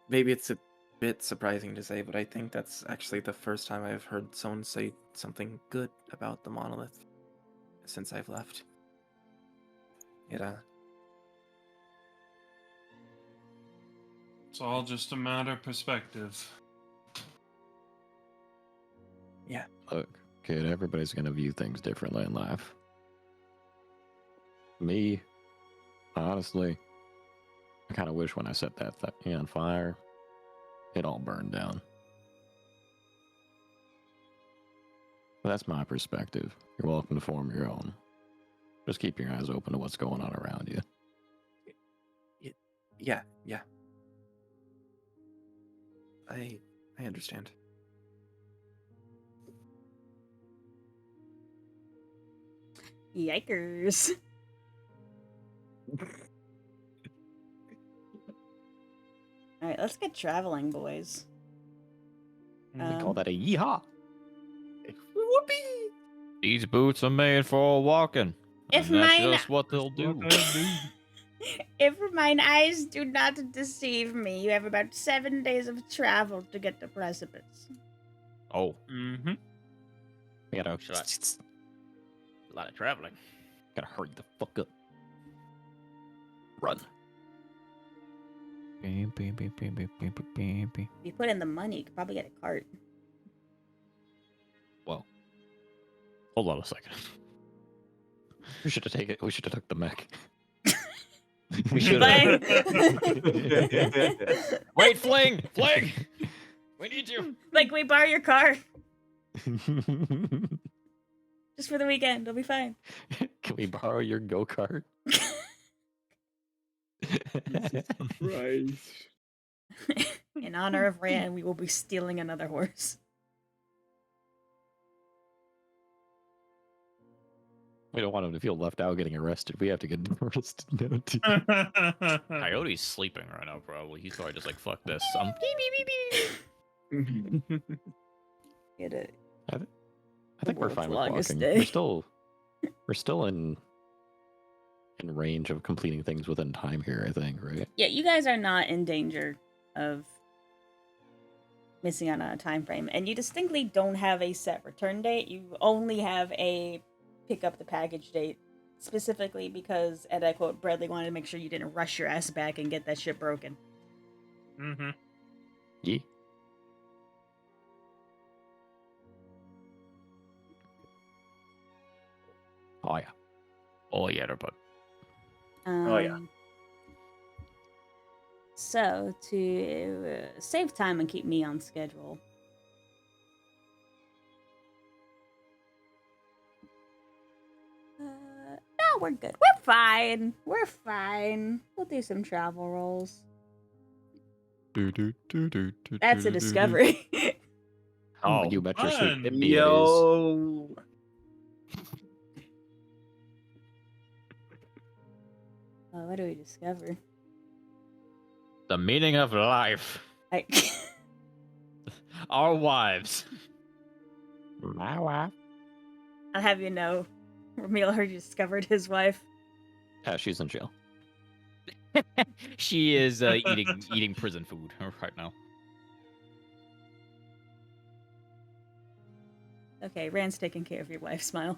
maybe it's a bit surprising to say, but I think that's actually the first time I've heard someone say something good about the monolith since I've left. It's all just a matter of perspective. Yeah. Look, kid, everybody's gonna view things differently in life. Me, honestly, I kind of wish when I set that thing on fire, it all burned down. But that's my perspective. You're welcome to form your own. Just keep your eyes open to what's going on around you. Yeah. I understand. Yikers. Alright, let's get traveling, boys. We call that a yeehaw. Whoopee! These boots are made for walking. If And that's mine- just what they'll do. What I do. If mine eyes do not deceive me, you have about 7 days of travel to get to Precipice. Oh, Mm-hmm. We gotta, Should I- a lot of traveling. gotta hurry the fuck up. Run. If you put in the money, you could probably get a cart. Well, Hold on a second. we should have taken it. We should have took the mech. We should Fling! Wait, Fling! Fling! We need you. Like, we borrow your car just for the weekend. It'll be fine. Can we borrow your go-kart? Christ. In honor of Rand, we will be stealing another horse. We don't want him to feel left out getting arrested. We have to get arrested now, too. Coyote's sleeping right now, probably. He's probably just like, fuck this. Get it. I think we're world's fine with longest walking. day. We're still in range of completing things within time here, I think, right? Yeah, you guys are not in danger of missing out on a time frame, and you distinctly don't have a set return date. You only have a pick up the package date, specifically because, and I quote, Bradley wanted to make sure you didn't rush your ass back and get that shit broken. Mm-hmm. Yeah. Oh, yeah. Oh, yeah, but Oh, yeah. So, to save time and keep me on schedule, no, we're good. We're fine. We're fine. We'll do some travel rolls. That's a discovery. Oh, you bet your sweet fun. Pippi it is. Yo. What do we discover? the meaning of life. I... Our wives. My wife. I'll have you know, Ramil already discovered his wife. Yeah, she's in jail. She is eating prison food right now. Okay, Rand's taking care of your wife. Smile.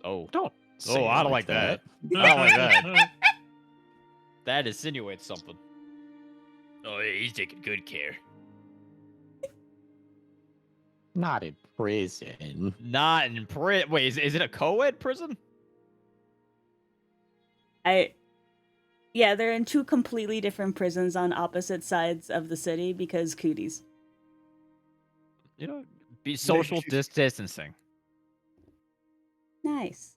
Oh, Don't. say oh, it I don't like that. I I don't like that. That insinuates something. Oh, yeah, he's taking good care. Not in prison. Not in prison. Wait, is it a co-ed prison? Yeah, they're in two completely different prisons on opposite sides of the city because cooties. You know, be social distancing. Nice.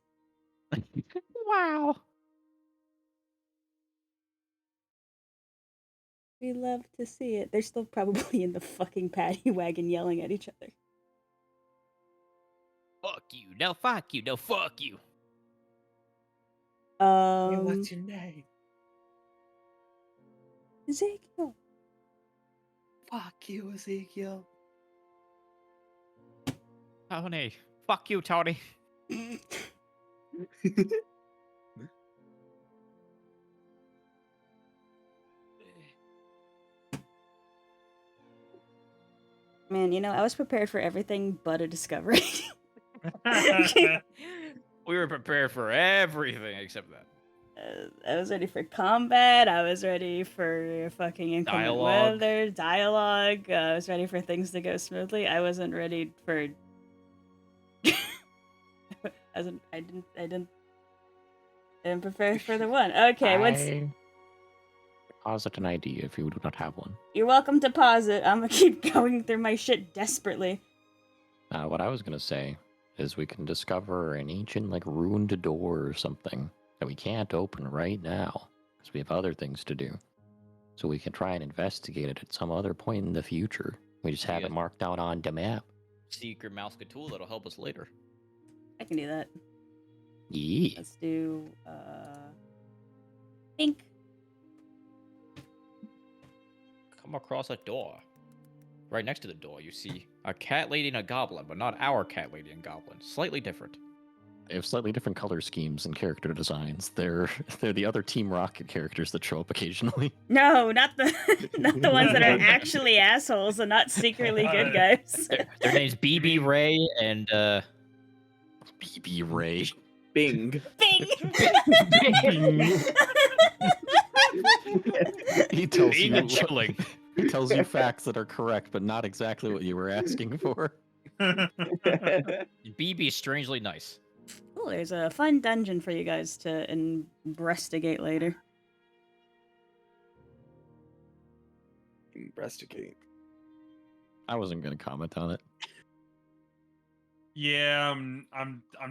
Wow. We love to see it. They're still probably in the fucking paddy wagon yelling at each other. Fuck you. No, fuck you. No, fuck you. What's your name? Ezekiel. Fuck you, Ezekiel. Tony. Fuck you, Tony. Man, you know, I was prepared for everything but a discovery. We were prepared for everything except that. I was ready for combat. I was ready for fucking inclement Dialogue. weather, dialogue. I was ready for things to go smoothly. I wasn't ready for. I didn't prepare for the one. Okay, what's? Posit an idea if you do not have one. You're welcome to pause it. I'm gonna keep going through my shit desperately. What I was gonna say is we can discover an ancient, like, ruined door or something that we can't open right now because we have other things to do. So we can try and investigate it at some other point in the future. We just have Yeah. it marked out on the map. Secret mouse tool that'll help us later. I can do that. Yeah. Let's do pink. Come across a door. Right next to the door, you see a cat lady and a goblin, but not our cat lady and goblin. Slightly different. They have slightly different color schemes and character designs. They're the other Team Rocket characters that show up occasionally. No, not the not the ones that are actually assholes and not secretly good guys. Their name's BB Ray and BB Ray. Bing. Bing. He tells Bing you and chilling. He tells you facts that are correct, but not exactly what you were asking for. BB is strangely nice. Oh, there's a fun dungeon for you guys to investigate later. Investigate. I wasn't going to comment on it. Yeah, I'm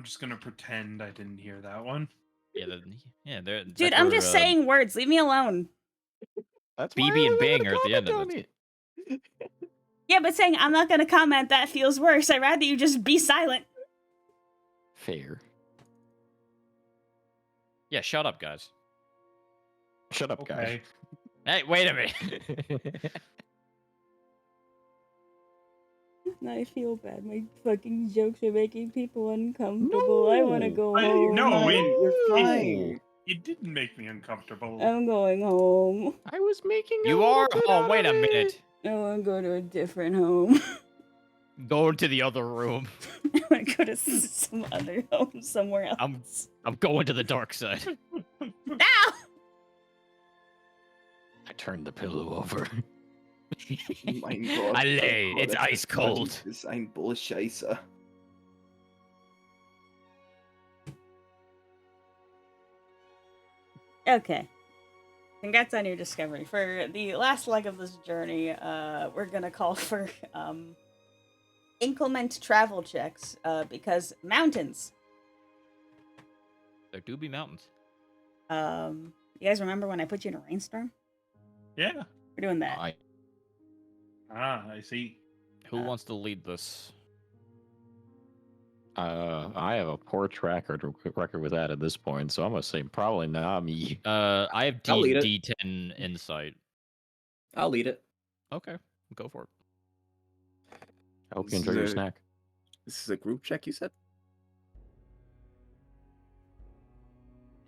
just gonna pretend I didn't hear that one. Dude, I'm just saying words. Leave me alone. That's BB and why I Bang are at the end of it. Yeah, but saying I'm not gonna comment, that feels worse. I'd rather you just be silent. Fair. Yeah, shut up, guys. Shut up, guys. Okay. Hey, wait a minute. I feel bad. My fucking jokes are making people uncomfortable. I want to go home. No, You're fine. it didn't make me uncomfortable. I'm going home. I was making. You are? Oh, wait a minute. I want to go to a different home. Go to the other room. I want to go to some other home somewhere else. I'm going to the dark side. Ow! I turned the pillow over. Mein Gott. Allez, it's das ice cold. ist ein Bullscheiße. Okay. Congrats on your discovery. For the last leg of this journey, we're gonna call for inclement travel checks, because mountains. There do be mountains. You guys remember when I put you in a rainstorm? Yeah. We're doing that. I see. Who wants to lead this? I have a poor track record with that at this point, so I'm gonna say probably not me. I have I'll lead it. D10 insight. I'll lead it. Okay, go for it. I hope you enjoy your snack. This is a group check, you said?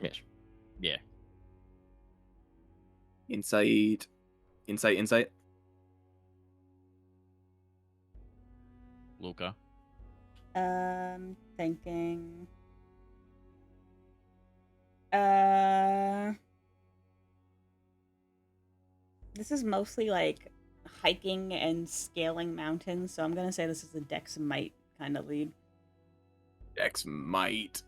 Yes. Yeah. Insight. Luca. Thinking. This is mostly like hiking and scaling mountains, so I'm gonna say this is a Dex Might kind of lead. Dex Might.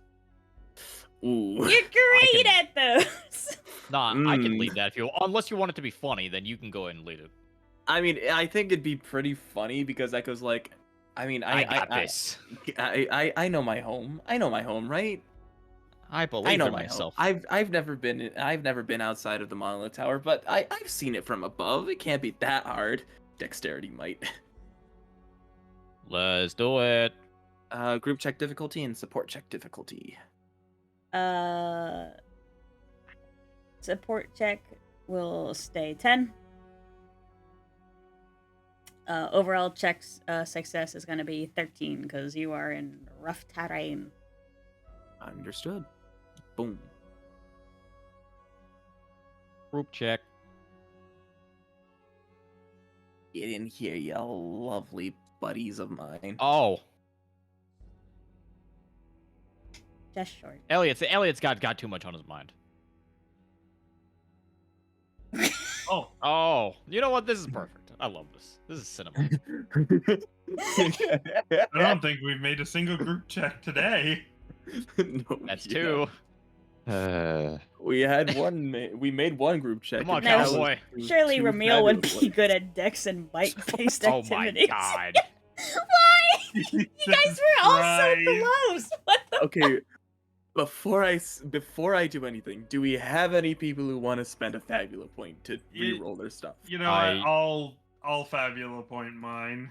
Ooh. You're great at those! Nah, I can lead that if you, unless you want it to be funny, then you can go ahead and lead it. I mean, I think it'd be pretty funny because Echo's like, I mean, I got this. I know my home. I know my home, right? I believe I know in my myself. home. I've never been outside of the Monolith Tower, but I've seen it from above. It can't be that hard. Dexterity might. Let's do it. Group check difficulty and support check difficulty. Support check will stay 10. Overall checks success is going to be 13 because you are in rough terrain. Understood. Boom. Group check. Get in here, you lovely buddies of mine. Oh, Just short. Elliot's got too much on his mind. Oh, you know what? This is perfect. I love this. This is cinema. I don't think we've made a single group check today. No, That's yeah. two. We had one. We made one group check. Come on, No, cowboy. Surely Two Ramil would fabulous be ones. good at Dex and Might-based Oh activities. my god. Why? You guys were all so close. What the Okay, before I do anything, do we have any people who want to spend a Fabula point to re-roll their stuff? You know, I'll Fabula point mine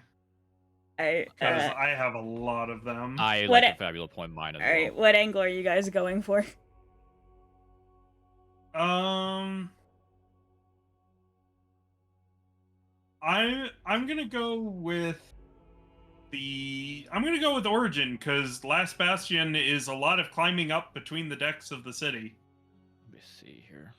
because I have a lot of them. I What like a- the fabulous point mine as Alright, well. what angle are you guys going for? I'm gonna go with Origin because Last Bastion is a lot of climbing up between the decks of the city. Let me see here.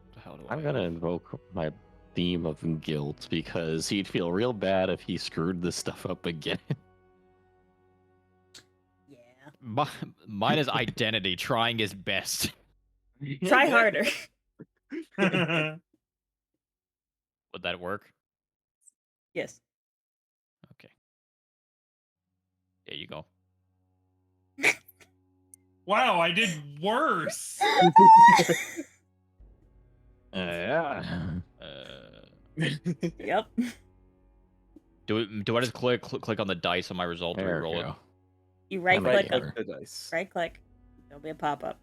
What the hell do I'm I gonna have? invoke my theme of guilt because he'd feel real bad if he screwed this stuff up again. Yeah. Mine is identity, trying his best. Try harder. Would that work? Yes. Okay. There you go. Wow, I did worse. Yeah. Yep. Do I just click on the dice on my result to There we re-roll it? go. You right That might click be on better. The dice. right click. There'll be a pop-up.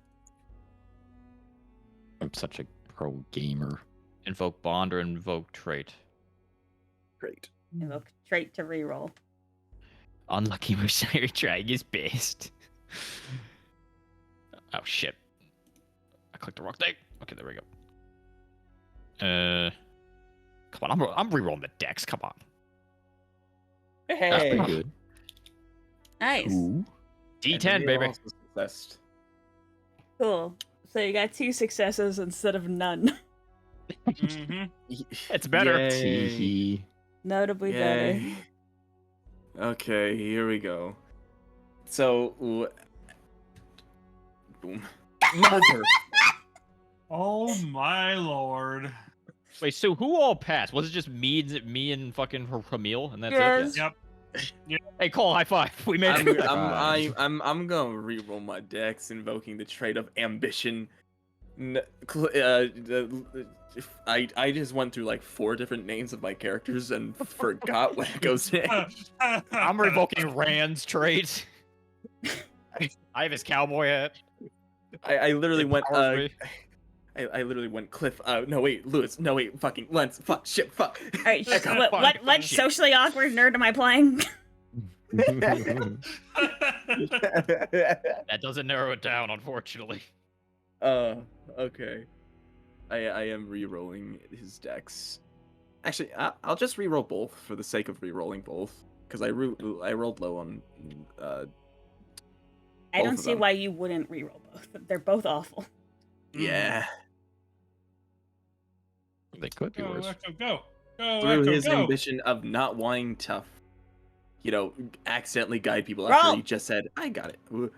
such a pro gamer. Invoke bond or invoke trait. Great. Invoke trait to reroll. Unlucky mercenary trying his best. Oh shit. I clicked the wrong thing. Okay, there we go. Come on, I'm rerolling the dex. Come on. That's Hey. pretty good. Nice. Ooh. D10, baby. Successed. Cool. So you got 2 successes instead of none. Mm-hmm. It's better. Yay. Tee-hee. Notably better. Yay. Okay, here we go. So, boom. Mother. Oh my lord. Wait, so who all passed? Was it just me and fucking Camille, and that's Yes. it? Yep. Hey, Cole, high five. We made it. I'm gonna reroll my dex, invoking the trait of ambition. I just went through like 4 different names of my characters and forgot what goes in. I'm revoking Rand's trait. I have his cowboy hat. I literally It went. powers me. I literally went Cliff. No wait, Lewis. No wait, fucking Lens. Fuck shit. Fuck. All right. Okay, What fine, fine, shit. socially awkward nerd am I playing? That doesn't narrow it down, unfortunately. Okay. I am re-rolling his dex. Actually, I'll just re-roll both for the sake of re-rolling both, because I rolled low on. I Both don't of see them. why you wouldn't reroll both. They're both awful. Yeah. They could be Go, worse. Echo, go. Go, Through Echo, his go. ambition of not wanting to, accidentally guide people Roll. after he just said, "I got it." Ooh.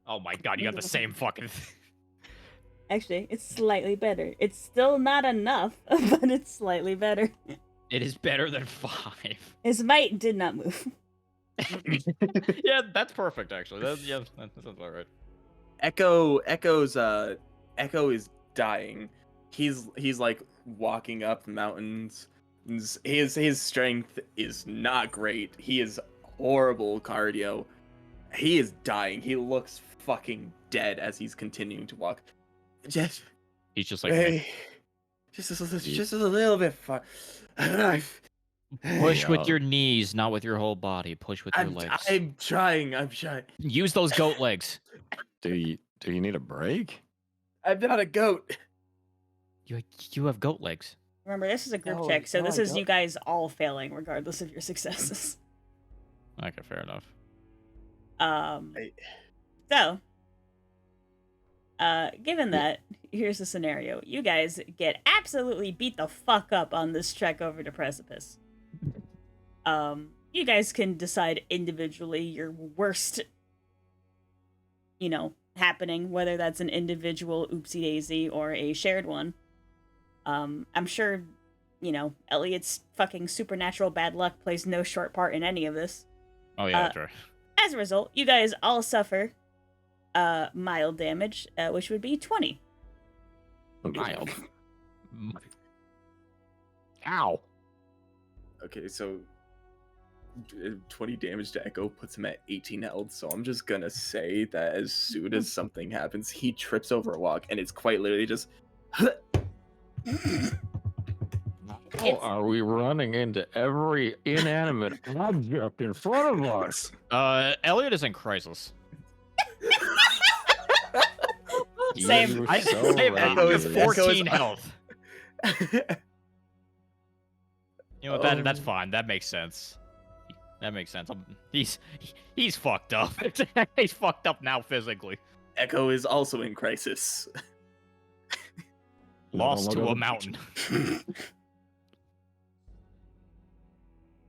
Oh my god, you got the same fucking thing. Actually, it's slightly better. It's still not enough, but it's slightly better. It is better than 5. His might did not move. Yeah, that's perfect, actually. That sounds all right. Echo is dying. He's like walking up mountains. His strength is not great. He is horrible cardio. He is dying. He looks fucking dead as he's continuing to walk. Just He's just like, hey, just a little bit far. push with Yeah. your knees, not with your whole body. Push with your I'm legs. trying. Use those goat legs. Do you need a break? I'm not a goat. You have goat legs. Remember, this is a group No, check, so no, this I is don't. you guys all failing, regardless of your successes. Okay, fair enough. So, given that, here's the scenario. You guys get absolutely beat the fuck up on this trek over to Precipice. You guys can decide individually your worst, happening, whether that's an individual oopsie daisy or a shared one. I'm sure, Elliot's fucking supernatural bad luck plays no short part in any of this. Oh yeah, that's right. As a result, you guys all suffer mild damage, which would be 20. Mild. Ow. Okay, so 20 damage to Echo puts him at 18 health, so I'm just gonna say that as soon as something happens, he trips over a walk, and it's quite literally just... Oh, are we running into every inanimate object in front of us? Elliot is in crisis. Same. You're I so have right, Echo is- Julius. 14 health. You know what? That's fine. That makes sense. That makes sense. He's fucked up. He's fucked up now physically. Echo is also in crisis. Lost Look to at a him. mountain.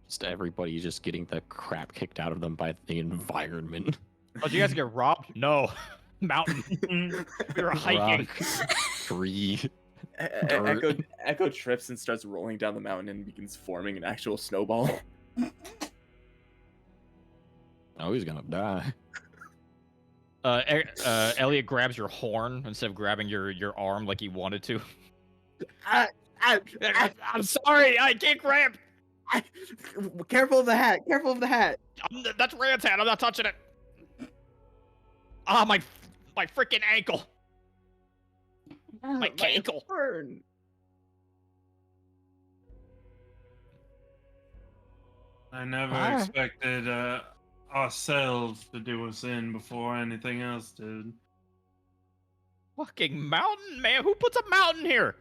Just everybody just getting the crap kicked out of them by the environment. Oh, did you guys get robbed? No. Mountain. We were hiking. Rock, tree. Echo trips and starts rolling down the mountain and begins forming an actual snowball. Oh, he's gonna die. Elliot grabs your horn instead of grabbing your arm like he wanted to. I'm sorry, I can't grab. Careful of the hat! Careful of the hat! That's Rand's hat. I'm not touching it. Ah, my freaking ankle. My ankle. Burn. I never expected ourselves to do us in before anything else did. Fucking mountain, man. Who puts a mountain here?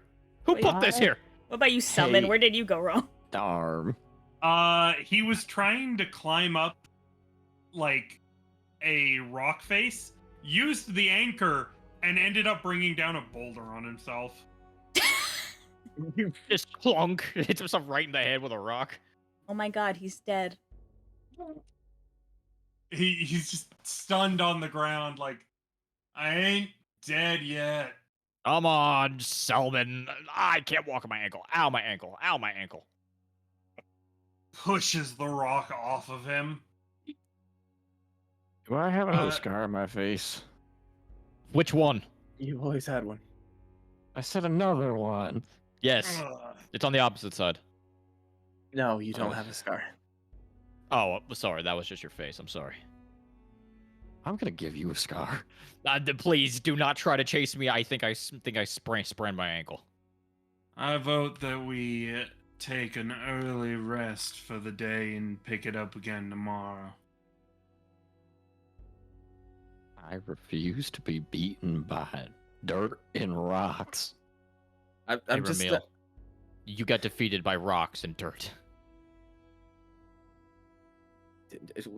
Who put this here? What about you, Summon? Hey. Where did you go wrong? Darn. He was trying to climb up like a rock face, used the anchor, and ended up bringing down a boulder on himself. Just clunk. Hits himself right in the head with a rock. Oh my god, he's dead. He's just stunned on the ground, like, I ain't dead yet. Come on, Selman. I can't walk on my ankle. Ow, my ankle. Ow, my ankle. Pushes the rock off of him. Do I have a scar on my face? Which one? You've always had one. I said another one. Yes. Ugh. It's on the opposite side. No, you don't have a scar. Oh, sorry. That was just your face. I'm sorry. I'm gonna give you a scar. Please do not try to chase me. I think I sprained my ankle. I vote that we take an early rest for the day and pick it up again tomorrow. I refuse to be beaten by dirt and rocks. I'm Hey, just. Ramil, you got defeated by rocks and dirt.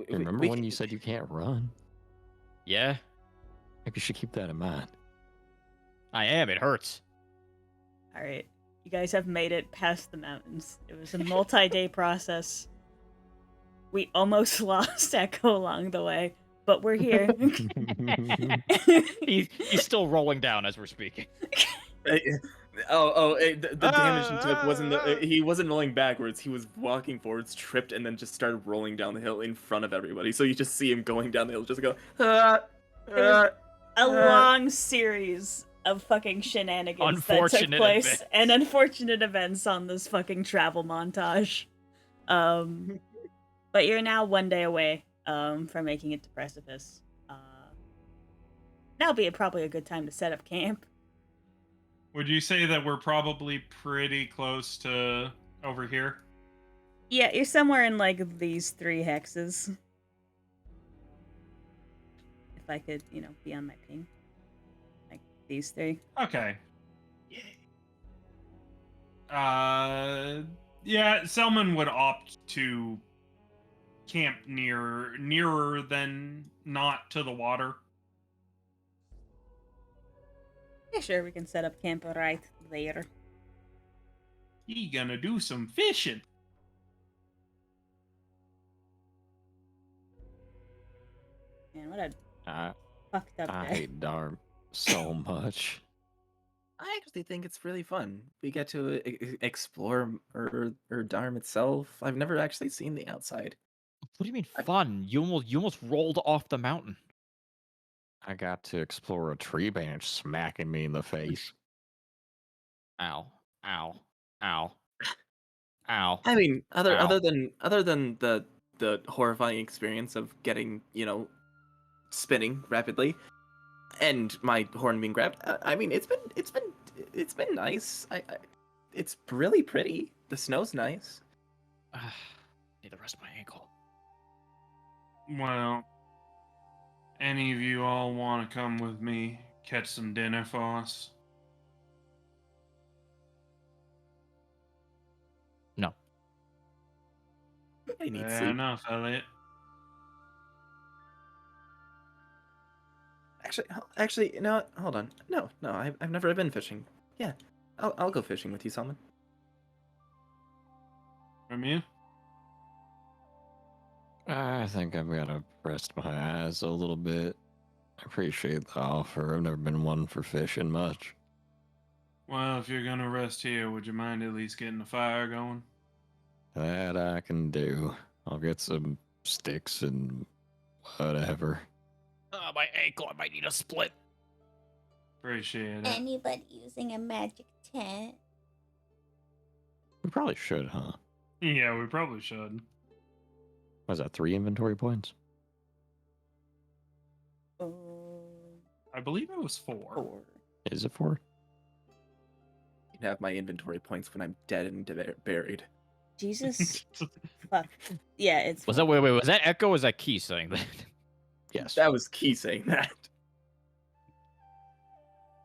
Remember when you said you can't run? Yeah, Maybe you should keep that in mind. I am. It hurts. All right, you guys have made it past the mountains. It was a multi-day process. We almost lost Echo along the way, but we're here. He's still rolling down as we're speaking. The damage he took wasn't he wasn't rolling backwards. He was walking forwards, tripped, and then just started rolling down the hill in front of everybody. So you just see him going down the hill, just go. A long series of fucking shenanigans that took Unfortunate place events. and unfortunate events on this fucking travel montage. But you're now one day away from making it to Precipice. That'll be probably a good time to set up camp. Would you say that we're probably pretty close to over here? Yeah, you're somewhere in like these 3 hexes. If I could, be on my ping. Like these 3. Okay. Yeah, Selman would opt to camp nearer than not to the water. Yeah, sure, we can set up camp right there. He gonna do some fishing. Man, what a I fucked up day. hate Darm so much. I actually think it's really fun. We get to explore Dharm itself. I've never actually seen the outside. What do you mean fun? You almost rolled off the mountain. I got to explore a tree branch smacking me in the face. Ow. Ow. Ow. Ow. I mean, other Ow. than the horrifying experience of getting spinning rapidly, and my horn being grabbed. I mean, it's been nice. It's really pretty. The snow's nice. Need the rest of my ankle. Well, any of you all want to come with me, catch some dinner for us? No. I need Fair sleep. enough, Elliot. Actually, you know what? Hold on. No, I've never been fishing. Yeah, I'll go fishing with you, Salman. From you? I think I'm gonna rest my eyes a little bit. I appreciate the offer. I've never been one for fishing much. Well, if you're gonna rest here, would you mind at least getting the fire going? That I can do. I'll get some sticks and whatever. My ankle. I might need a split. Appreciate it. Anybody using a magic tent? We probably should, huh? Yeah, we probably should. What is that, 3 inventory points? I believe it was 4. Is it 4? You can have my inventory points when I'm dead and buried. Jesus. Fuck. Yeah, it's. Was that wait? Was that Echo? Or was that Key saying that? Yes. That was Key saying that.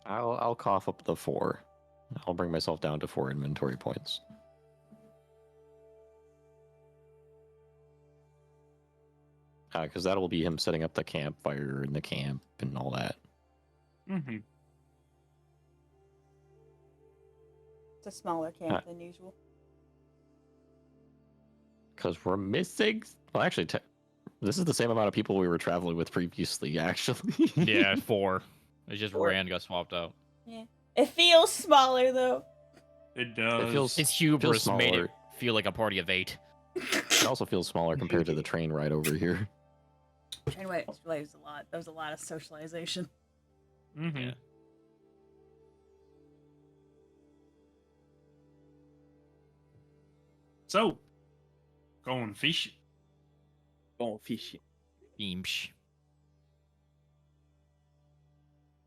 I'll cough up the 4. I'll bring myself down to 4 inventory points. Because that'll be him setting up the campfire and the camp and all that. Mm-hmm. It's a smaller camp than usual. Because we're missing. Well, actually, this is the same amount of people we were traveling with previously. Actually. Yeah, 4. It just 4. Rand got swapped out. Yeah. It feels smaller though. It does. It feels. Its hubris made smaller. it feel like a party of 8. It also feels smaller compared to the train ride over here. Train ride was a lot. There was a lot of socialization. Mm-hmm. Yeah. So, going fishing. Going fishing. Beamsh.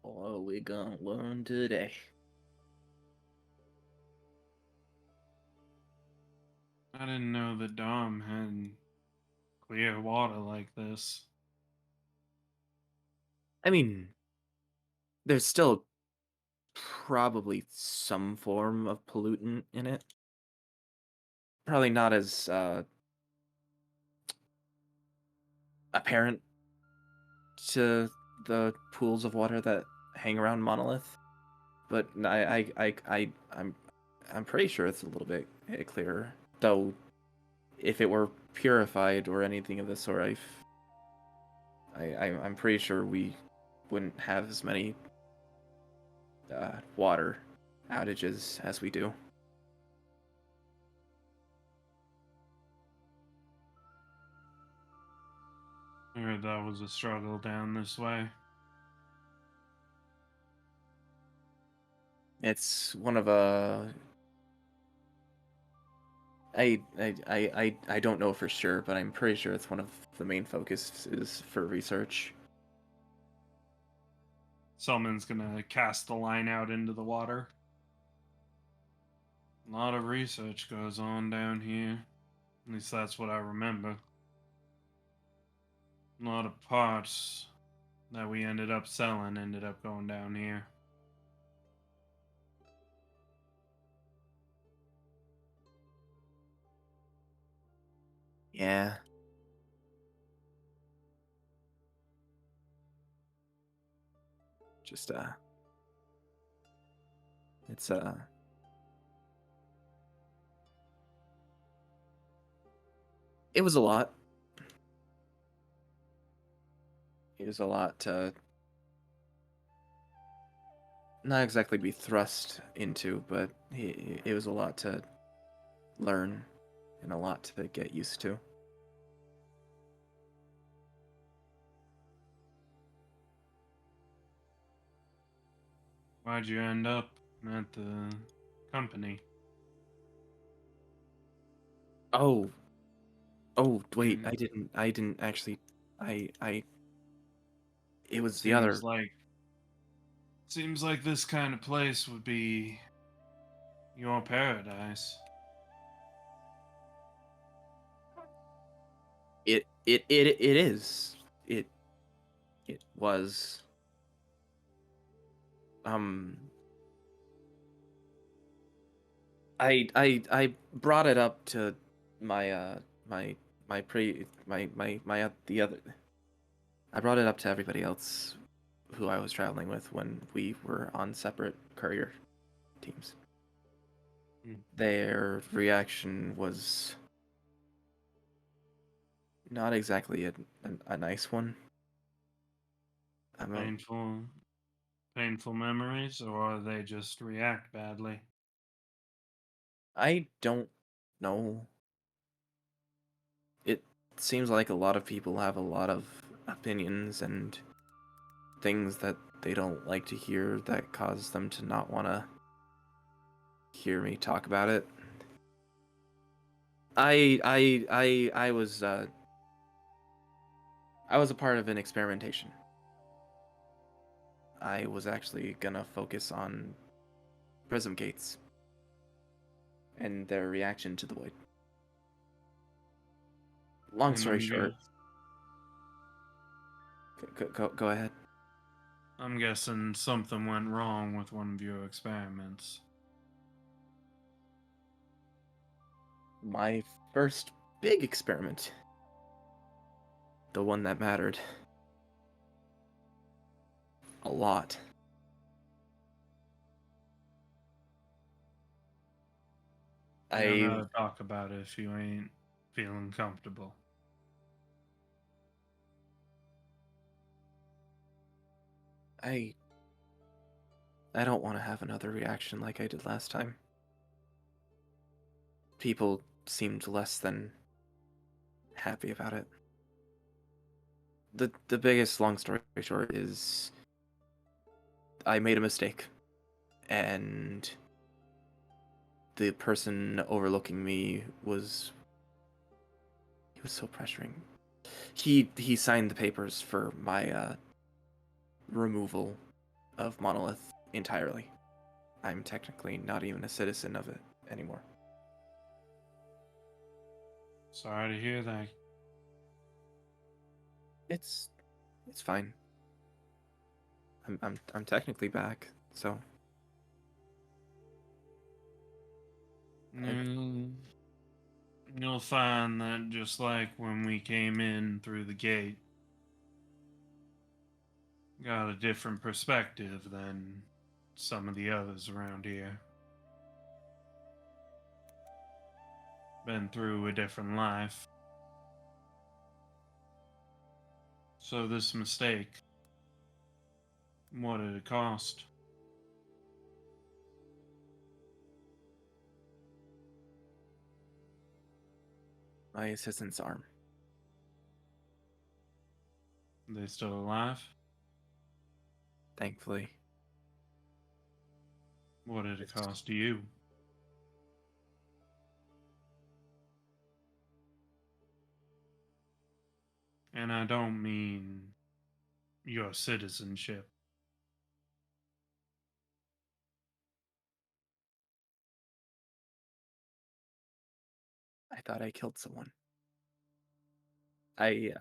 What are we gonna learn today? I didn't know the Dom had clear water like this. I mean, there's still probably some form of pollutant in it. Probably not as apparent to the pools of water that hang around Monolith, but I'm pretty sure it's a little bit clearer. Though, if it were purified or anything of the sort, I'm pretty sure we wouldn't have as many water outages as we do. I heard that was a struggle down this way. It's one of I don't know for sure, but I'm pretty sure it's one of the main focuses for research. Someone's gonna cast the line out into the water. A lot of research goes on down here. At least that's what I remember. A lot of parts that we ended up selling ended up going down here. Yeah. Just it's it was a lot. It was a lot to not exactly be thrust into, but it was a lot to learn and a lot to get used to. Why'd you end up at the company? Oh, wait, I didn't actually, it was the other. Seems like this kind of place would be your paradise. It is. It was. I brought it up to my the other. I brought it up to everybody else who I was traveling with when we were on separate courier teams. Their reaction was not exactly a nice one. Painful memories, or they just react badly? I don't know. It seems like a lot of people have a lot of opinions and things that they don't like to hear that cause them to not want to hear me talk about it. I was a part of an experimentation. I was actually gonna focus on prism gates and their reaction to the void. Long And story short, go ahead. I'm guessing something went wrong with one of your experiments. My first big experiment. The one that mattered. A lot. You I don't gotta talk about it if you ain't feeling comfortable. I don't want to have another reaction like I did last time. People seemed less than happy about it. The biggest long story short is I made a mistake, and the person overlooking me was so pressuring. He signed the papers for my removal of Monolith entirely. I'm technically not even a citizen of it anymore. Sorry to hear that. It's fine. I'm technically back, so You'll find that just like when we came in through the gate, got a different perspective than some of the others around here. Been through a different life. So this mistake, what did it cost? my assistant's arm. They still alive? Thankfully, What did it cost you? And I don't mean your citizenship. I thought I killed someone. I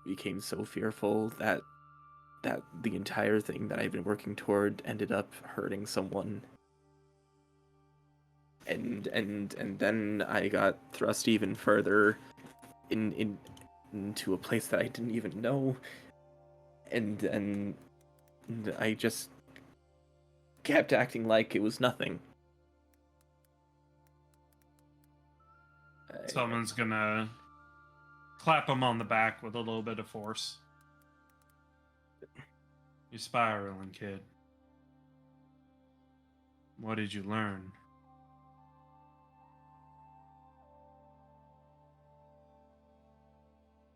became so fearful that the entire thing that I've been working toward ended up hurting someone. And then I got thrust even further into a place that I didn't even know. And I just kept acting like it was nothing. Someone's gonna clap him on the back with a little bit of force. You're spiraling, kid. What did you learn?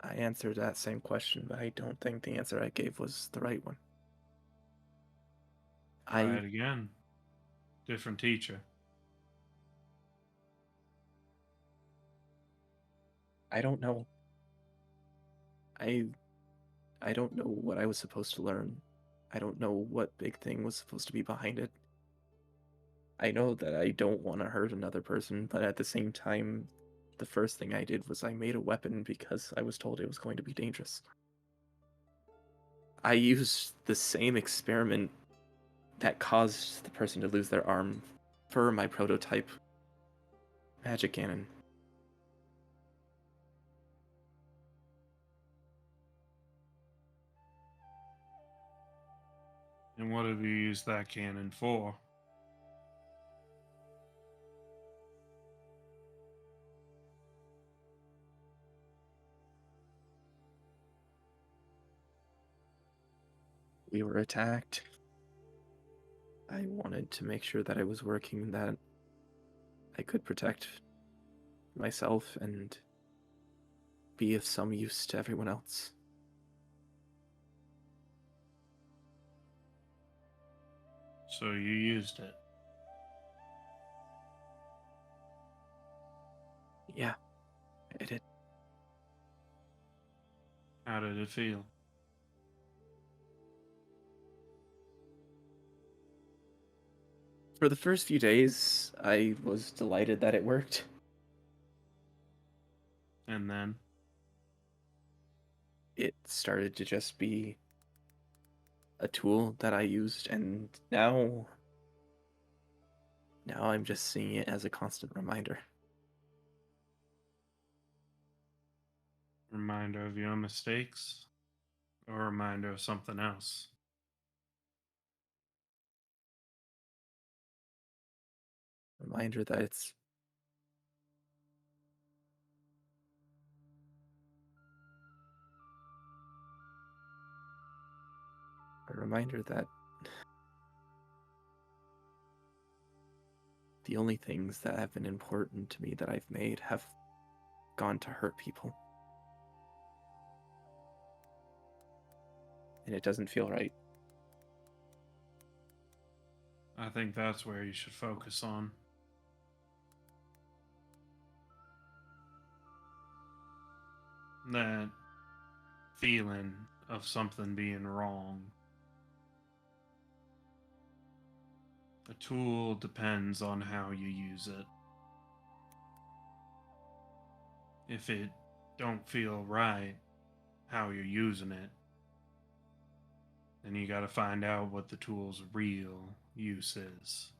I answered that same question, but I don't think the answer I gave was the right one. Try it again. Different teacher. I don't know. I don't know what I was supposed to learn. I don't know what big thing was supposed to be behind it. I know that I don't want to hurt another person, but at the same time, the first thing I did was I made a weapon because I was told it was going to be dangerous. I used the same experiment that caused the person to lose their arm for my prototype magic cannon. And what have you used that cannon for? We were attacked. I wanted to make sure that I was working, that I could protect myself and be of some use to everyone else. So you used it. Yeah, I did. How did it feel? For the first few days, I was delighted that it worked. And then It started to just be a tool that I used, and now I'm just seeing it as a constant reminder. reminder of your mistakes or a reminder of something else. Reminder that it's a reminder that the only things that have been important to me that I've made have gone to hurt people. And it doesn't feel right. I think that's where you should focus on. That feeling of something being wrong. A tool depends on how you use it. If it don't feel right how you're using it, then you got to find out what the tool's real use is.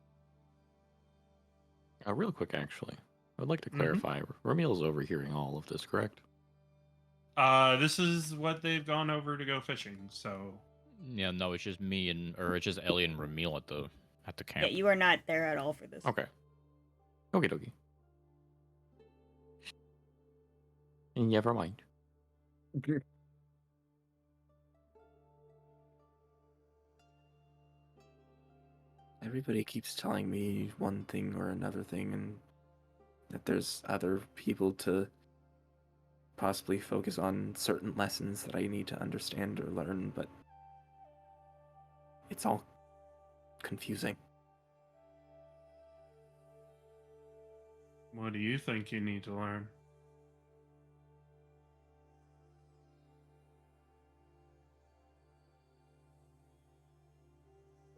Real quick, actually, I'd like to Mhm. clarify. Ramil's overhearing all of this, correct? This is what they've gone over to go fishing, so Yeah, no, it's just me or it's just Ellie and Ramil at the Yeah, camp. you are not there at all for this. Okay. Okie dokie. Never mind. Everybody keeps telling me one thing or another thing, and that there's other people to possibly focus on certain lessons that I need to understand or learn, but it's all confusing. what do you think you need to learn?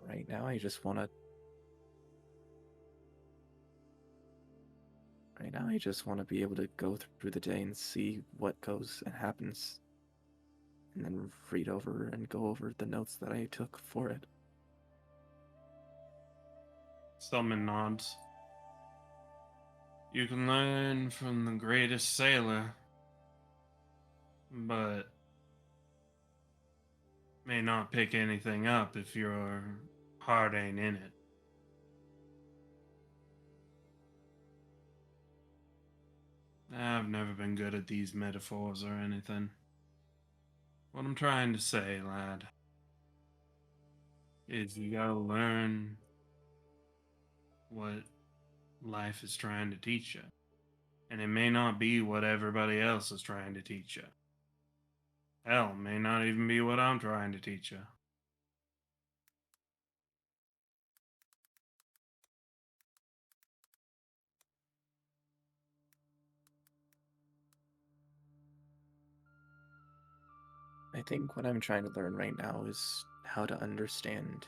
Right now, I just want to. Right now, I just want to be able to go through the day and see what goes and happens, and then read over and go over the notes that I took for it. Summon nods. You can learn from the greatest sailor, but may not pick anything up if your heart ain't in it. I've never been good at these metaphors or anything. What I'm trying to say, lad, is you gotta learn what life is trying to teach you. And it may not be what everybody else is trying to teach you. Hell, may not even be what I'm trying to teach you. I think what I'm trying to learn right now is how to understand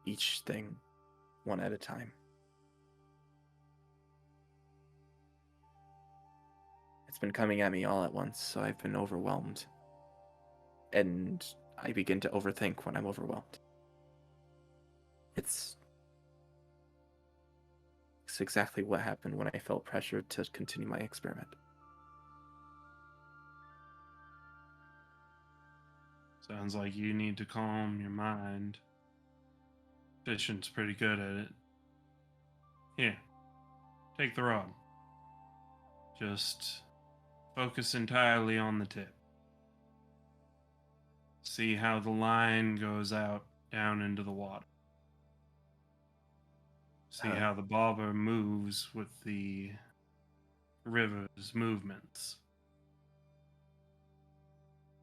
each thing one at a time. It's been coming at me all at once, so I've been overwhelmed. And I begin to overthink when I'm overwhelmed. It's exactly what happened when I felt pressured to continue my experiment. Sounds like you need to calm your mind. Fishing's pretty good at it. Here, take the rod. Just focus entirely on the tip. See how the line goes out down into the water. See how the bobber moves with the river's movements.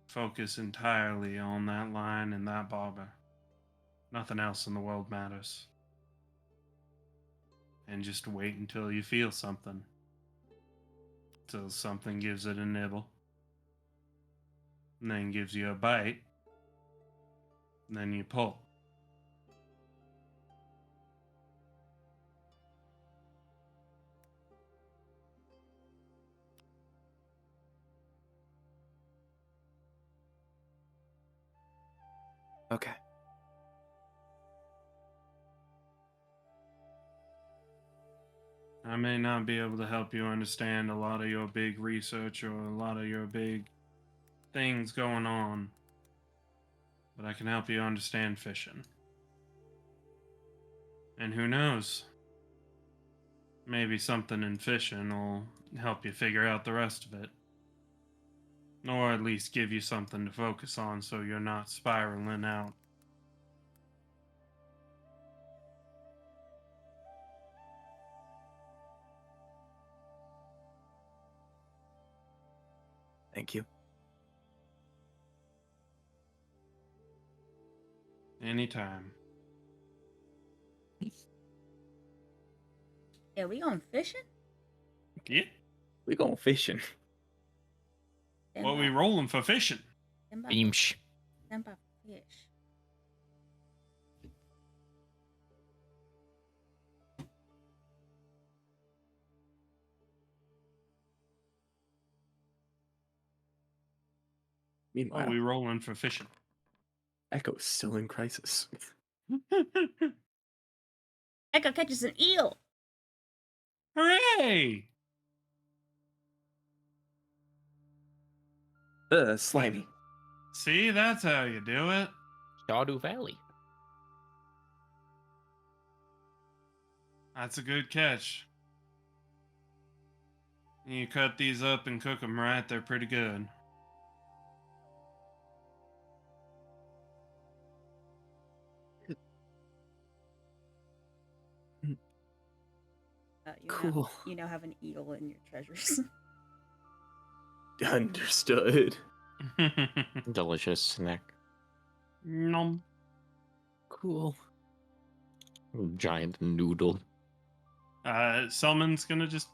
Focus entirely on that line and that bobber. Nothing else in the world matters. And just wait until you feel something. Till something gives it a nibble. And then gives you a bite. And then you pull. Okay. I may not be able to help you understand a lot of your big research or a lot of your big things going on, but I can help you understand fishing. And who knows? Maybe something in fishing will help you figure out the rest of it. Or at least give you something to focus on so you're not spiraling out. Thank you. Anytime. Yeah, we going fishing? Yeah. We going fishing. What we rolling for fishing? Beamsh. Tempa fish. Meanwhile, What we rolling for fishing? Echo's still in crisis. Echo catches an eel. Hooray! Slimy. See, that's how you do it. Stardew Valley. That's a good catch. You cut these up and cook them right, they're pretty good. Cool. You now have an eel in your treasures. Understood. Delicious snack. Nom. Cool. Giant noodle. Selman's gonna just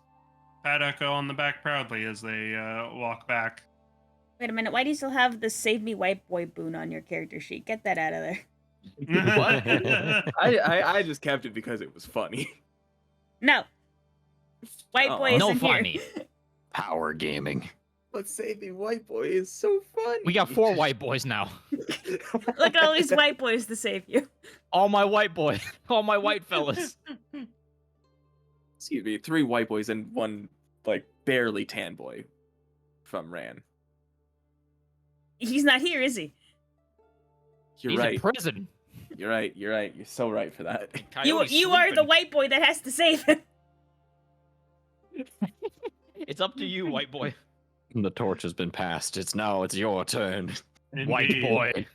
pat Echo on the back proudly as they walk back. Wait a minute, why do you still have the Save Me White Boy boon on your character sheet? Get that out of there. What? I just kept it because it was funny. No. White Aw. Boy No isn't funny. here. Power gaming. But saving white boy is so funny. We got 4 white boys now. Look at all these white boys to save you. All my white boys. All my white fellas. Excuse me, 3 white boys and 1 like barely tan boy from Ran. He's not here, is he? You're He's right. in prison. You're right. You're right. You're so right for that. Coyote's You are the sleeping. white boy that has to save him. It's up to you, white boy. The torch has been passed. It's your turn. White Indeed. boy.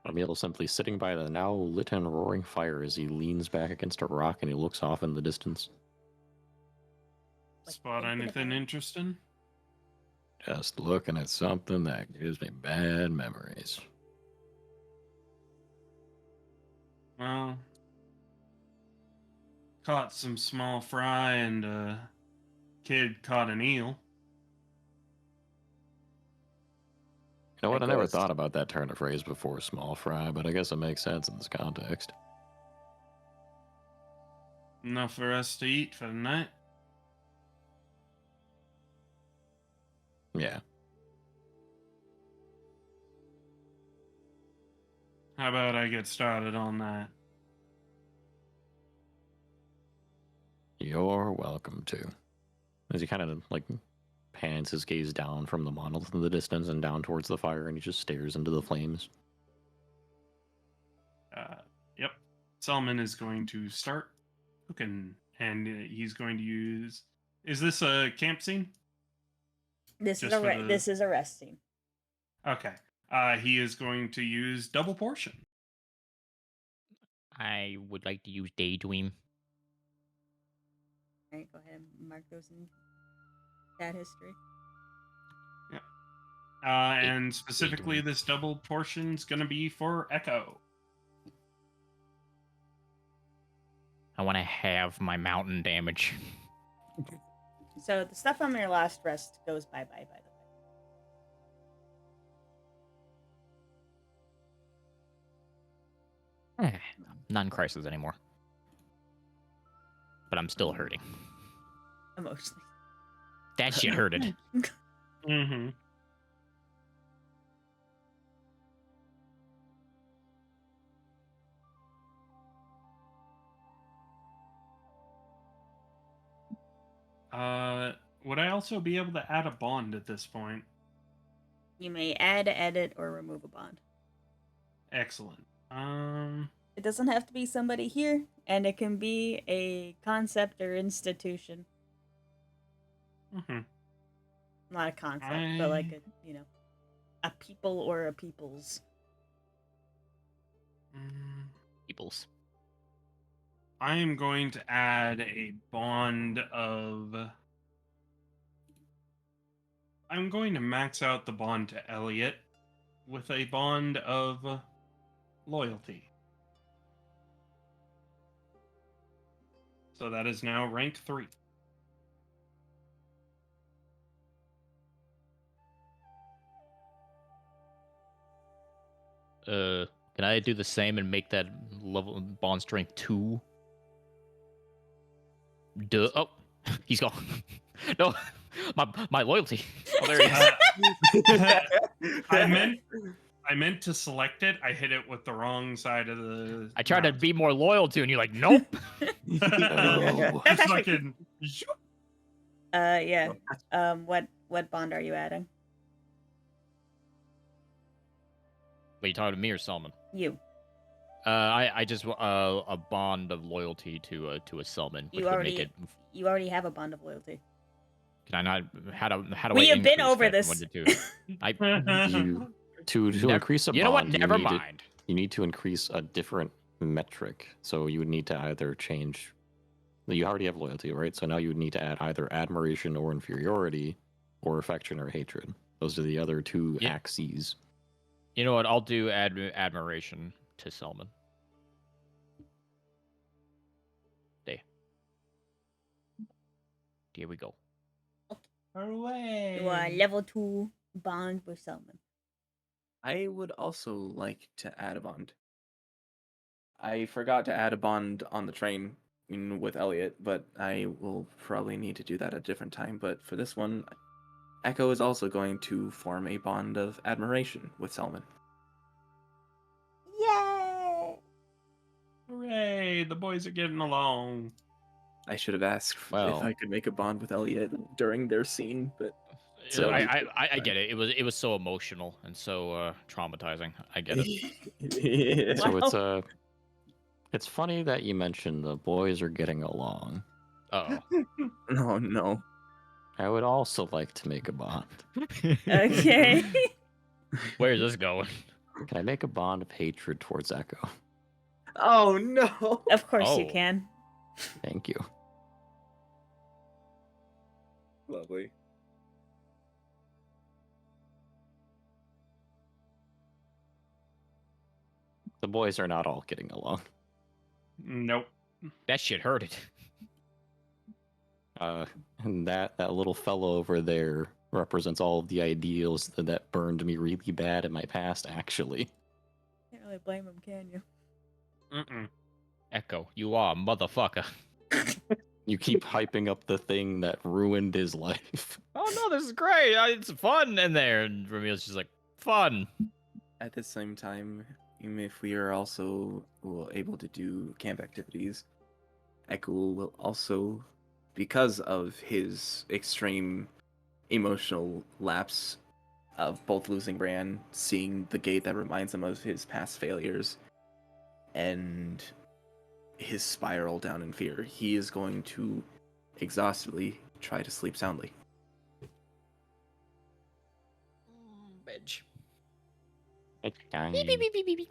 Emil is simply sitting by the now lit and roaring fire as he leans back against a rock and he looks off in the distance. Spot anything interesting? Just looking at something that gives me bad memories. Well, caught some small fry and a kid caught an eel. You know what? I never Echoes. thought about that turn of phrase before, small fry, but I guess it makes sense in this context. Enough for us to eat for the night. Yeah. How about I get started on that? You're welcome to. As he kind of like pans his gaze down from the monolith in the distance and down towards the fire, and he just stares into the flames. Yep. Salman is going to start cooking, and he's going to use. Is this a camp scene? This Just for the- this is a rest scene. Okay. He is going to use double portion. I would like to use Daydream. All right, go ahead and mark those in chat history. And specifically, this double portion's going to be for Echo. I want to have my mountain damage. So the stuff on your last rest goes bye-bye, by the way. Non-crisis anymore. But I'm still hurting. Emotionally. That shit hurted. Mm-hmm. Would I also be able to add a bond at this point? You may add, edit, or remove a bond. Excellent. It doesn't have to be somebody here, and it can be a concept or institution. Mhm. Not a concept, but like a people or a people's. Peoples. I am going to add a bond of. I'm going to max out the bond to Elliot with a bond of loyalty. So that is now rank 3. Can I do the same and make that level bond strength 2? Duh. Oh, he's gone. No, my loyalty. Oh, there he is. I meant to select it. I hit it with the wrong side of the. I tried to mouse. be more loyal to, and you're like, nope. No. That's actually- Fucking- Yeah. What bond are you adding? Wait, you talking to me or Selman? You. I just a bond of loyalty to a Selman, which You would already make it. you already have a bond of loyalty. Can I not? How do We I have been increase over that from this. 1 to 2? You to Never- increase a bond. You know what? you Never need to- mind. you need to increase a different metric. So you would need to either change. You already have loyalty, right? So now you would need to add either admiration or inferiority, or affection or hatred. Those are the other two Yeah. axes. You know what? I'll do admiration to Selman. Here we go. Hooray! You are level 2 bond with Selman. I would also like to add a bond. I forgot to add a bond on the train with Elliot, but I will probably need to do that at a different time. But for this one, Echo is also going to form a bond of admiration with Selman. Yay! Hooray! The boys are getting along. I should have asked if Well. I could make a bond with Elliot during their scene, but So- I get it. It was so emotional and so traumatizing. I get it. So it's funny that you mentioned the boys are getting along. Oh. Oh no. I would also like to make a bond. Okay. Where's this going? Can I make a bond of hatred towards Echo? Oh no. Of course you Oh. can. Thank you. Lovely. The boys are not all getting along. Nope. That shit hurted. And that little fellow over there represents all of the ideals that burned me really bad in my past, actually. Can't really blame him, can you? Mm-mm. Echo, you are a motherfucker. You keep hyping up the thing that ruined his life. Oh no, this is great. It's fun in there. And Ramil's just like, fun. At the same time, even if we are also able to do camp activities, Echo will also, because of his extreme emotional lapse of both losing Bran, seeing the gate that reminds him of his past failures, and his spiral down in fear, he is going to exhaustively try to sleep soundly. Bitch. Beep, beep, beep, beep, beep.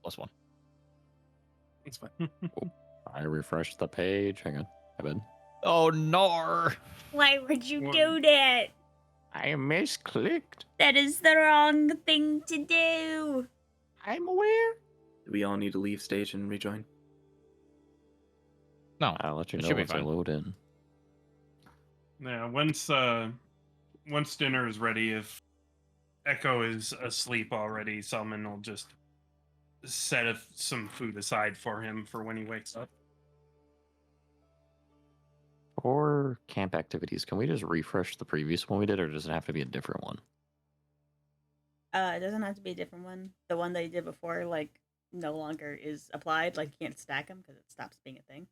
+1. It's fine. I refreshed the page. Hang on. I bet. Oh no. Why would you What? do that? I misclicked. That is the wrong thing to do. I'm aware. Do we all need to leave stage and rejoin? No. I'll let you It know should be once I fine. load in. Yeah, once dinner is ready, if Echo is asleep already, Salmon will just set some food aside for him for when he wakes up. For camp activities, can we just refresh the previous one we did, or does it have to be a different one? It doesn't have to be a different one. The one that you did before, like, no longer is applied. Like, you can't stack them because it stops being a thing.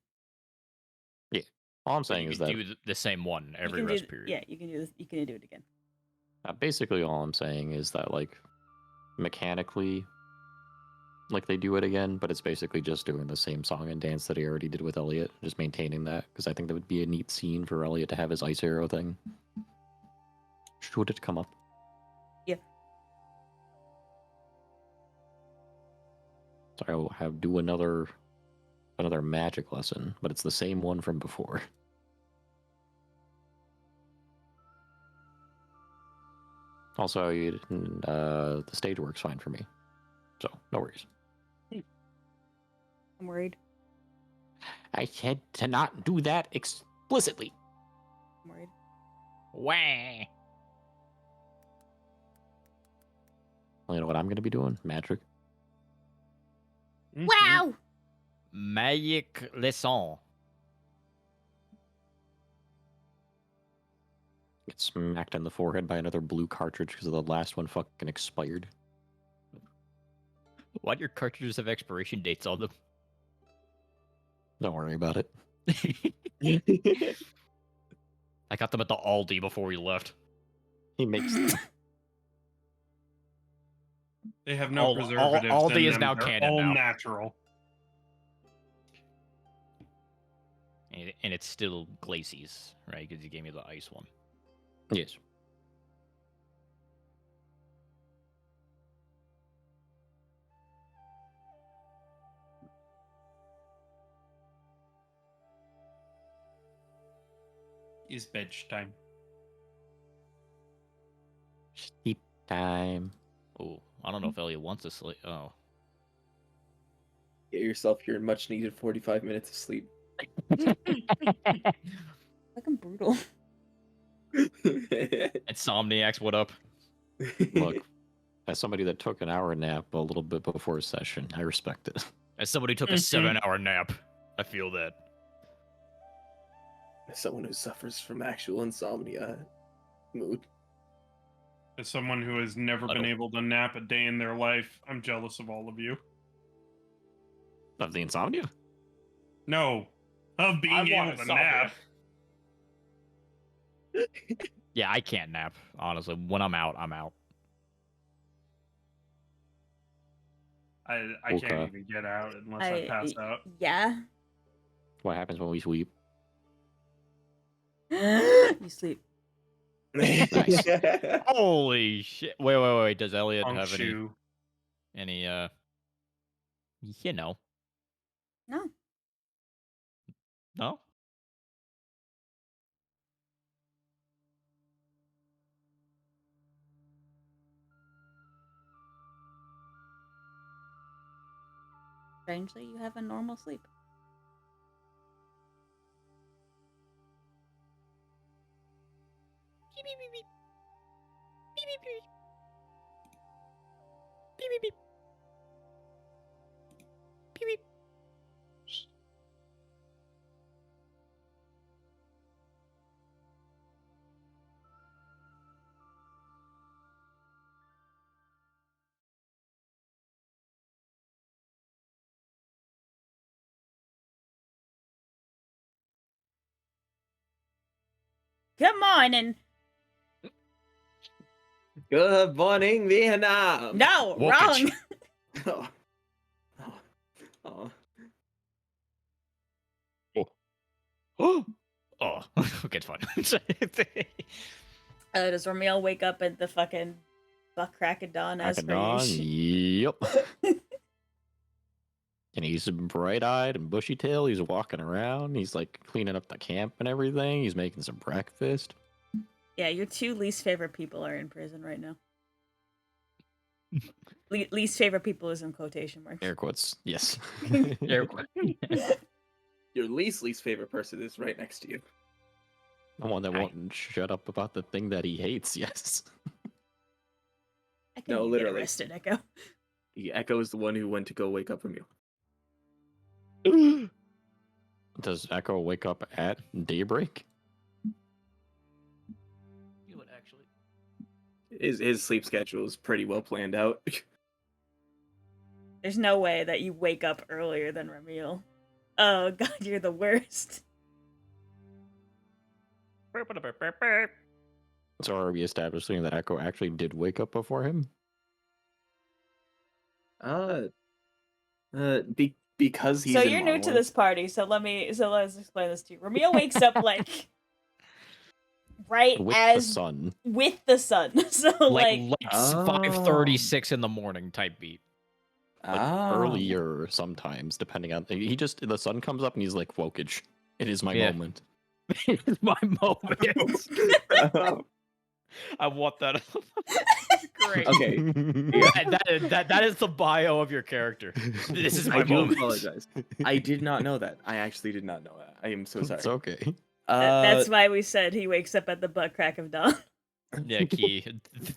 Yeah. All I'm But saying you is can that do the same one You every can rest do, period. yeah, you can do this. You can do it again. basically all I'm saying is that like mechanically, like they do it again, but it's basically just doing the same song and dance that he already did with Elliot, just maintaining that because I think that would be a neat scene for Elliot to have his ice arrow thing. Should it come up? Yeah. So I'll do another magic lesson, but it's the same one from before. Also, the stage works fine for me, so no worries. I'm worried. I said to not do that explicitly. I'm worried. Wah. Well, you know what I'm going to be doing? Magic. Mhm. Wow! Magic lesson. Get smacked in the forehead by another blue cartridge because the last one fucking expired. Why do your cartridges have expiration dates on them? Don't worry about it. I got them at the Aldi before we left. He makes them. They have no All- preservatives Aldi in is them. now They're canon all now. natural. And it's still Glacies, right? Because you gave me the ice one. Yes. Is bed time. Sleep time. Oh, I don't know if Elliot wants to sleep. Oh. Get yourself your much needed 45 minutes of sleep. Fucking brutal. Insomniacs, what up? Look, as somebody that took an hour nap a little bit before session, I respect it. As somebody who took a Mhm. 7-hour nap, I feel that. As someone who suffers from actual insomnia mood. As someone who has never I been don't- able to nap a day in their life, I'm jealous of all of you. Of the insomnia? No, of being able to nap. Yeah, I can't nap, honestly. When I'm out, I'm out. I Okay. can't even get out unless I pass out. Yeah. What happens when we sweep? You sleep. Nice. Holy shit. Wait. Does Elliot Punk have shoe. any, you know, No. no? Strangely, you have a normal sleep. Good morning. Good morning, Vietnam. No, Walkage. wrong. Oh. Oh, okay, it's fine. Does Ramil wake up at the fucking buck crack of dawn as per Dawn, usual? yep. And he's bright-eyed and bushy-tailed. He's walking around. He's like cleaning up the camp and everything. He's making some breakfast. Yeah, your two least favorite people are in prison right now. Least favorite people is in quotation marks. Air quotes. Yes. Your least favorite person is right next to you. The one that won't shut up about the thing that he hates. Yes. I can No, get literally. arrested, Echo. Echo is the one who went to go wake up Emil. Does Echo wake up at daybreak? You would actually. His sleep schedule is pretty well planned out. There's no way that you wake up earlier than Ramil. Oh god, you're the worst. So are we establishing that Echo actually did wake up before him? Because he's So in you're new to Monolith. this party, so let's explain this to you. Ramil wakes up like right With the as sun. with the sun. So like 5:36 in the morning type beat. But earlier sometimes, depending on the sun comes up and he's like, Wokage. It is my Yeah. moment. It's my moment. I want that. Great. Okay. That is the bio of your character. This is my I do moment. apologize. I did not know that. I actually did not know that. I am so sorry. It's okay. that's why we said he wakes up at the butt crack of dawn. Yeah, Key.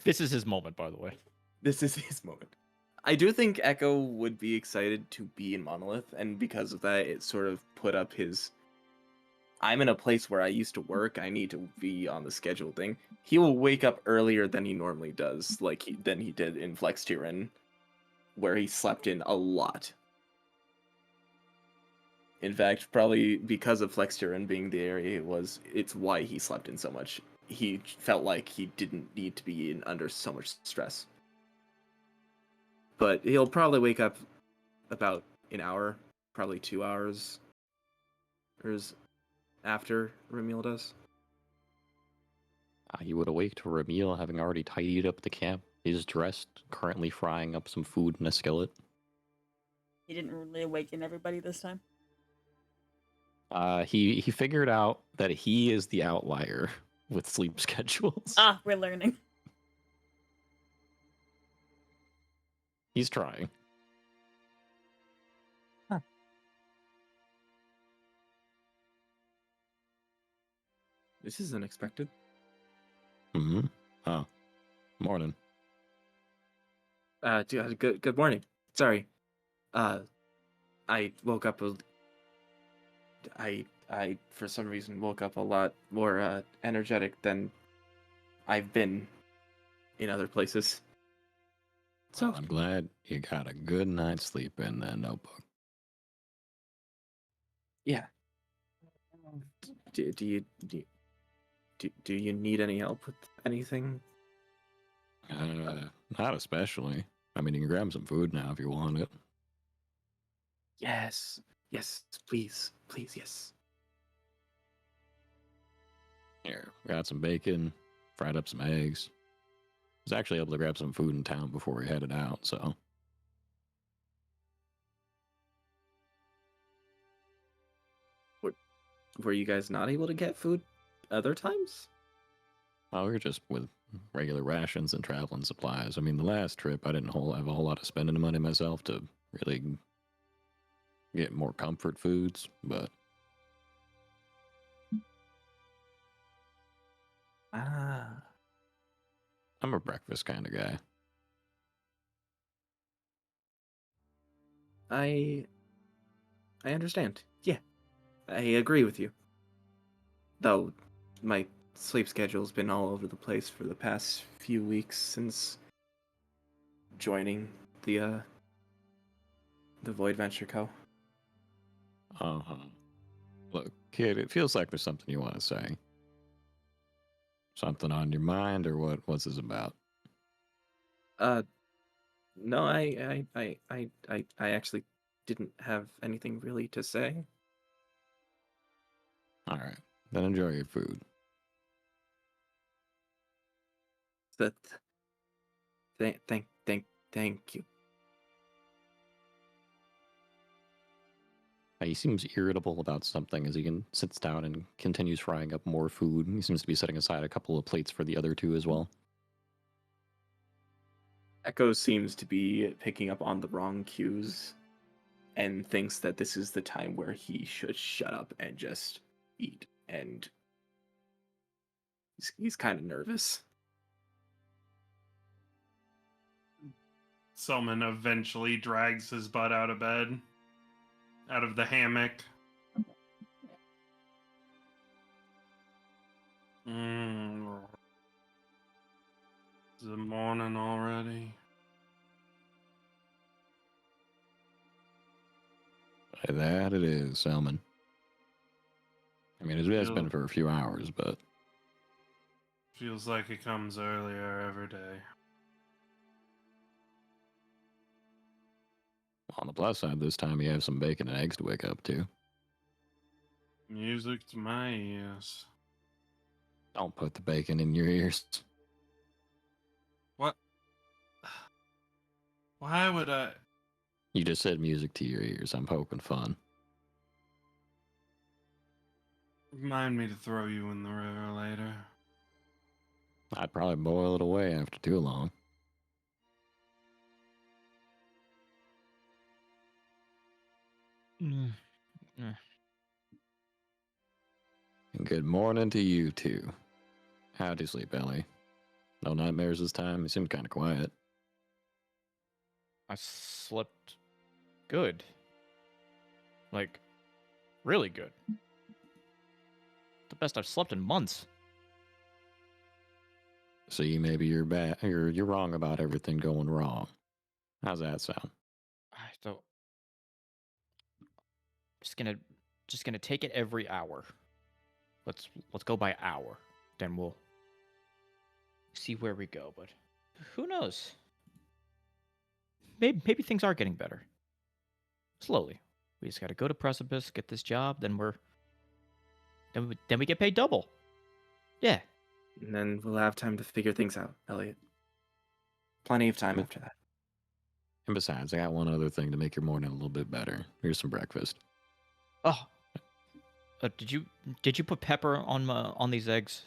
This is his moment, by the way. This is his moment. I do think Echo would be excited to be in Monolith, and because of that, it sort of put up his. I'm in a place where I used to work. I need to be on the schedule thing. He will wake up earlier than he normally does, than he did in Flex Tyrann, where he slept in a lot. In fact, probably because of Flex Tyrann being the area it's why he slept in so much. He felt like he didn't need to be under so much stress. But he'll probably wake up about an hour, probably 2 hours, after Ramil does. He would awake to Ramil having already tidied up the camp. He's dressed, currently frying up some food in a skillet. He didn't really awaken everybody this time. He figured out that he is the outlier with sleep schedules. Ah, we're learning. He's trying. This is unexpected. Mm-hmm. Oh, morning. Good morning. Sorry. I woke up I for some reason woke up a lot more energetic than I've been in other places. So I'm glad you got a good night's sleep in that notebook. Yeah. Do you need any help with anything? Not especially. I mean, you can grab some food now if you want it. Yes, please, yes. Here, got some bacon, fried up some eggs. Was actually able to grab some food in town before we headed out, so. Were you guys not able to get food other times? Well, we were just with regular rations and traveling supplies. I mean, the last trip, I didn't have a whole lot of spending money myself to really get more comfort foods, but. I'm a breakfast kind of guy. I understand. Yeah, I agree with you. Though my sleep schedule's been all over the place for the past few weeks since joining the Void Venture Co. Uh-huh. Look, kid, it feels like there's something you want to say. Something on your mind, or what's this about? No, I actually didn't have anything really to say. All right, then enjoy your food. But thank you. He seems irritable about something as he sits down and continues frying up more food. He seems to be setting aside a couple of plates for the other two as well. Echo seems to be picking up on the wrong cues and thinks that this is the time where he should shut up and just eat. And he's kind of nervous. Summon eventually drags his butt out of bed, out of the hammock. Is it morning already? That it is, Selman. I mean, it has been for a few hours, but Feels like it comes earlier every day. on the plus side, this time you have some bacon and eggs to wake up to. Music to my ears. Don't put the bacon in your ears. What? Why would I? You just said music to your ears. I'm poking fun. Remind me to throw you in the river later. I'd probably boil it away after too long. Mm. And good morning to you too. How'd you sleep, Ellie? No nightmares this time? You seemed kind of quiet. I slept good. Like, really good. The best I've slept in months. See, maybe you're bad. You're wrong about everything going wrong. How's that sound? I don't. Just gonna take it every hour. Let's go by hour. Then we'll see where we go. But who knows? Maybe things are getting better. Slowly. We just gotta go to Precipice, get this job, then we get paid double. Yeah. And then we'll have time to figure things out, Elliot. Plenty of time after that. And besides, I got one other thing to make your morning a little bit better. Here's some breakfast. Oh. Did you put pepper on these eggs?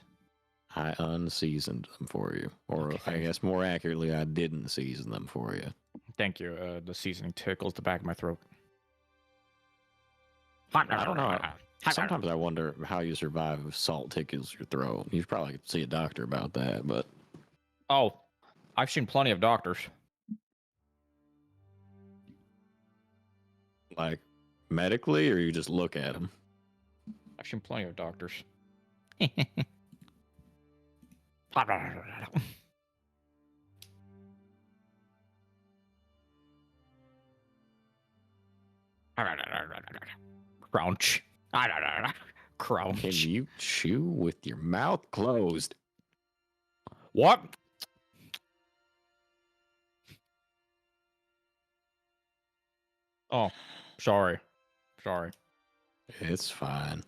I unseasoned them for you. Or Okay. I guess more accurately, I didn't season them for you. Thank you. The seasoning tickles the back of my throat. I don't know. Sometimes I wonder how you survive if salt tickles your throat. You should probably see a doctor about that, but... Oh, I've seen plenty of doctors. Like, medically, or you just look at them? I've seen plenty of doctors. Crunch. Crunch. Can you chew with your mouth closed? What? Oh, sorry. It's fine.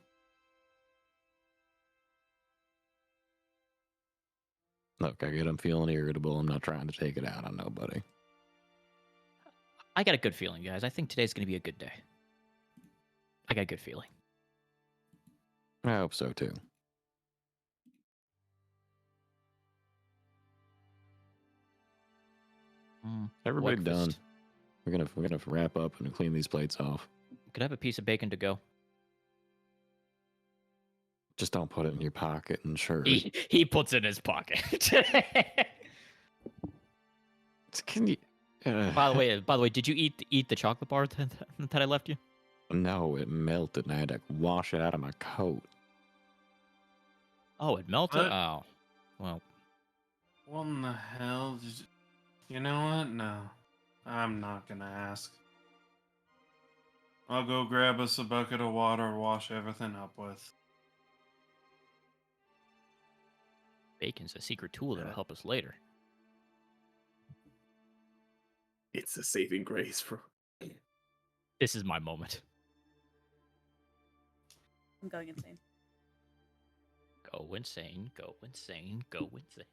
Look, I get I'm feeling irritable. I'm not trying to take it out on nobody. I got a good feeling, guys. I think today's going to be a good day. I got a good feeling. I hope so, too. Everybody Breakfast. done. We're gonna wrap up and clean these plates off. Could I have a piece of bacon to go? Just don't put it in your pocket and shirt. He puts it in his pocket. Can you? By the way, did you eat the chocolate bar that I left you? No, it melted, and I had to wash it out of my coat. Oh, it melted. What? Oh, well. What in the hell did you know what? No. I'm not gonna ask. I'll go grab us a bucket of water to wash everything up with. Bacon's a secret tool that'll help us later. It's a saving grace for. This is my moment. I'm going insane. Go insane, go insane, go insane.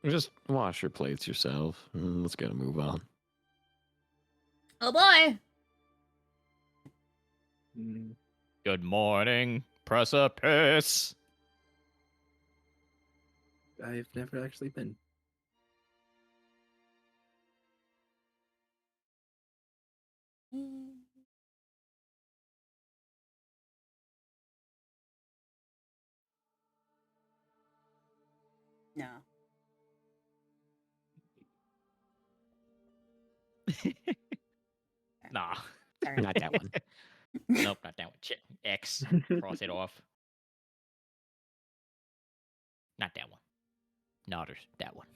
Just wash your plates yourself. Let's get a move on. Oh boy! Good morning, Precipice. I've never actually been. No. Nah. Sorry. Not that one. Nope, not that one. Shit. X. Cross it off. Not that one. Nodders. That one.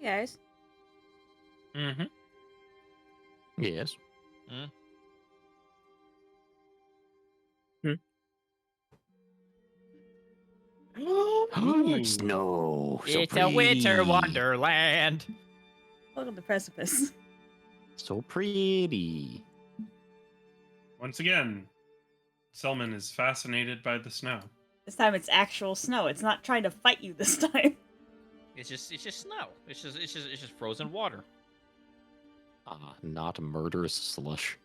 Hey guys. Mm-hmm. Yes. Ooh. Snow. So It's a winter pretty. wonderland. Welcome to Precipice. So pretty. Once again, Selman is fascinated by the snow. This time it's actual snow. It's not trying to fight you this time. It's just snow. It's just frozen water. Not murderous slush.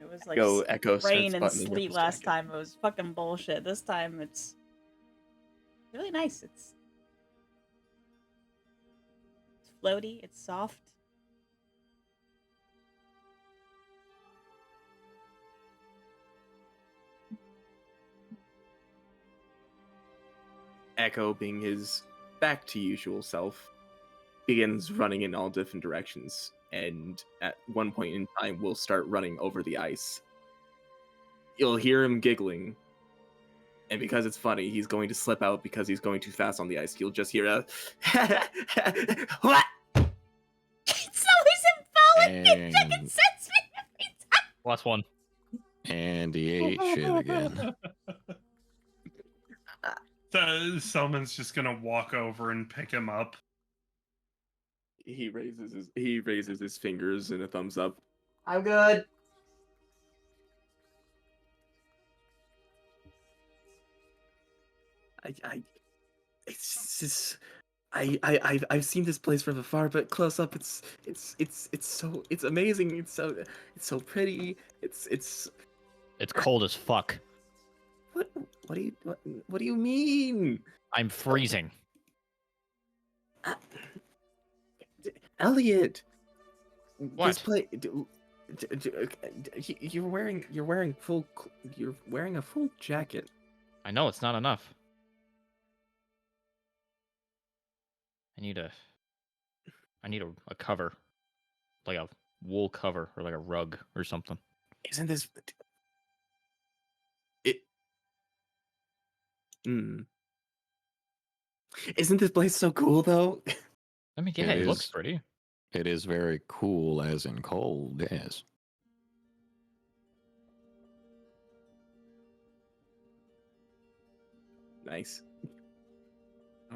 It was like Go Echo starts rain and buttoning up sleet his last jacket. time. It was fucking bullshit. This time it's really nice. It's floaty. It's soft. Echo, being his back to usual self, begins running in all different directions, and at one point in time will start running over the ice. You'll hear him giggling, and because it's funny, he's going to slip out because he's going too fast on the ice. You'll just hear a what? It's always involving me. And- Chicken sets me every time. Last one. And he ate shit again. Selman's just gonna walk over and pick him up. He raises his fingers in a thumbs up. I'm good. It's just, I've seen this place from afar, but close up, it's amazing. It's so pretty. It's cold as fuck. what do you mean, I'm freezing. Elliot? What? This place, you're wearing a full jacket. I know it's not enough. I need a cover, like a wool cover or like a rug or something. Isn't this it? Isn't this place so cool though? I mean, yeah, It it looks is. pretty. It is very cool, as in cold, yes. Nice.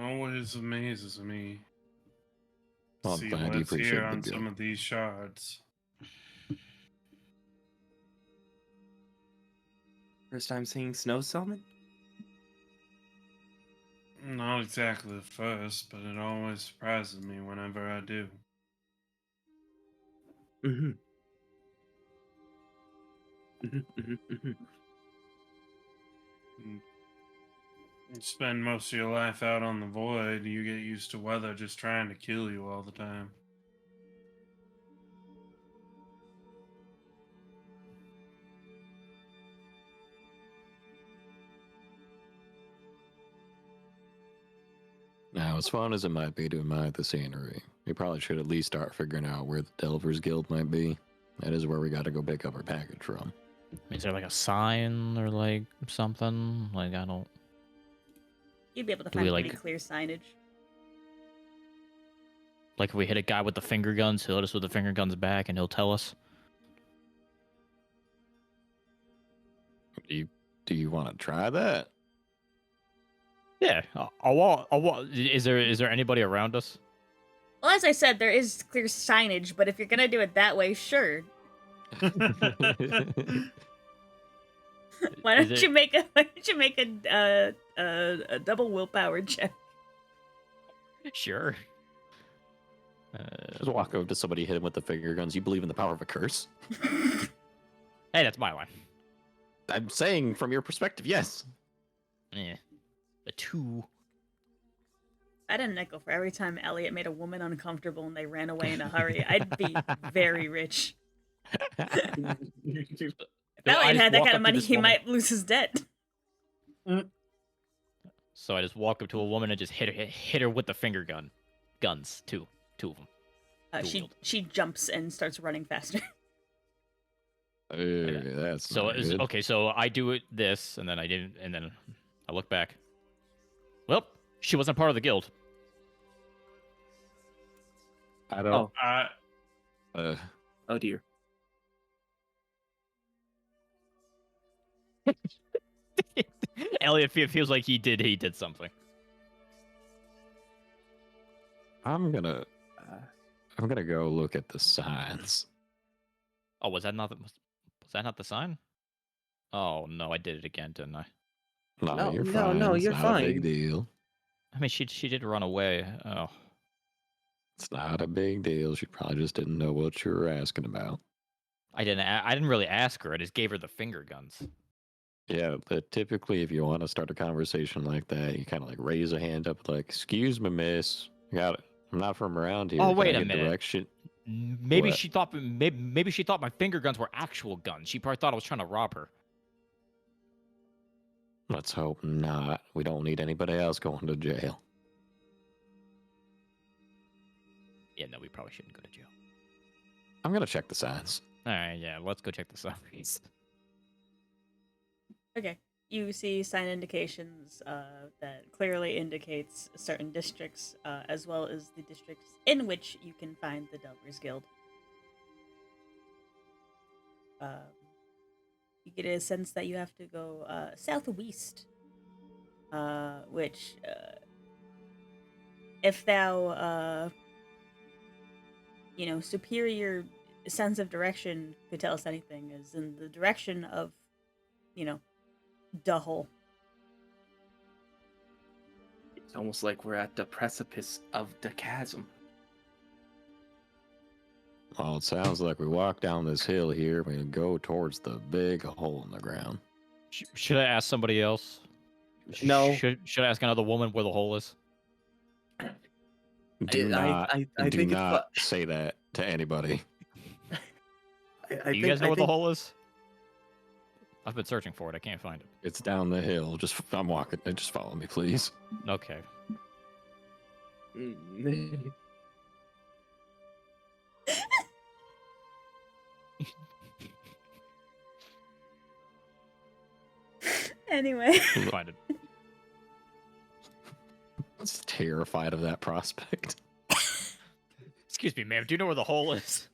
Always amazes me. Well, I'm See glad you what's appreciate here the on good. some of these shards. First time seeing snow, Selman? Not exactly the first, but it always surprises me whenever I do. Mm-hmm. Mm-hmm. You spend most of your life out on the void, you get used to weather just trying to kill you all the time. Now, as fun as it might be to admire the scenery, we probably should at least start figuring out where the Delvers Guild might be. That is where we got to go pick up our package from. Is there like a sign or like something? Like I don't. You'd be able to Do find we, pretty like- clear signage. Like if we hit a guy with the finger guns, he'll hit us with the finger guns back, and he'll tell us. Do you want to try that? Yeah, I'll walk. Is there anybody around us? Well, as I said, there is clear signage, but if you're gonna do it that way, sure. Why Is don't it- you make a double willpower check? Sure. Just walk over to somebody, hit him with the finger guns. You believe in the power of a curse? Hey, that's my line. I'm saying from your perspective, yes. Yeah. A 2. I didn't nickel for every time Elliot made a woman uncomfortable and they ran away in a hurry. I'd be very rich. If No, I Elliot just had that walk kind up of to money, this he woman. might lose his debt. So I just walk up to a woman and just hit her with the finger gun. Guns, two of them. She jumps and starts running faster. That's So not good. okay, so I do it this, and then I didn't, and then I look back. Well, she wasn't part of the guild. I don't. Oh dear. Elliot feels like he did something. I'm gonna go look at the signs. Oh, was that not the sign? Oh no, I did it again, didn't I? No, you're no, fine. no, It's you're not a big fine. deal. I mean, she did run away. Oh, It's not a big deal. She probably just didn't know what you were asking about. I didn't really ask her. I just gave her the finger guns. Yeah, but typically, if you want to start a conversation like that, you kind of like raise a hand up, like, "Excuse me, miss. Got it. I'm not from around here. Oh, Can wait I a get minute. direction?" Maybe What? she thought maybe she thought my finger guns were actual guns. She probably thought I was trying to rob her. Let's hope not. We don't need anybody else going to jail. Yeah, no, we probably shouldn't go to jail. I'm gonna check the signs. All right, yeah, let's go check the signs. Okay. You see sign indications that clearly indicates certain districts, as well as the districts in which you can find the Delvers Guild. You get a sense that you have to go southwest, which, if thou, superior sense of direction could tell us anything, is in the direction of, the hole. It's almost like we're at the precipice of the chasm. Well, it sounds like we walk down this hill here. We go towards the big hole in the ground. Should I ask somebody else? No. Should I ask another woman where the hole is? Do not think say that to anybody. Do you guys know where the hole is? I've been searching for it. I can't find it. It's down the hill. I'm walking. Just follow me, please. Okay. Anyway. Find it. It's terrified of that prospect. Excuse me, ma'am. Do you know where the hole is?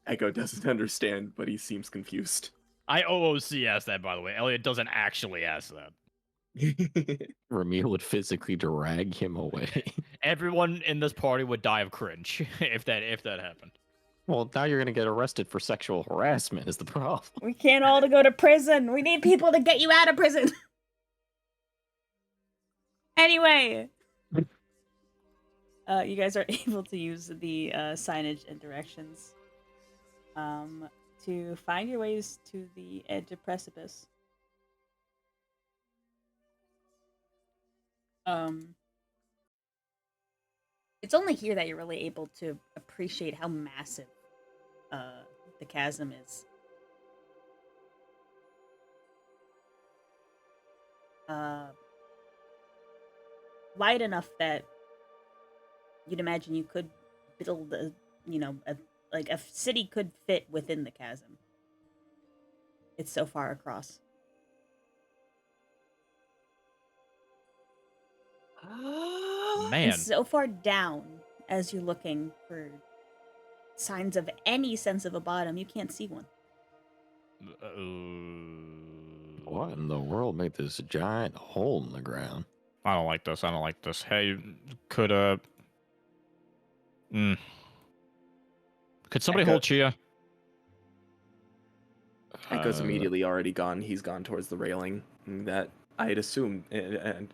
Echo doesn't understand, but he seems confused. I OOC asked that, by the way. Elliot doesn't actually ask that. Ramil would physically drag him away. Everyone in this party would die of cringe if that happened. Well, now you're gonna get arrested for sexual harassment is the problem. We can't all go to prison. We need people to get you out of prison. Anyway. You guys are able to use the signage and directions to find your ways to the edge of precipice. It's only here that you're really able to appreciate how massive the chasm is. Wide enough that you'd imagine you could build a city could fit within the chasm. It's so far across. Man. And so far down as you're looking for signs of any sense of a bottom, you can't see one. What in the world made this giant hole in the ground? I don't like this. Hey, could somebody hold Chia? Echo's immediately already gone. He's gone towards the railing. That I'd assume, and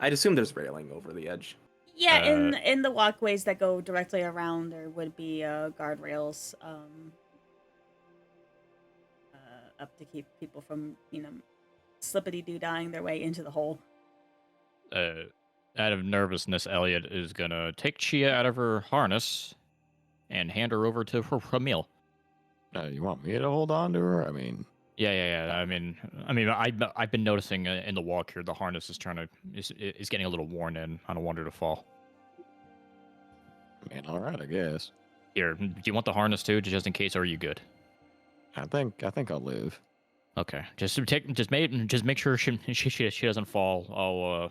I'd assume there's railing over the edge. Yeah, in the walkways that go directly around, there would be guardrails up to keep people from, slippity-doo dying their way into the hole. Out of nervousness, Elliot is gonna take Chia out of her harness and hand her over to Ramil. You want me to hold on to her? I mean, yeah. I mean, I've been noticing in the walk here, the harness is getting a little worn in. I don't want her to fall. I mean, all right, I guess. Here, do you want the harness too, just in case, or are you good? I think I'll live. Okay, just make sure she doesn't fall.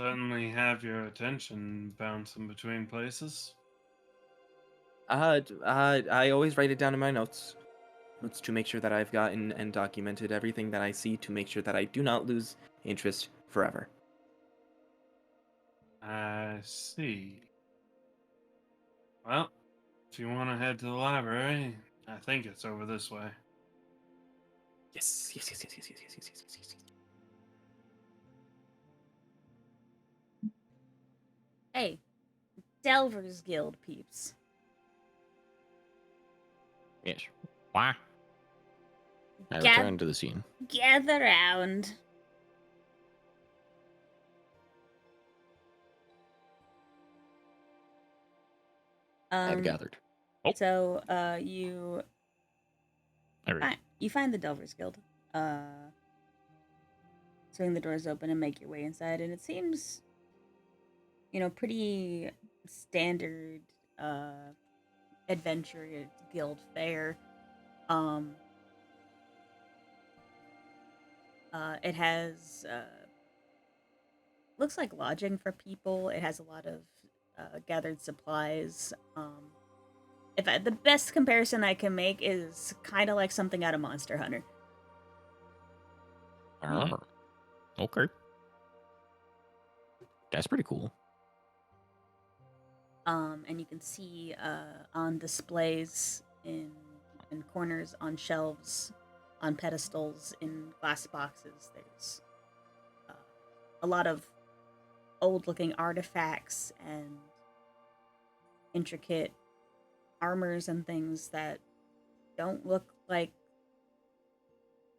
certainly have your attention bouncing between places. I always write it down in my notes. Notes to make sure that I've gotten and documented everything that I see to make sure that I do not lose interest forever. I see. Well, if you want to head to the library, I think it's over this way. Yes. Hey, Delvers Guild peeps. Yes. Why? I Gath- return to the scene. Gather round. I've gathered. So, you There you find the Delvers Guild. Swing the doors open and make your way inside, and it seems, pretty standard adventure guild fare. It has looks like lodging for people. It has a lot of gathered supplies. The best comparison I can make is kind of like something out of Monster Hunter. Ah, Okay. that's pretty cool. And you can see on displays in corners, on shelves, on pedestals, in glass boxes. There's a lot of old-looking artifacts and intricate armors and things that don't look like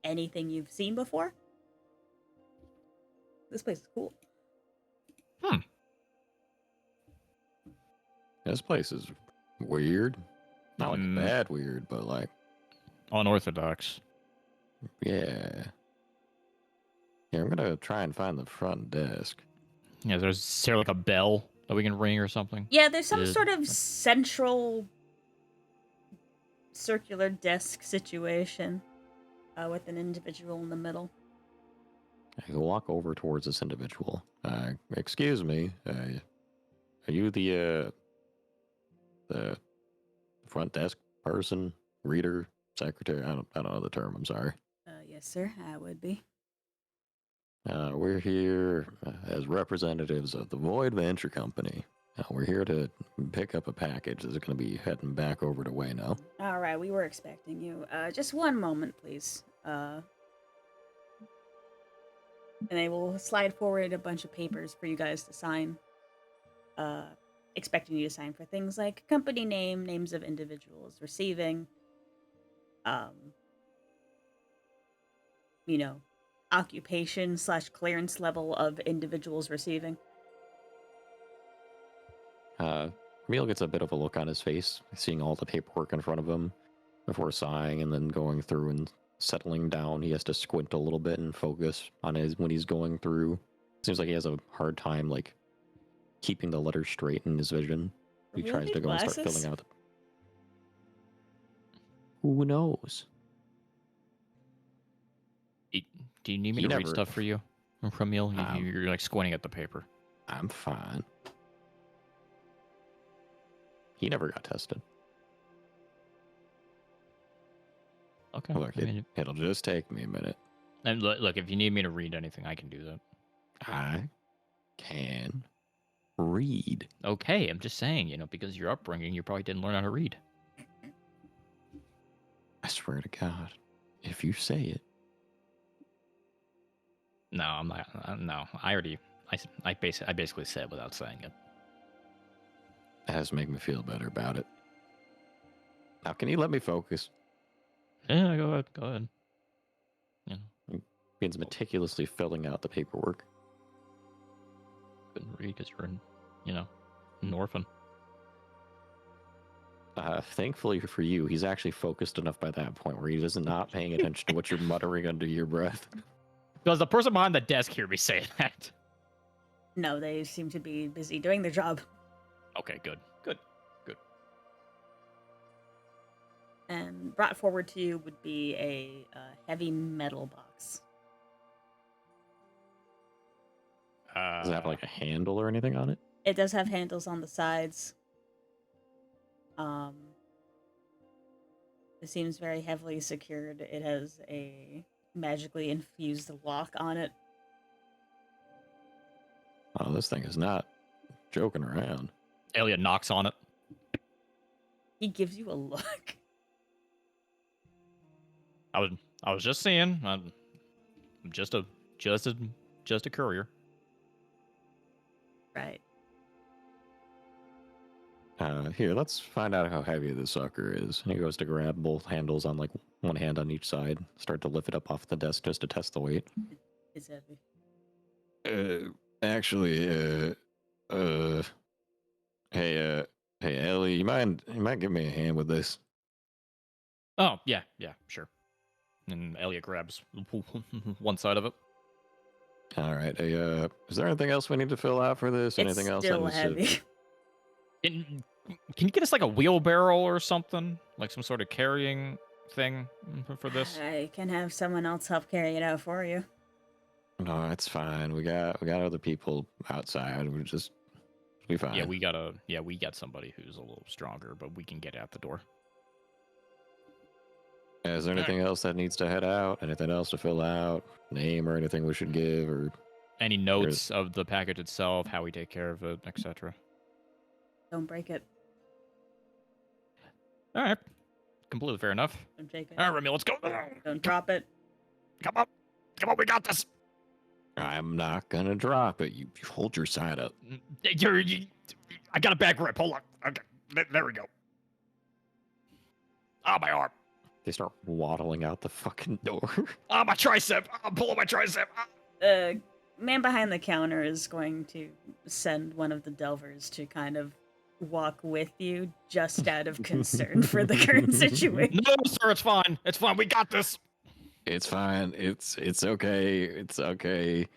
anything you've seen before. This place is cool. This place is weird. Not like Mm. bad weird, but like, Unorthodox. yeah. Yeah, I'm gonna try and find the front desk. Yeah, is there like a bell that we can ring or something? Yeah, there's some Yeah. sort of central circular desk situation with an individual in the middle. I can walk over towards this individual. Excuse me. Are you the front desk person, reader, secretary? I don't know the term. I'm sorry. Yes, sir, I would be. We're here as representatives of the Void Venture Company. We're here to pick up a package that's going to be heading back over to Wayno. All right, we were expecting you. Just one moment, please. And they will slide forward a bunch of papers for you guys to sign. Expecting you to sign for things like company name, names of individuals receiving, occupation / clearance level of individuals receiving. Camille gets a bit of a look on his face, seeing all the paperwork in front of him before sighing and then going through and settling down. He has to squint a little bit and focus on when he's going through. Seems like he has a hard time like keeping the letters straight in his vision. He Remove tries to your go and start glasses? filling out. Who knows? Do you need me He to read never- stuff for you, Camille? Um, You're like squinting at the paper. I'm fine. He never got tested. Okay. Look, it'll just take me a minute. And look, if you need me to read anything, I can do that. I can read. Okay, I'm just saying, because your upbringing, you probably didn't learn how to read. I swear to God, if you say it. No, I'm not. No, I basically said it without saying it. That has made me feel better about it. Now, can you let me focus? Yeah, go ahead. Begins meticulously filling out the paperwork. Couldn't read because you're an orphan. Thankfully for you, he's actually focused enough by that point where he is not paying attention to what you're muttering under your breath. Does the person behind the desk hear me say that? No, they seem to be busy doing their job. Okay, good. And brought forward to you would be a heavy metal box. Does it have like a handle or anything on it? It does have handles on the sides. It seems very heavily secured. It has a magically infused lock on it. Oh, this thing is not joking around. Elliot knocks on it. He gives you a look. I was just saying. I'm just a courier. Right. Here, let's find out how heavy this sucker is. And he goes to grab both handles on like one hand on each side, start to lift it up off the desk just to test the weight. It's heavy. Actually, hey, Ellie, you mind giving me a hand with this? Oh, yeah, sure. And Elliot grabs one side of it. All right. Hey, is there anything else we need to fill out for this? Anything It's else? still heavy. Can you get us like a wheelbarrow or something? Like some sort of carrying thing for this? I can have someone else help carry it out for you. No, it's fine. We got other people outside. We'll just be fine. Yeah, we got somebody who's a little stronger, but we can get out the door. Is there anything else that needs to head out? Anything else to fill out? Name or anything we should give? Or Any notes of the package itself, how we take care of it, etc. Don't break it. All right, completely fair enough. Don't take it. All right, Remy, let's go. Don't drop it. Come on, we got this. I'm not gonna drop it. You hold your side up. I got a bad grip. Hold on. Okay, there we go. Ah, my arm. They start waddling out the fucking door. Ah, my tricep. I'm pulling my tricep. Man behind the counter is going to send one of the Delvers to kind of walk with you just out of concern for the current situation. No, sir, it's fine. It's fine. We got this. It's fine. It's okay. It's okay.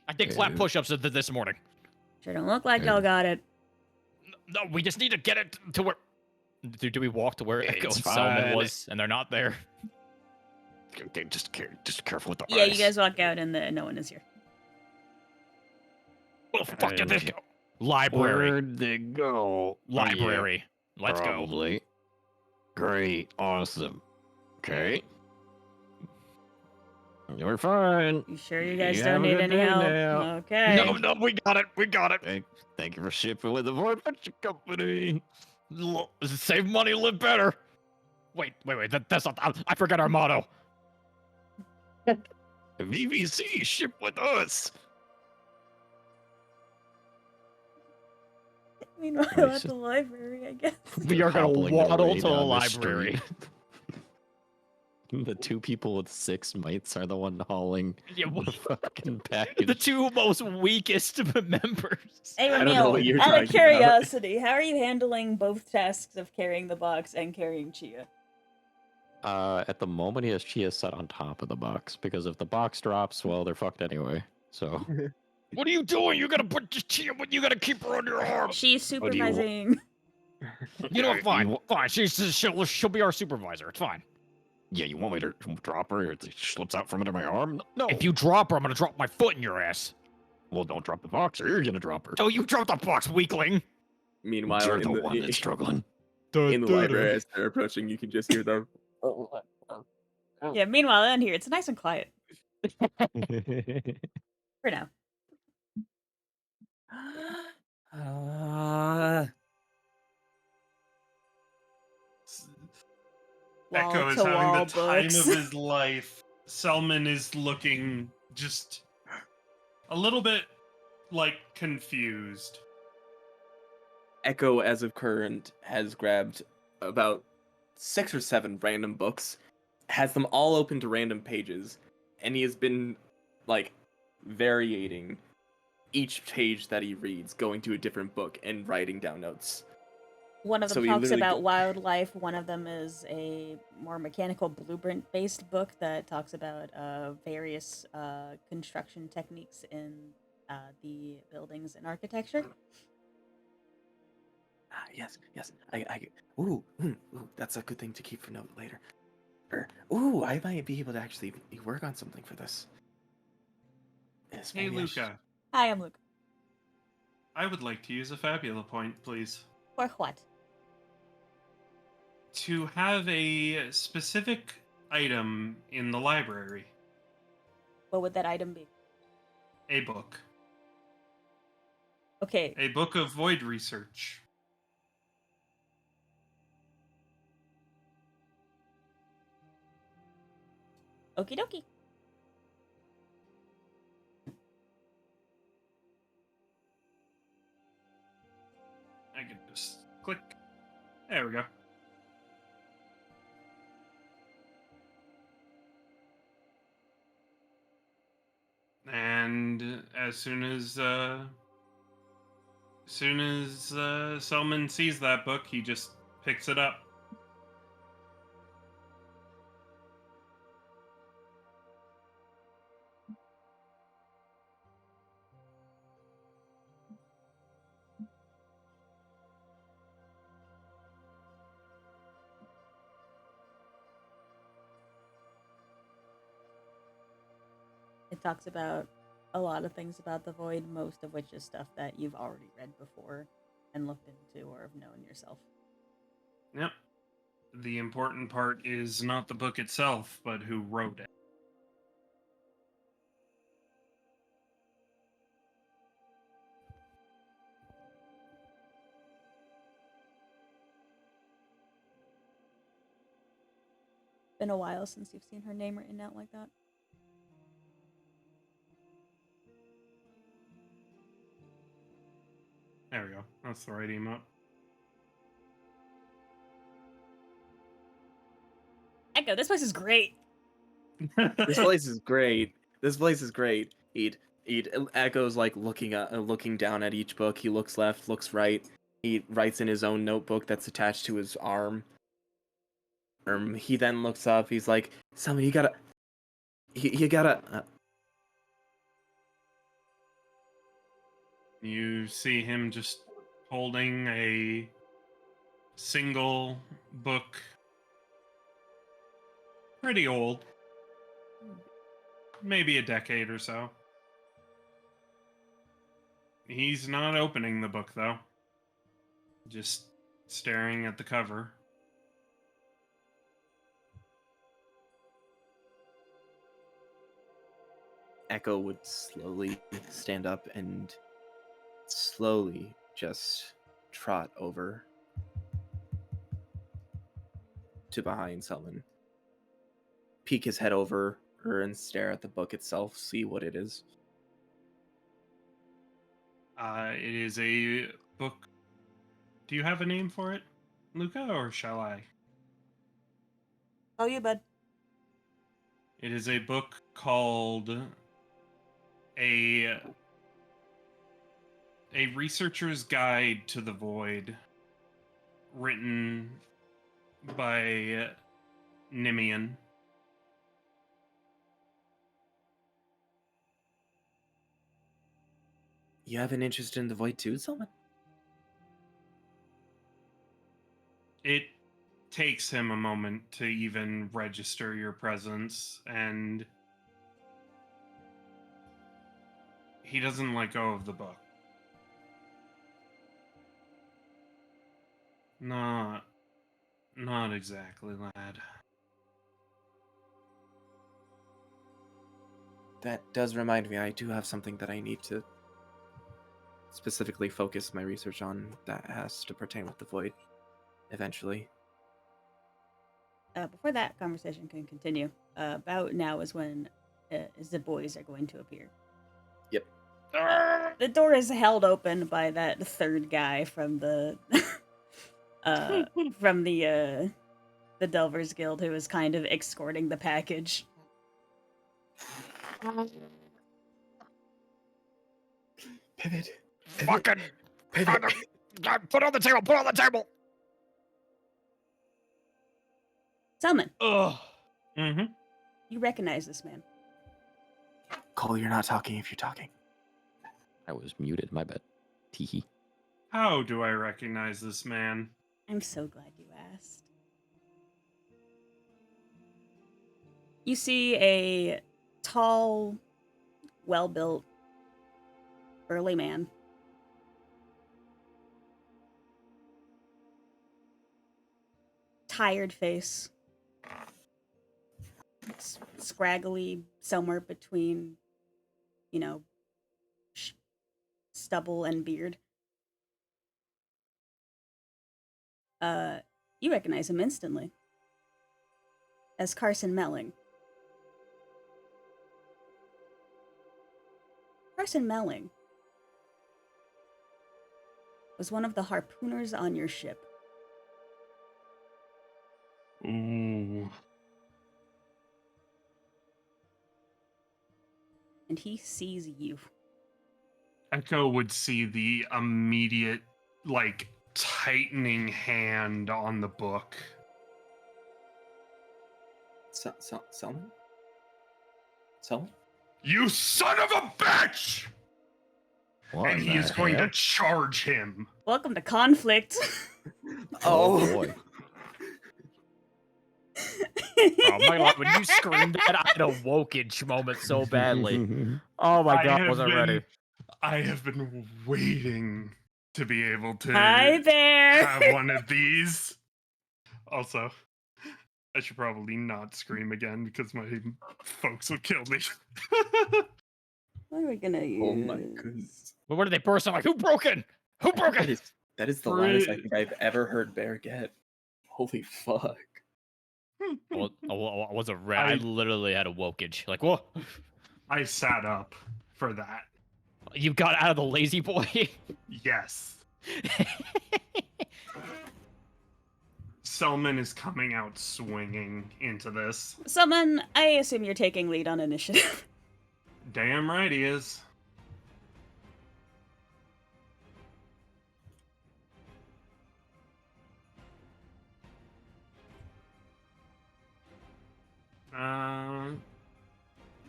I did flat push-ups this morning. Sure don't look like y'all got it. No, we just need to get it to where... Do we walk to where Echo It's and Solomon fine. was, and they're not there? Okay, just careful with the Yeah, eyes. you guys walk out and no one is here. Well, fuck did this go? Library. Where'd they go? Library. Let's go. Probably. Great. Awesome. Okay. You're fine. You sure you guys You don't have a need good any day help? now. Okay. No, we got it. We got it. Thank you for shipping with the Vortex Company. Save money, live better. Wait. That's not... I forgot our motto. VVC, ship with us. Meanwhile, at the library, I guess. We are going to Hobbling their waddle way to the down the library. street. The two people with 6 mites are the one hauling Yeah, the fucking package. the two most weakest members. Hey, I don't know what you're Ramil, out talking of about. curiosity, how are you handling both tasks of carrying the box and carrying Chia? At the moment, he has Chia set on top of the box because if the box drops, well, they're fucked anyway. So What are you doing? You gotta put Chia, you gotta keep her on your arm. She's do you want? supervising. You know, fine. She'll be our supervisor. It's fine. Yeah, you want me to drop her? She slips out from under my arm? No. If you drop her, I'm gonna drop my foot in your ass. Well, don't drop the box, or you're gonna drop her. Oh, you dropped the box, weakling. Meanwhile, You're in the one that's struggling. in the library, as they're approaching, you can just hear them. Yeah, meanwhile, in here, it's nice and quiet. For now. Echo is having the time of his life. Selman is looking just a little bit like confused. Echo, as of current, has grabbed about 6 or 7 random books, has them all open to random pages, and he has been, like, varying each page that he reads, going to a different book and writing down notes. One of them So he talks literally about wildlife. One of them is a more mechanical blueprint-based book that talks about various construction techniques in the buildings and architecture. Yes. Ooh, that's a good thing to keep for note later. Ooh, I might be able to actually work on something for this. Yes, Hey, maybe I should- Luca. Hi, I'm Luke. I would like to use a fabula point, please. For what? To have a specific item in the library. What would that item be? A book. Okay, A book of void research. okie dokie. I can just click. There we go. And as soon as Selman sees that book, he just picks it up. It talks about a lot of things about the void, most of which is stuff that you've already read before and looked into or have known yourself. Yep. The important part is not the book itself, but who wrote it. Been a while since you've seen her name written out like that. There we go. That's the right emote. Echo, this place is great. This place is great. This place is great. He echoes like looking down at each book. He looks left, looks right. He writes in his own notebook that's attached to his arm. He then looks up. He's like, "Someone, you gotta, you gotta." You see him just holding a single book, pretty old, maybe a decade or so. He's not opening the book, though. Just staring at the cover. Echo would slowly stand up and slowly just trot over to behind Selman. Peek his head over her and stare at the book itself, see what it is. It is a book. Do you have a name for it, Luca, or shall I? Oh, you, bud. It is a book called A Researcher's Guide to the Void, written by Nimian. You have an interest in the void too, Selman? It takes him a moment to even register your presence, and he doesn't let go of the book. Not exactly, lad. That does remind me, I do have something that I need to specifically focus my research on that has to pertain with the void eventually. Before that conversation can continue, about now is when the boys are going to appear. Yep. The door is held open by that third guy from the from the Delvers Guild who is kind of escorting the package. Pivot. Fucking Pivot. put on the table. Put on the table. Selman, Ugh. Mm-hmm. you recognize this man. Cole, you're not talking if you're talking. I was muted. My bad. Teehee. How do I recognize this man? I'm so glad you asked. You see a tall, well-built, burly man tired face. Scraggly somewhere between, you know, stubble and beard. You recognize him instantly as Carson Melling. Carson Melling was one of the harpooners on your ship. Ooh. And he sees you. Echo would see the immediate, like, tightening hand on the book. Selman? Selman? You son of a bitch! What And in he the is going to hell? charge him. Welcome to conflict. Oh boy. Oh my god, when you screamed that, I had a wokage moment so badly. Oh my god, I wasn't ready. I have been waiting to be able to Hi there. have one of these. Also, I should probably not scream again because my folks will kill me. What are we gonna use? Oh my goodness. But what did they burst? I'm like, who broke it? Who broke it? That is the loudest I think I've ever heard Bear get. Holy fuck. I wasn't ready. I literally had a wokage. Like, whoa. I sat up for that. You got out of the lazy boy? Yes. Selman is coming out swinging into this. Someone, I assume you're taking lead on initiative. Damn right he is.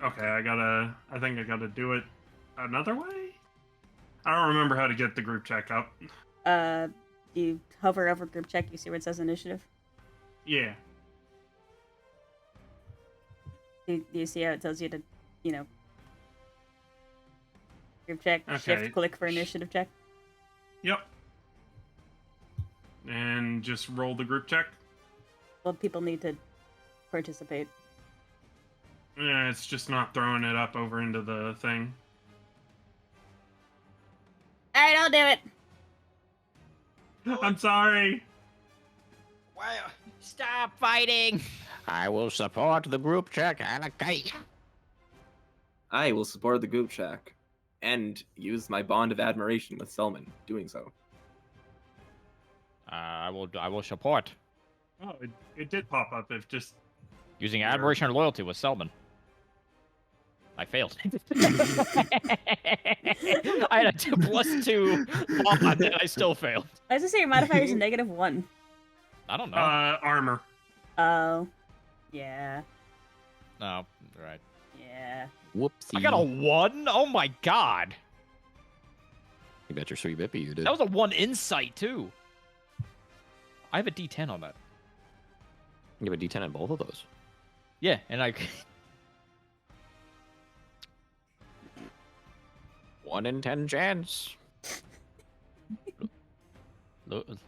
Okay, I think I gotta do it another way? I don't remember how to get the group check up. You hover over group check, you see where it says initiative? Yeah. Do you see how it tells you to, group check, Okay. shift click for initiative check? Yep. And just roll the group check? Well, people need to participate. Yeah, it's just not throwing it up over into the thing. Alright, I'll do it. I'm sorry. Wow. Stop fighting. I will support the group check, Anakai. I will support the group check and use my bond of admiration with Selman doing so. I will support. Oh, it did pop up. If just Using admiration or loyalty with Selman. I failed. I had a 2+2 bond and I still failed. I was gonna say your modifier is -1. I don't know. armor. Oh. Yeah. No, right. Yeah. Whoopsie. I got a 1? Oh my god. You bet your sweet bippy you did. That was a 1 insight too. I have a D10 on that. You have a D10 on both of those. Yeah, and I... 1 in 10 chance.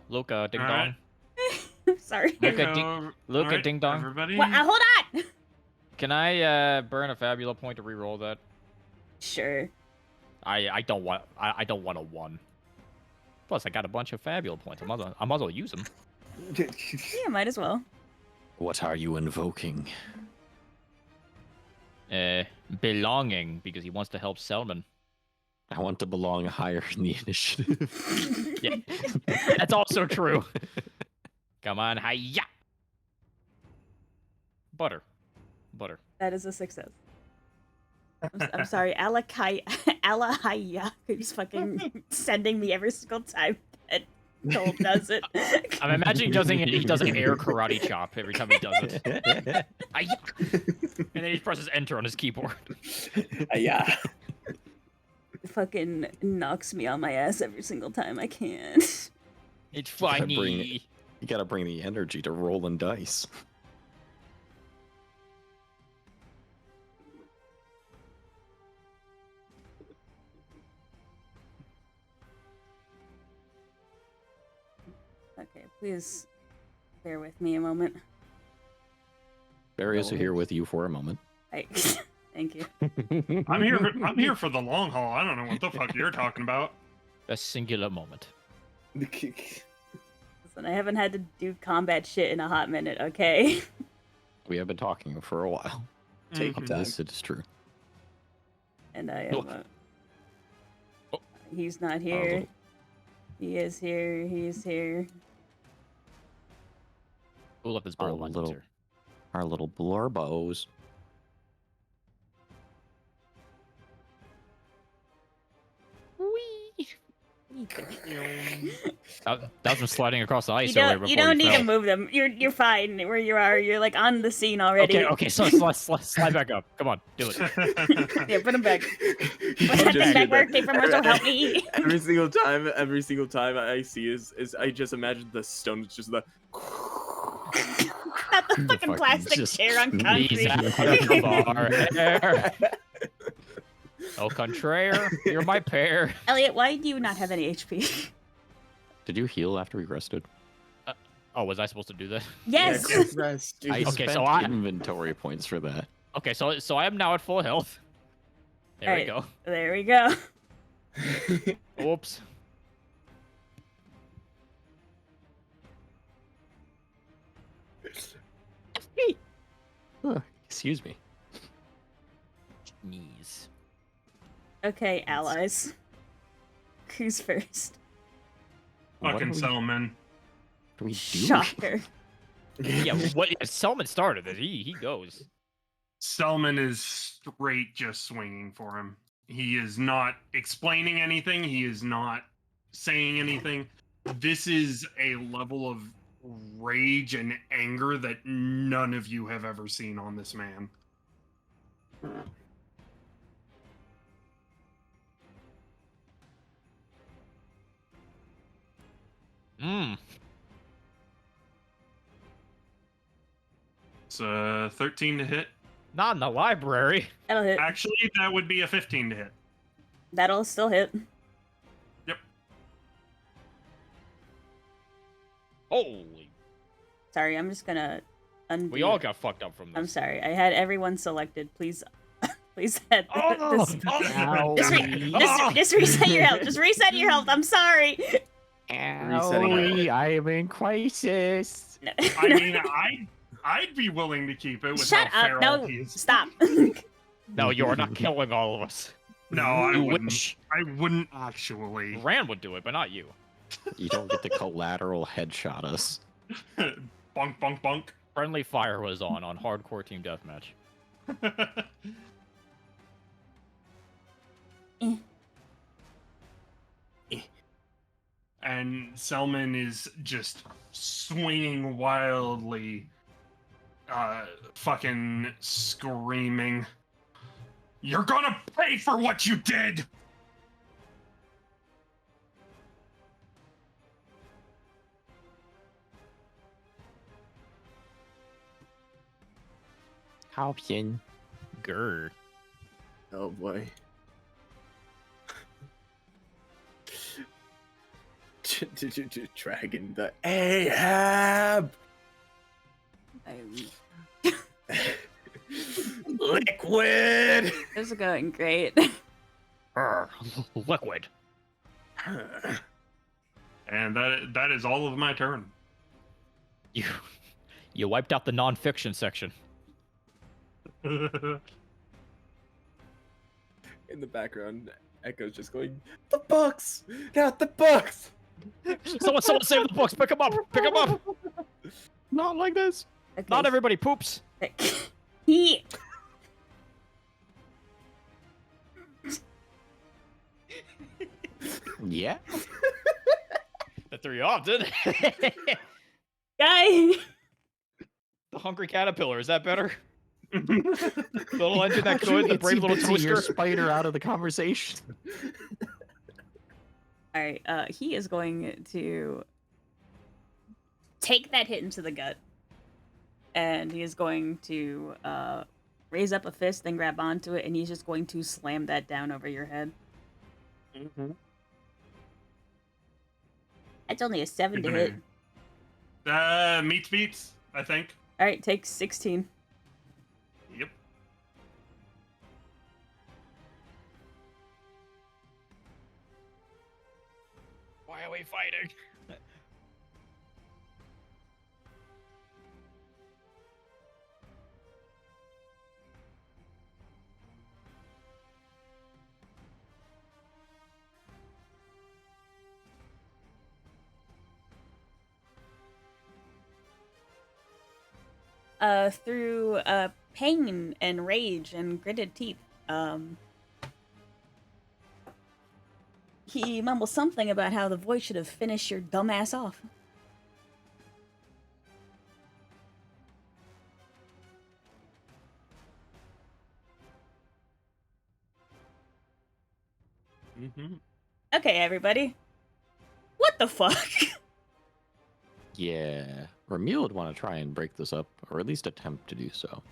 Luca, ding All dong. right. Sorry. Luca, Echo, Luca, alright, ding dong. Everybody. What? Hold on! Can I burn a Fabula point to reroll that? Sure. I don't want a 1. Plus, I got a bunch of Fabula points. I might as well use them. Yeah, might as well. What are you invoking? Belonging, because he wants to help Selman. I want to belong higher in the initiative. Yeah, that's also true. Come on, hiya! Butter. That is a success. I'm sorry, Alahaya, who's fucking sending me every single time that Cole does it. I'm imagining he does an air karate chop every time he does it. Hiya! And then he presses enter on his keyboard. Yeah. Fucking knocks me on my ass every single time I can. It's gotta funny. You gotta bring the energy to rolling dice. Okay, please Bear with me a moment. Various are here with you for a moment. Thank you. I'm here for the long haul. I don't know what the fuck you're talking about. A singular moment. Listen, I haven't had to do combat shit in a hot minute, okay? We have been talking for a while. Take your time. This it is true. And I am. Oh. He's not here. little- He is here. He's here. Who left his bird Our lines little- here? Our little blurbos. That was from sliding across the ice You earlier don't. before You don't need fell. to move them. You're fine where you are. You're like on the scene already. Okay, so slide back up. Come on, do it. Yeah, put him back. You Put that just thing hear back where that. it came from. So help me. Every single time I see is I just imagine the stone is just the. Not the The fucking fucking plastic just chair on He's concrete. out of the bar. Au contraire, you're my pair. Elliot, why do you not have any HP? Did you heal after we rested? Oh, was I supposed to do that? Yes. Rest, dude. I Okay, spent so I- inventory points for that. Okay, so I am now at full health. There we Alright. go. There we go. Oops. Excuse me. Knees. Okay, allies. Who's first? What Fucking do we- Selman. What do we do? Shocker. Yeah, what? Selman started it. He goes. Selman is straight just swinging for him. He is not explaining anything. He is not saying anything. This is a level of rage and anger that none of you have ever seen on this man. Mmm. It's 13 to hit. Not in the library. That'll hit. Actually, that would be a 15 to hit. That'll still hit. Yep. Holy. Sorry, I'm just gonna undo. We all got fucked up from this. I'm sorry. I had everyone selected. Please, please head. Oh, this, oh, just reset your health. Just reset your health. I'm sorry. Resetting. I am in crisis. I mean, I'd be willing to keep it with Shut how up. feral No, he is. stop. No, you're not killing all of us. No, I You wouldn't. wish. I wouldn't actually. Rand would do it, but not you. You don't get to collateral headshot us. Bonk, bonk, bonk. Friendly fire was on hardcore team deathmatch. And Selman is just swinging wildly, fucking screaming, "You're gonna pay for what you did!" How can Grr. Oh boy. Dragon the Ahab. Liquid. This is going great. Liquid. And that is all of my turn. You wiped out the non-fiction section. In the background, Echo's just going, "The books! Not the books!" Someone save the books. Pick them up. Pick them up. not like this? Okay. Not everybody poops. He. Yeah. That threw you off, didn't it? Guy. The hungry caterpillar. Is that better? The little engine that could. The brave little Itsy-bitsy your twister. spider out of the conversation. All right. He is going to take that hit into the gut, and he is going to raise up a fist, then grab onto it, and he's just going to slam that down over your head. Mm-hmm. That's only a 7 to hit. Meets beats, I think. All right, take 16. Yep. Why are we fighting? Through pain and rage and gritted teeth, he mumbles something about how the void should have finished your dumbass off. Mm-hmm. Okay, everybody. What the fuck? Yeah, Ramil would want to try and break this up, or at least attempt to do so.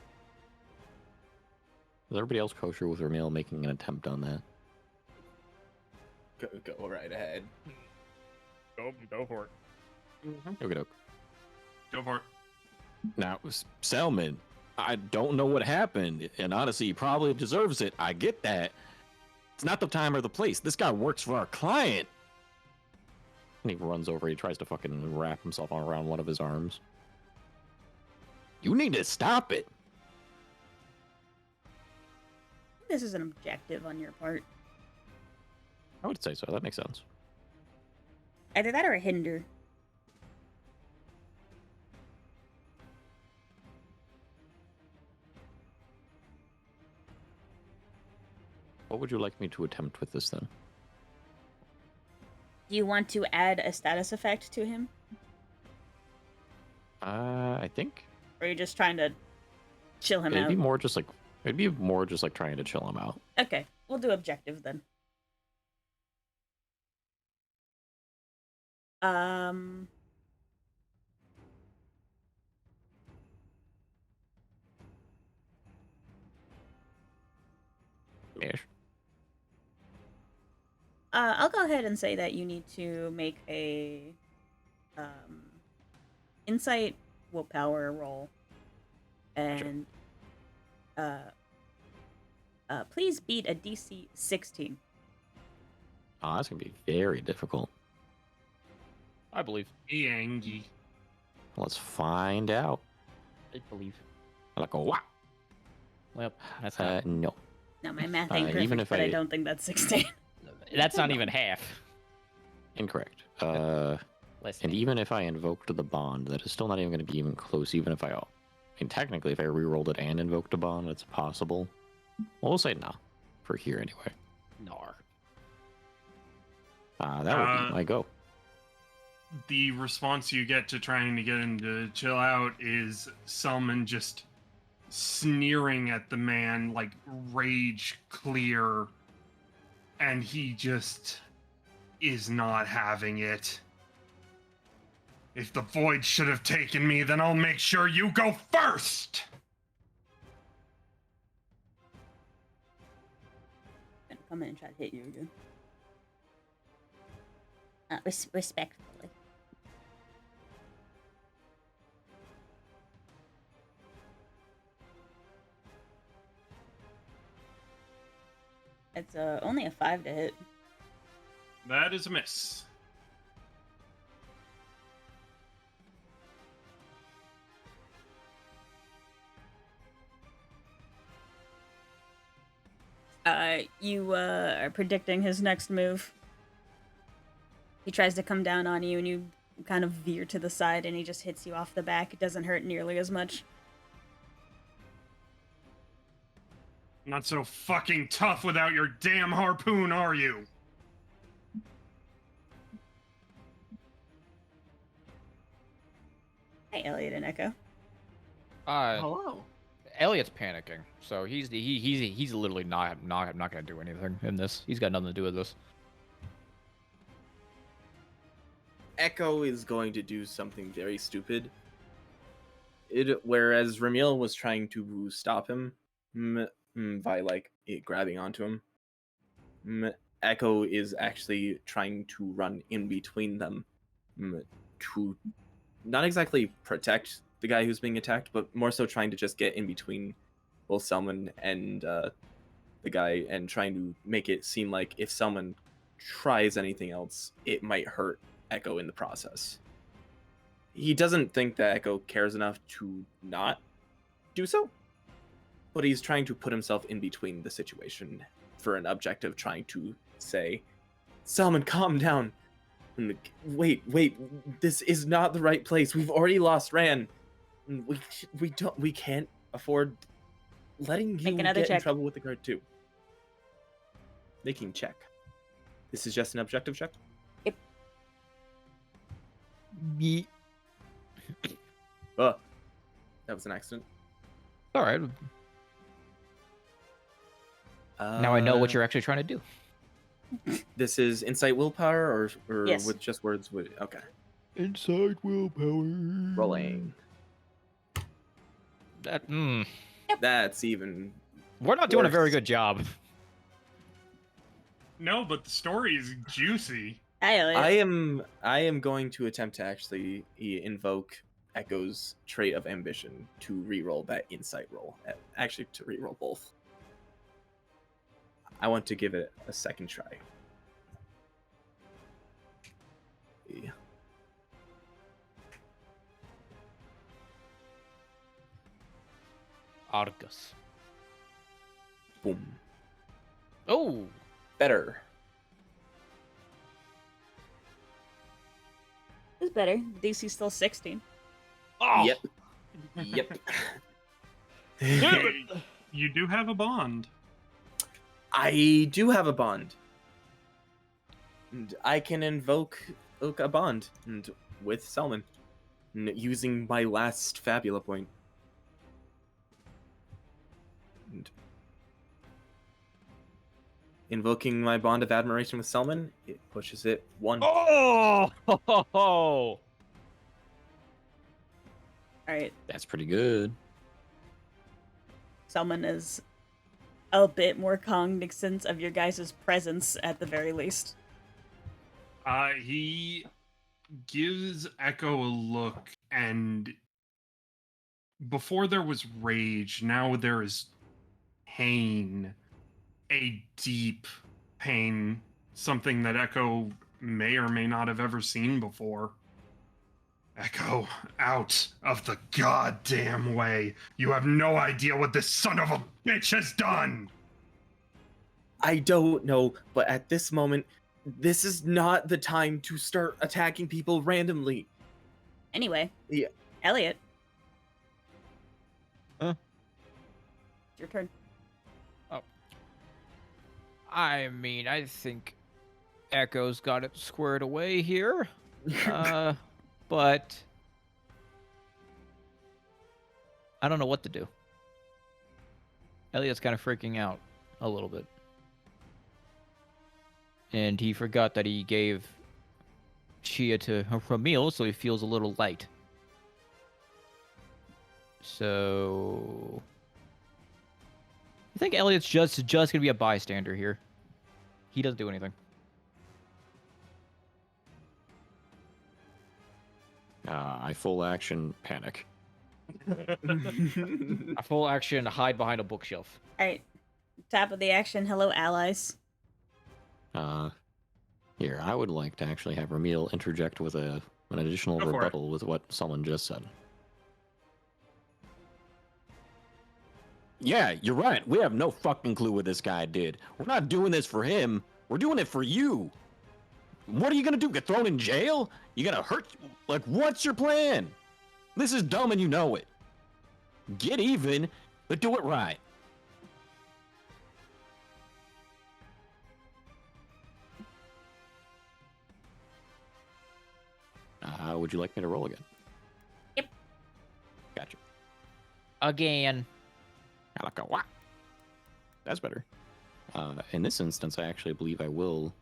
Is everybody else kosher with Ramil making an attempt on that? Go right ahead. Go for it. Okay, doke. Go for it. Now, Selman, I don't know what happened, and honestly, he probably deserves it. I get that. It's not the time or the place. This guy works for our client. And he runs over. He tries to fucking wrap himself around one of his arms. You need to stop it. This is an objective on your part. I would say so. That makes sense. Either that or a hinder. What would you like me to attempt with this then? Do you want to add a status effect to him? I think Or are you just trying to chill him it'd out? be more just like trying to chill him out. Okay, we'll do objective then. Yes. I'll go ahead and say that you need to make a insight willpower roll, and please beat a DC 16. Oh, that's gonna be very difficult. I believe. Angie. Let's find out. I believe. Like a wow. Well, that's not, No. Now my math ain't perfect, even if but I I- don't think that's 16. that's not even half. Incorrect. Listen. And even if I invoked the bond, that is still not even going to be even close. Even if I mean, technically, if I rerolled it and invoked a bond, it's possible. Well, we'll say nah for here anyway. Nar. That would be my go. The response you get to trying to get him to chill out is Selman just sneering at the man, like rage clear, and he just is not having it. If the void should have taken me, then I'll make sure you go first! Gonna come in and try to hit you again. Respectfully. It's only a 5 to hit. That is a miss. You are predicting his next move. He tries to come down on you, and you kind of veer to the side, and he just hits you off the back. It doesn't hurt nearly as much. Not so fucking tough without your damn harpoon, are you? Hey, Elliot and Echo. Hello. Elliot's panicking, so he's literally not gonna do anything in this. He's got nothing to do with this. Echo is going to do something very stupid. Whereas Ramil was trying to stop him by grabbing onto him, Echo is actually trying to run in between them to not exactly protect the guy who's being attacked, but more so trying to just get in between both Selman and the guy, and trying to make it seem like if someone tries anything else, it might hurt Echo in the process. He doesn't think that Echo cares enough to not do so, but he's trying to put himself in between the situation for an objective, trying to say, Salmon, calm down. And wait, this is not the right place. We've already lost Ran. We can't afford letting you another get in check. trouble with the guard too. Making check. This is just an objective check? Yep. Oh, that was an accident. All right. Now I know what you're actually trying to do. This is insight willpower, or Yes. with just words? Okay. Inside willpower. Rolling. That's even. We're not doing a very worse. good job. No, but the story is juicy. Hi, Elliot. I am going to attempt to actually invoke Echo's trait of ambition to reroll that insight roll. Actually, to reroll both. I want to give it a second try. Yeah. Argus. Boom. Oh. Better. It's better. DC's still 16. Oh. Yep. Yep. You do have a bond. I do have a bond. And I can invoke a bond and with Selman using my last Fabula point. And invoking my bond of admiration with Selman, it pushes it 1. Oh. All right. That's pretty good. Someone is a bit more cognizant of your guys' presence at the very least. He gives Echo a look, and before there was rage, now there is pain. A deep pain. Something that Echo may or may not have ever seen before. Echo, out of the goddamn way. You have no idea what this son of a bitch has done! I don't know, but at this moment, this is not the time to start attacking people randomly. Anyway. Yeah. Elliot. Huh? It's your turn. I mean, I think Echo's got it squared away here. But I don't know what to do. Elliot's kind of freaking out a little bit. And he forgot that he gave Chia to Ramil, so he feels a little light. So I think Elliot's just gonna be a bystander here. He doesn't do anything. I full action panic. A full action hide behind a bookshelf. Alright. Top of the action, hello allies. Here, I would like to actually have Ramil interject with an additional Go for it. rebuttal with what someone just said. Yeah, you're right. We have no fucking clue what this guy did. We're not doing this for him. We're doing it for you. What are you gonna do? Get thrown in jail? You gonna hurt? Like, what's your plan? This is dumb and you know it. Get even, but do it right. Would you like me to roll again? Yep. Gotcha. Again. I like a whack. That's better. In this instance, I actually believe I will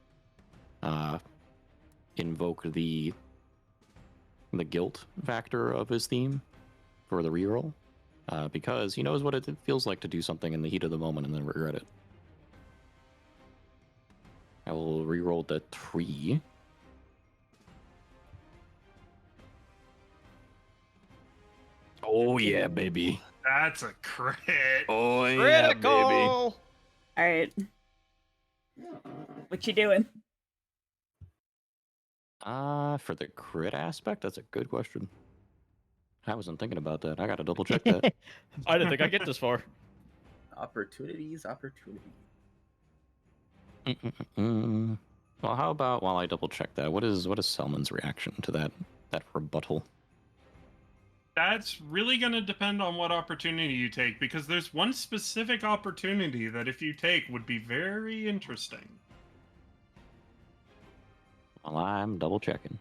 invoke the guilt factor of his theme for the reroll, because he knows what it feels like to do something in the heat of the moment and then regret it. I will reroll the 3. Oh yeah, baby. That's a crit. Oh yeah, baby. Critical. All right. What you doing? For the crit aspect, that's a good question. I wasn't thinking about that. I gotta double check that. I didn't think I'd get this far. Opportunities. Mm-mm-mm. Well, how about while I double check that, what is Selman's reaction to that rebuttal? That's really going to depend on what opportunity you take, because there's one specific opportunity that if you take would be very interesting. Well, I'm double checking.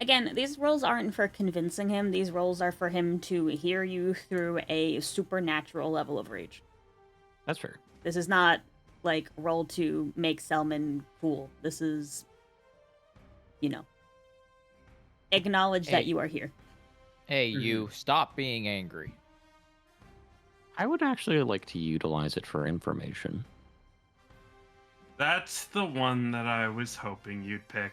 Again, these rolls aren't for convincing him. These rolls are for him to hear you through a supernatural level of rage. That's fair. This is not like roll to make Selman cool. This is, acknowledge that you are here. Hey, you, stop being angry. I would actually like to utilize it for information. That's the one that I was hoping you'd pick.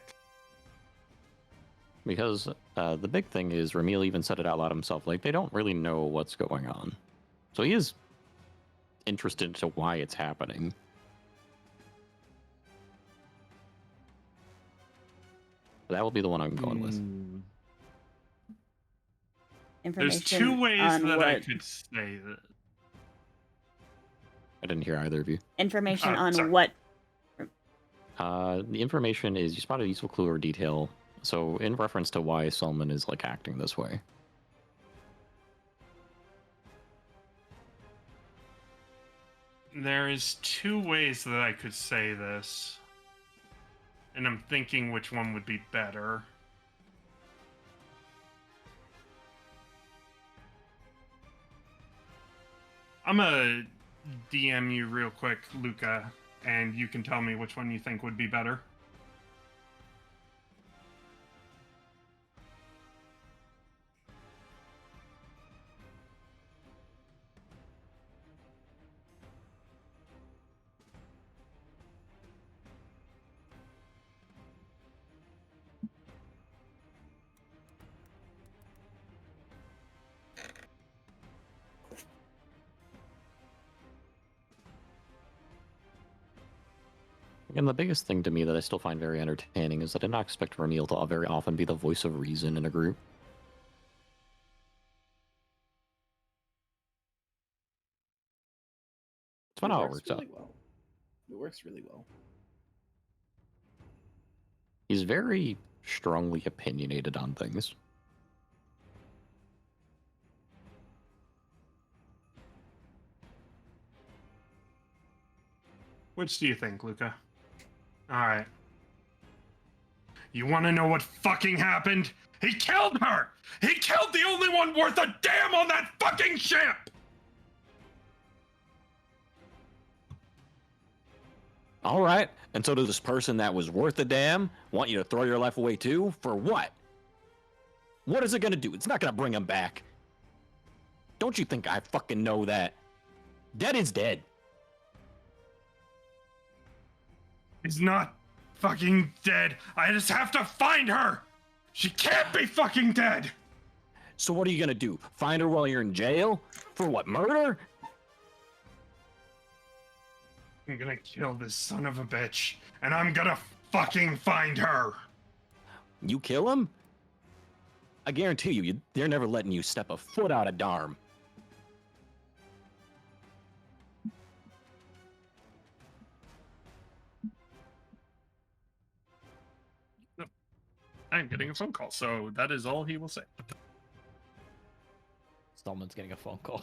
Because the big thing is, Ramil even said it out loud himself, like, they don't really know what's going on. So he is interested into why it's happening. That will be the one I'm going with. Information There's two ways on that what? I could say that. I didn't hear either of you. Information on sorry. what? The information is you spot a useful clue or detail. So in reference to why Selman is like acting this way. There is two ways that I could say this. And I'm thinking which one would be better. I'm gonna DM you real quick, Luca, and you can tell me which one you think would be better. And the biggest thing to me that I still find very entertaining is that I did not expect Ramil to very often be the voice of reason in a group. It's fun how it works out. Well. It works really well. He's very strongly opinionated on things. Which do you think, Luca? Alright. You wanna know what fucking happened? He killed her! He killed the only one worth a damn on that fucking ship! All right, and so does this person that was worth a damn want you to throw your life away too? For what? What is it gonna do? It's not gonna bring him back. Don't you think I fucking know that? Dead is dead. He's not fucking dead. I just have to find her! She can't be fucking dead! So what are you gonna do? Find her while you're in jail? For what, murder? I'm gonna kill this son of a bitch, and I'm gonna fucking find her! You kill him? I guarantee you, they're never letting you step a foot out of Dharm. I'm getting a phone call, so that is all he will say. Selman's getting a phone call.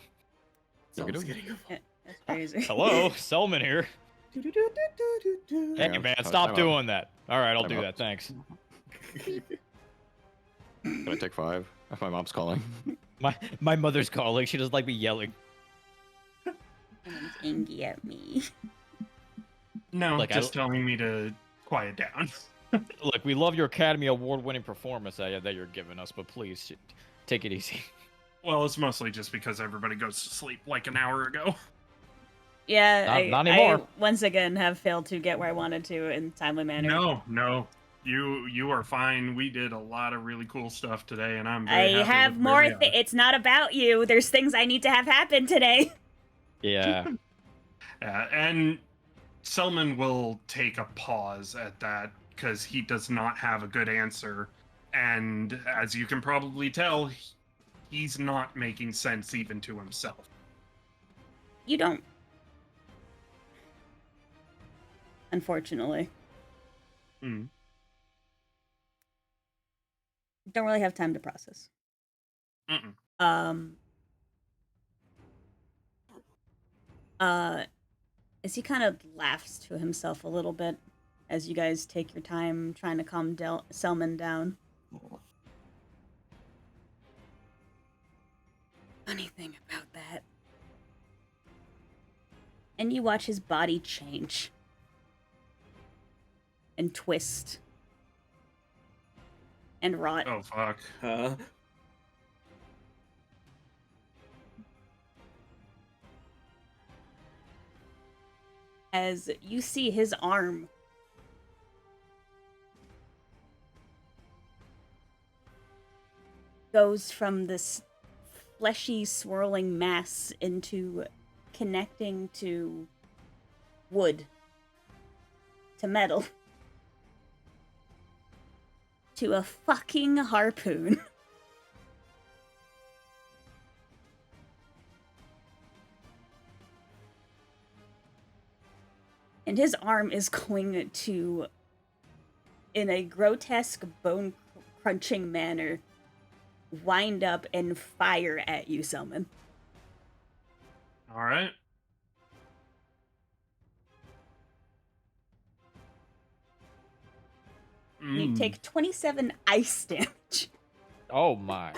Someone's getting a Yeah, that's crazy. Hello, Selman here. Hey man, stop doing that. All right, I'll do that. Thanks. Can I take 5? If my mom's calling. My mother's calling. She doesn't like me yelling. Someone's angry at me. No, Like, just telling me to quiet down. Look, we love your Academy Award-winning performance that you're giving us, but please take it easy. Well, it's mostly just because everybody goes to sleep like an hour ago. Yeah, Not anymore. I once again have failed to get where I wanted to in a timely manner. No. You are fine. We did a lot of really cool stuff today, and I'm I very happy have with more. where we are. It's not about you. There's things I need to have happen today. Yeah. And Selman will take a pause at that because he does not have a good answer. And as you can probably tell, he's not making sense even to himself. You don't. Unfortunately. Mm. Don't really have time to process. Mm-mm. As he kind of laughs to himself a little bit as you guys take your time trying to calm Selman down. Funny thing about that. And you watch his body change and twist and rot. Oh, fuck. As you see his arm goes from this fleshy swirling mass into connecting to wood, to metal, to a fucking harpoon. And his arm is going to, in a grotesque, bone-crunching manner, wind up and fire at you, Selman. All right. You take 27 ice damage. Oh my.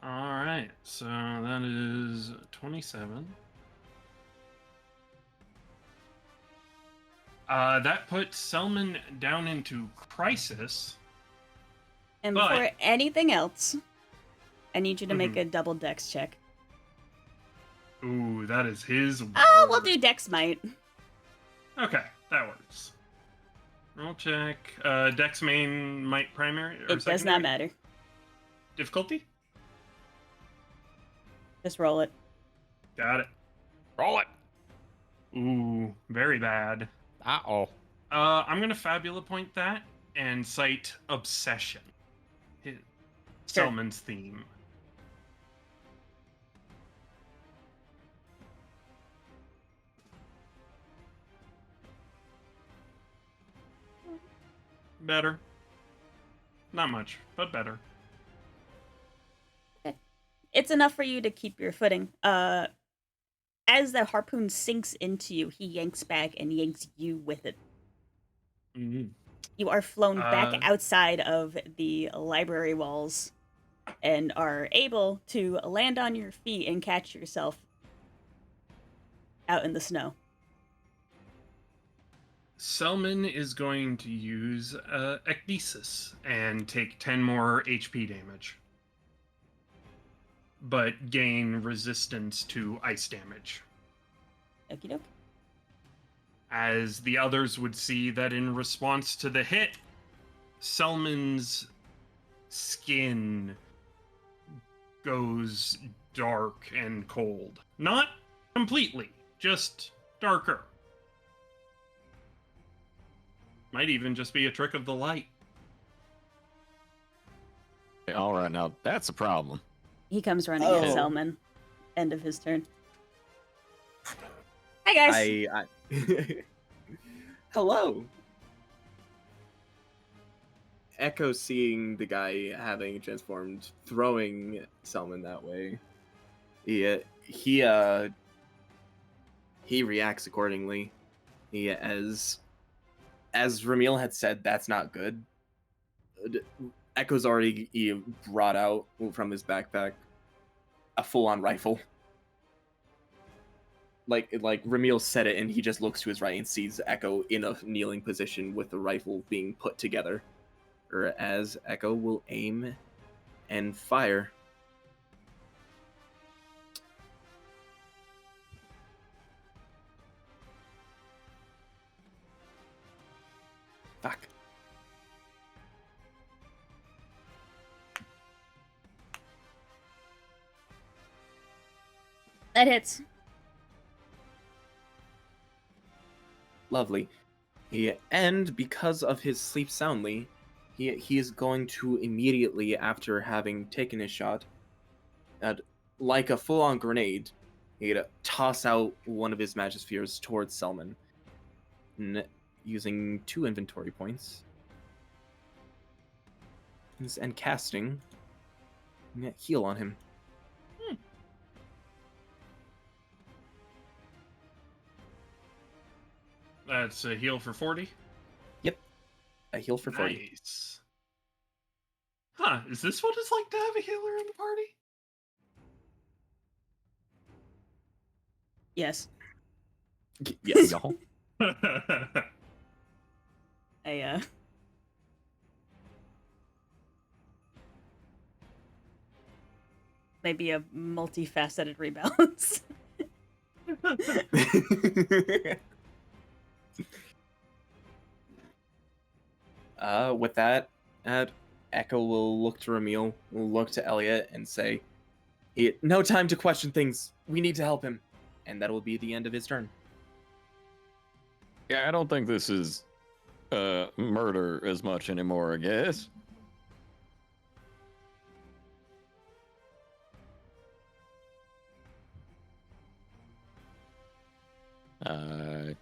All right. So that is 27. That puts Selman down into crisis. And But- before anything else, I need you to make a double dex check. Ooh, that is his. Oh, we'll do dex might. Okay, that works. Roll check. Dex main might primary or It does secondary? not matter. Difficulty? Just roll it. Got it. Roll it. Ooh, very bad. Uh-oh. I'm gonna Fabula point that and cite obsession. Selman's theme. Better. Not much, but better. It's enough for you to keep your footing. As the harpoon sinks into you, he yanks back and yanks you with it. Mm-hmm. You are flown back outside of the library walls and are able to land on your feet and catch yourself out in the snow. Selman is going to use Ecdysis and take 10 more HP damage. But gain resistance to ice damage. Okie doke. As the others would see that in response to the hit, Selman's skin goes dark and cold. Not completely, just darker. Might even just be a trick of the light. All right, now that's a problem. He comes running at Selman. End of his turn. Hi, guys. I... Hello. Echo seeing the guy having transformed, throwing Selman that way. He reacts accordingly. As Ramil had said, that's not good. Echo's already brought out from his backpack a full-on rifle. Like Ramil said it, and he just looks to his right and sees Echo in a kneeling position with the rifle being put together. Or as Echo will aim and fire. Fuck. That hits. Lovely. And because of his sleep soundly, he is going to immediately, after having taken his shot, like a full-on grenade, he'd toss out one of his Magispheres towards Selman, using 2 inventory points, and casting heal on him. That's a heal for 40. Yep, a heal for 40. Nice. Huh, is this what it's like to have a healer in the party? Yes. Yes. Y'all. Maybe a multifaceted rebalance. With that, Echo will look to Ramil, will look to Elliot, and say, "No time to question things. We need to help him." And that will be the end of his turn. Yeah, I don't think this is murder as much anymore, I guess.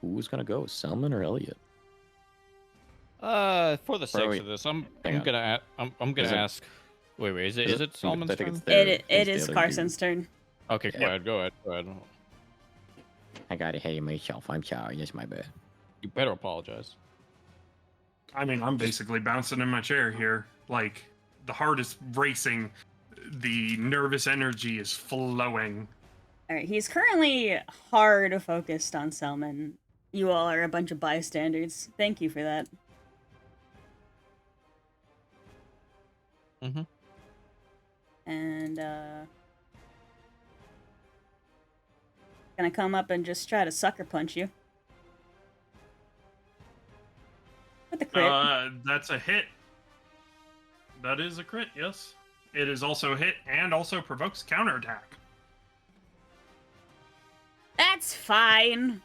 Who's gonna go, Selman or Elliot? For the sakes wait. of this, I'm Hang on. gonna Is it- ask. Wait, is it Salman's I think turn? it's there. It is Carson's turn. Okay, Yeah. go ahead. I gotta hate myself. I'm sorry. It's my bad. You better apologize. I mean, I'm basically bouncing in my chair here. Like, the heart is racing, the nervous energy is flowing. Alright, he's currently hard focused on Selman. You all are a bunch of bystanders. Thank you for that. Mm-hmm. And, gonna come up and just try to sucker punch you. With the crit. That's a hit. That is a crit, yes. It is also a hit and also provokes counterattack. That's fine.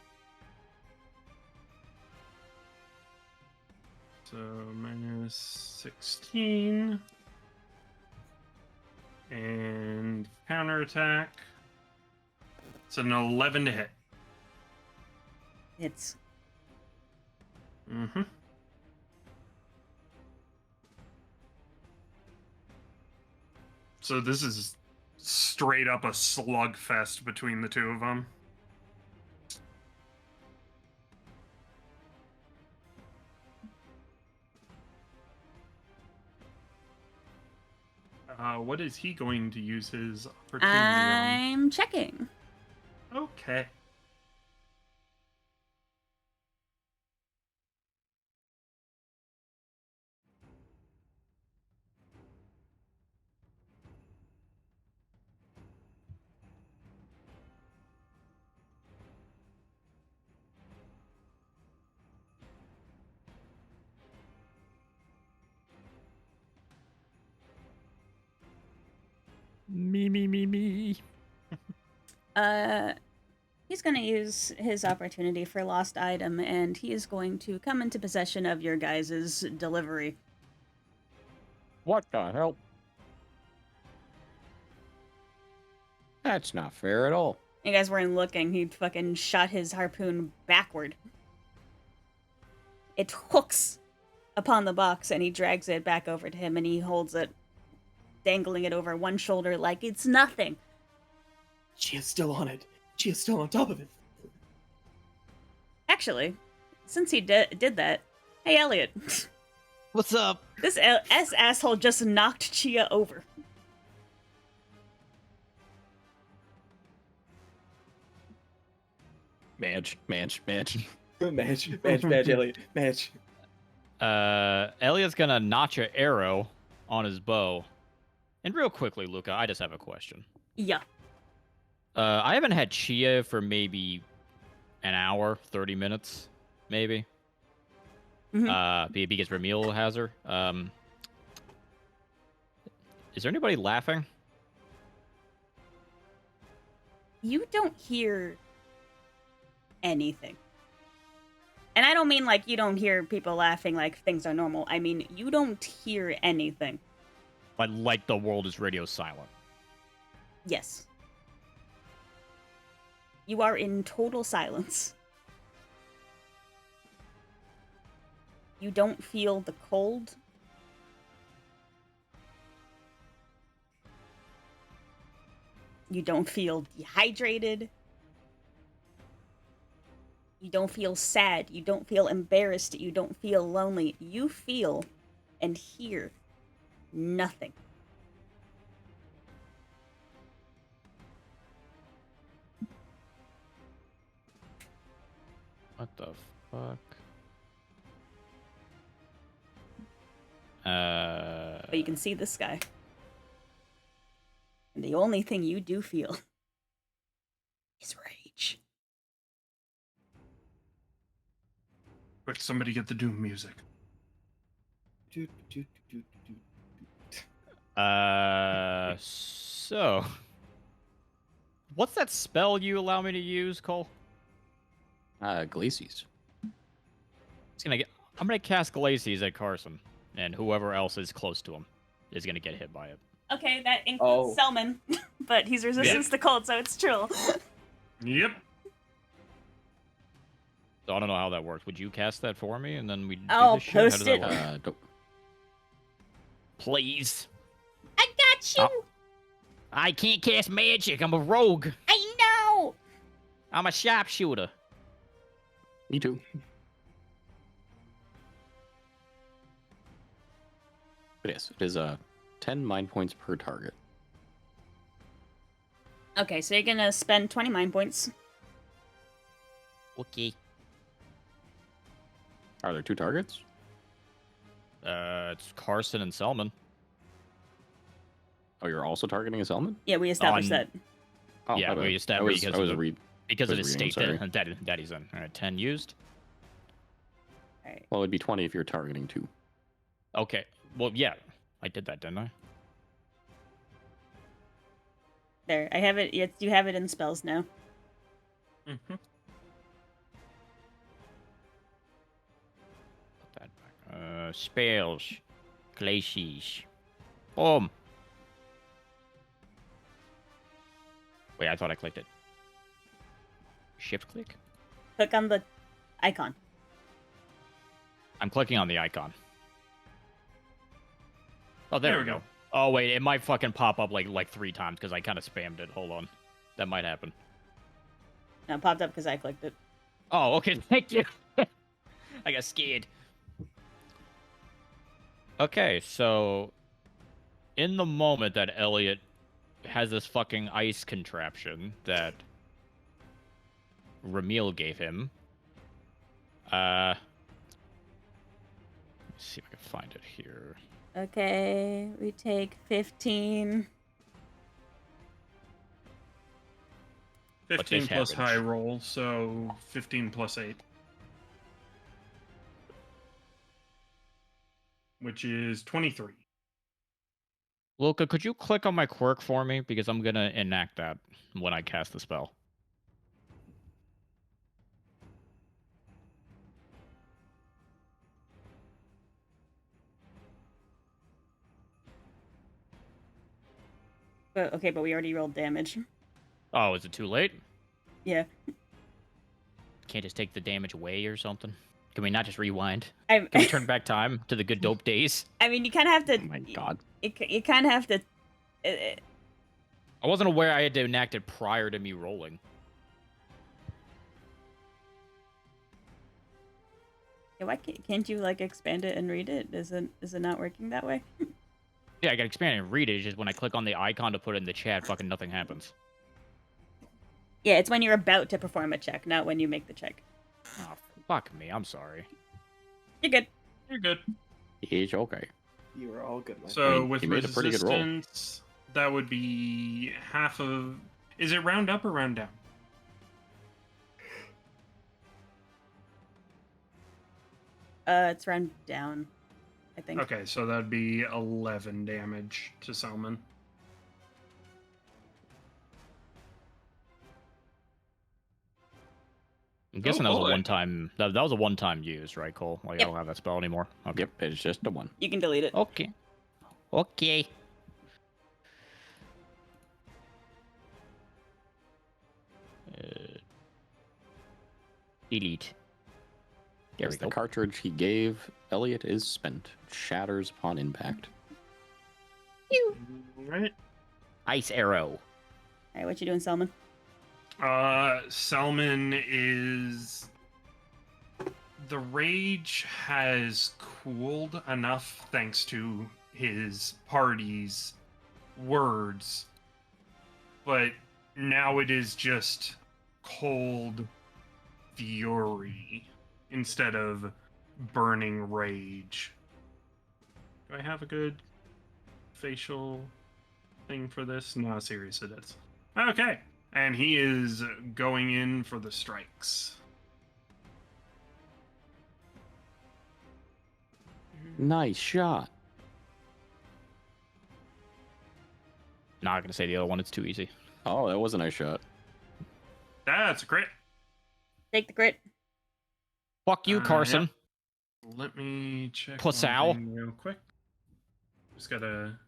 So minus 16. And counterattack. It's an 11 to hit. It's Mm-hmm. So this is straight up a slugfest between the two of them. What is he going to use his opportunity I'm checking. on? Okay. Me. He's gonna use his opportunity for lost item, and he is going to come into possession of your guys' delivery. What the hell? That's not fair at all. You guys weren't looking. He fucking shot his harpoon backward. It hooks upon the box, and he drags it back over to him, and he holds it, dangling it over one shoulder like it's nothing. She is still on it. She is still on top of it. Actually, since he did that, hey Elliot, What's up? this asshole just knocked Chia over. Match. Match, Elliot. Match. Elliot's gonna notch an arrow on his bow. And real quickly, Luca, I just have a question. Yeah. I haven't had Chia for maybe an hour, 30 minutes, maybe. Because Ramil has her. Is there anybody laughing? You don't hear anything. And I don't mean like you don't hear people laughing like things are normal. I mean, you don't hear anything. Like the world is radio silent. Yes. You are in total silence. You don't feel the cold. You don't feel dehydrated. You don't feel sad. You don't feel embarrassed. You don't feel lonely. You feel and hear nothing. What the fuck? But you can see the sky. And the only thing you do feel is rage. Quick, somebody get the Doom music. So, what's that spell you allow me to use, Cole? Glacies. I'm gonna cast Glacies at Carson, and whoever else is close to him is gonna get hit by it. Okay, that includes Selman, but he's resistant to cold, so it's chill. Yep. So I don't know how that works. Would you cast that for me, and then we do I'll this shit? How post does that it. work? Please. I got you. I can't cast magic. I'm a rogue. I know. I'm a sharpshooter. Me too. But yes, it is 10 mind points per target. Okay, so you're gonna spend 20 mind points. Okay. Are there 2 targets? It's Carson and Selman. Oh, you're also targeting a Selman? Yeah, we established that. Oh, Yeah, my bad. we established because of was his reading, state sorry. that he's in. All right, 10 used. Alright. Well, it'd be 20 if you're targeting 2. Okay. Well, yeah, I did that, didn't I? There, I have it. You have it in spells now. Mm-hmm. Put that back. Spells. Glacies. Boom. Wait, I thought I clicked it. Shift click? Click on the icon. I'm clicking on the icon. Oh, there we go. Oh, wait, it might fucking pop up like 3 times because I kind of spammed it. Hold on. That might happen. No, it popped up because I clicked it. Oh, okay, thank you. I got scared. Okay, so in the moment that Elliot has this fucking ice contraption that Ramil gave him, let's see if I can find it here. Okay, we take 15. 15 plus happens? high roll, so 15 plus 8. Which is 23. Luca, could you click on my quirk for me? Because I'm gonna enact that when I cast the spell. But we already rolled damage. Oh, is it too late? Yeah. Can't just take the damage away or something? Can we not just rewind? Can we turn back time to the good dope days? I mean, you kind of have to. Oh my god. You kind of have to. I wasn't aware I had to enact it prior to me rolling. Yeah, why can't you like expand it and read it? Is it not working that way? Yeah, I got to expand and read it. It's just when I click on the icon to put it in the chat, fucking nothing happens. Yeah, it's when you're about to perform a check, not when you make the check. Oh, fuck me. I'm sorry. You're good. You're good. It's okay. You were all good. So I mean, with you made a pretty good roll. resistance, that would be half of. Is it round up or round down? It's run down, I think. Okay, so that'd be 11 damage to Selman. I'm guessing Oh, that was boy. a one-time. That was a one-time use, right, Cole? Like Yep. I don't have that spell anymore. Okay. Yep, it's just the one. You can delete it. Okay. Okay. Delete. There Yes, we the go. cartridge he gave Elliot is spent. Shatters upon impact. Right. Ice arrow. All right, what you doing, Selman? Selman is. The rage has cooled enough thanks to his party's words, but now it is just cold fury instead of burning rage. Do I have a good facial thing for this? No, serious, it is. Okay, and he is going in for the strikes. Nice shot. Not gonna say the other one. It's too easy. Oh, that was a nice shot. That's a crit. Take the crit. Fuck you, Carson. Yep. Let me check Plassow. one thing real quick. Just gotta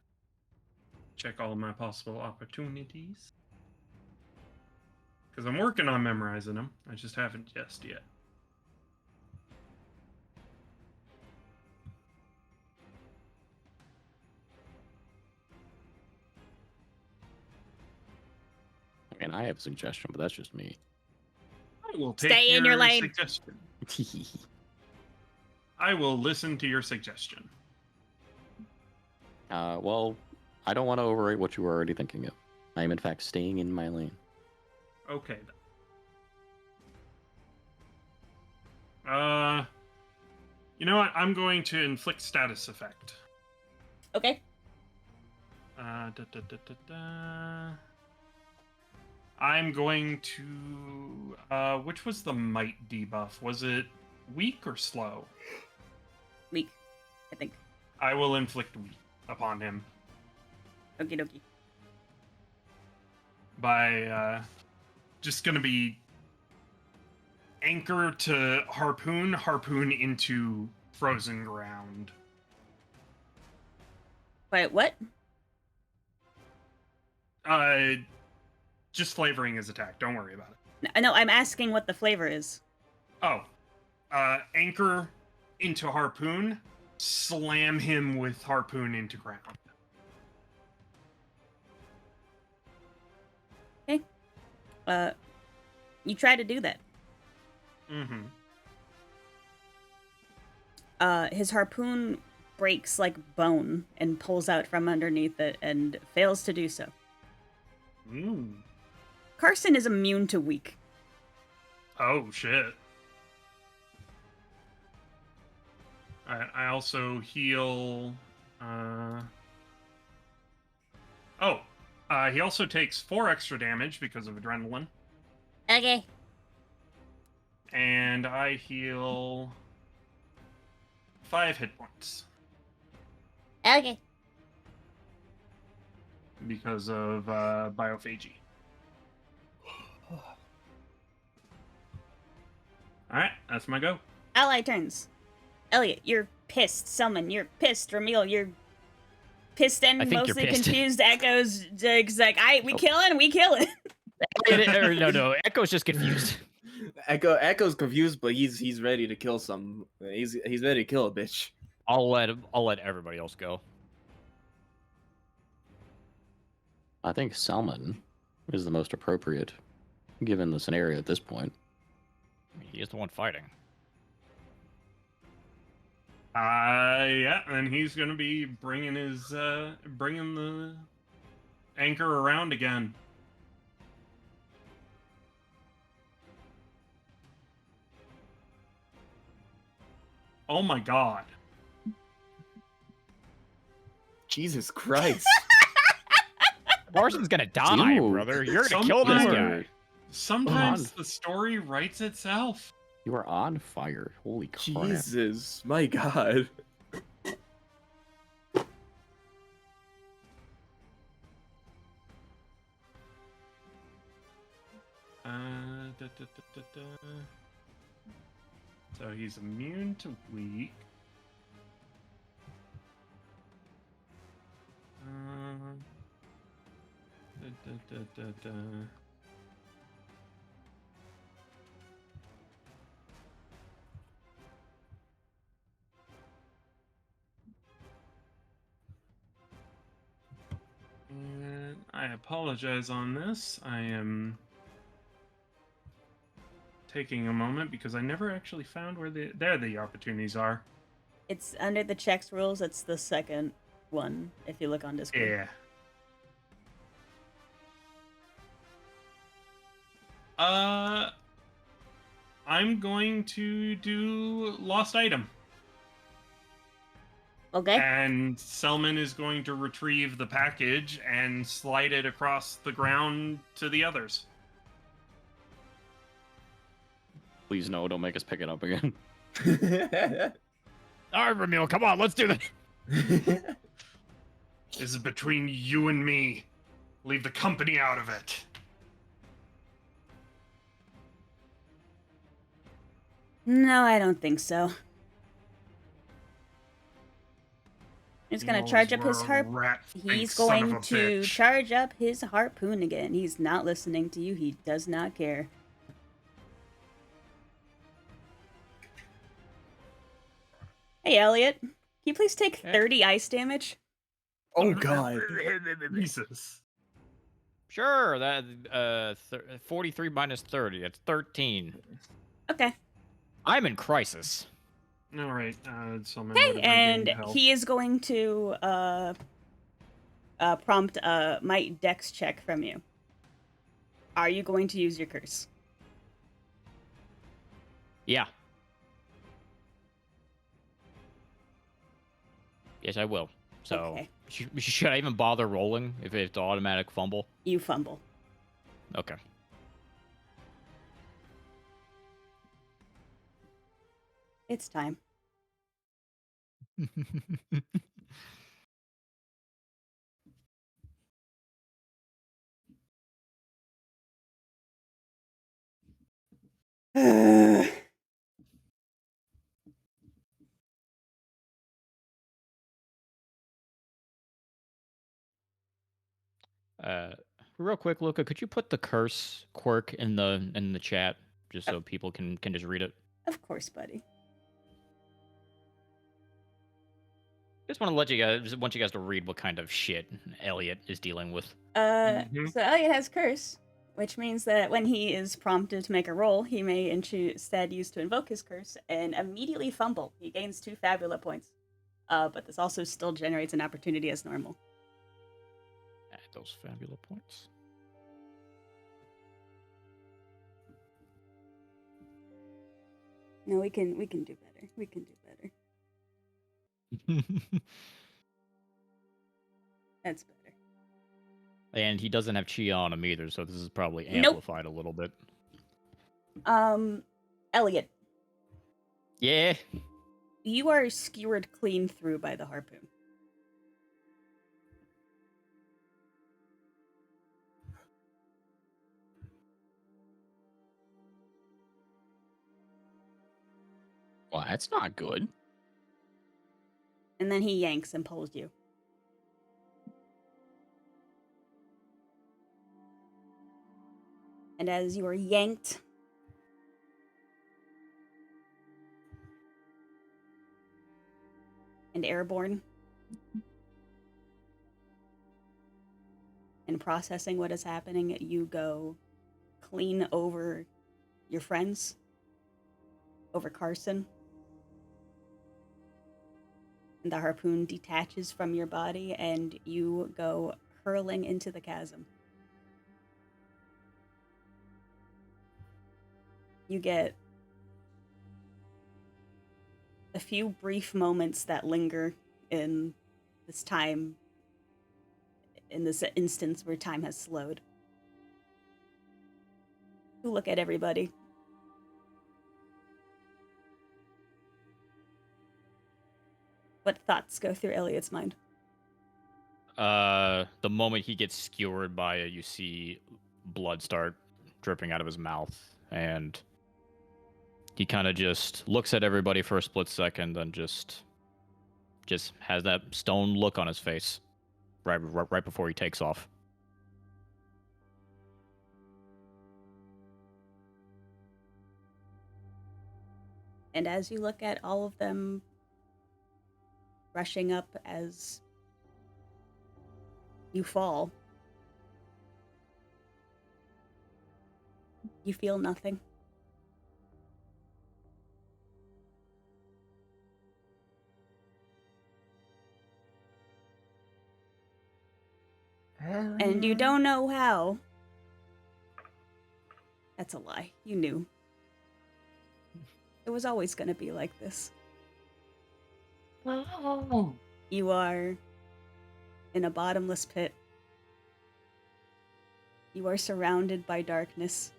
check all of my possible opportunities. Because I'm working on memorizing them. I just haven't just yet. I mean, I have a suggestion, but that's just me. I will take Stay in your lane. suggestion. I will listen to your suggestion. Well, I don't want to overrate what you were already thinking of. I am, in fact, staying in my lane. Okay. Then. You know what? I'm going to inflict status effect. Okay. I'm going to. Which was the might debuff? Was it weak or slow? Weak, I think. I will inflict weak upon him Okie dokie. by just gonna be anchor to harpoon into frozen ground. Wait, what? Just flavoring his attack. Don't worry about it. No, I'm asking what the flavor is. Oh, anchor into harpoon, slam him with harpoon into ground. Okay. You try to do that. Mm-hmm. His harpoon breaks like bone and pulls out from underneath it and fails to do so. Carson is immune to weak. Oh, shit. Alright, I also heal... he also takes 4 extra damage because of adrenaline. Okay. And I heal 5 hit points Okay. because of biophagy. Alright, that's my go. Ally turns. Elliot, you're pissed. Selman, you're pissed. Ramil, you're pissed and I think you're mostly pissed. confused. Echoes, Dig's like, we killing. No. Echo's just confused. Echo's confused, but he's ready to kill some. He's ready to kill a bitch. I'll let everybody else go. I think Salmon is the most appropriate, given the scenario at this point. I mean, he is the one fighting. Yeah, and he's gonna be bringing the anchor around again. Oh my god. Jesus Christ. Carson's gonna die, Dude. brother. You're gonna kill this guy. Sometimes the story writes itself. You are on fire. Holy crap. Jesus, my God. So he's immune to weak. And I apologize on this. I am taking a moment because I never actually found where the opportunities are. It's under the checks rules. It's the second one if you look on Discord. Yeah. I'm going to do lost item. Okay. And Selman is going to retrieve the package and slide it across the ground to the others. Please no, don't make us pick it up again. All right, Ramil, come on, let's do this. This is between you and me. Leave the company out of it. No, I don't think so. He's You gonna always charge up were his a harp. rat-faced He's son of going a to bitch. charge up his harpoon again. He's not listening to you. He does not care. Hey, Elliot. Can you please take 30 ice damage? Oh, God. Jesus. Sure, that 43 minus 30, that's 13. Okay. I'm in crisis. All right, Selman Okay, would have and regained health. he is going to prompt a might dex check from you. Are you going to use your curse? Yeah. Yes, I will. So, Okay. should I even bother rolling if it's automatic fumble? You fumble. Okay. It's time. Real quick, Luca, could you put the curse quirk in the chat just so people can just read it? Of course, buddy. Just want you guys to read what kind of shit Elliot is dealing with. So Elliot has curse, which means that when he is prompted to make a roll, he may instead use to invoke his curse and immediately fumble. He gains 2 fabula points. But this also still generates an opportunity as normal. Add those fabula points. No, we can do better. We can do better. That's better. And he doesn't have chi on him either, so this is probably Nope. amplified a little bit. Elliot, Yeah. you are skewered clean through by the harpoon. Well, that's not good. And then he yanks and pulls you. And as you are yanked, and airborne, and processing what is happening, you go clean over your friends, over Carson. And the harpoon detaches from your body, and you go hurling into the chasm. You get a few brief moments that linger in this time, in this instance where time has slowed. You look at everybody. What thoughts go through Elliot's mind? The moment he gets skewered by it, you see blood start dripping out of his mouth, and he kind of just looks at everybody for a split second, then just has that stone look on his face, right before he takes off. And as you look at all of them rushing up as you fall, you feel nothing. And you don't know how. That's a lie. You knew. It was always going to be like this. You are in a bottomless pit. You are surrounded by darkness.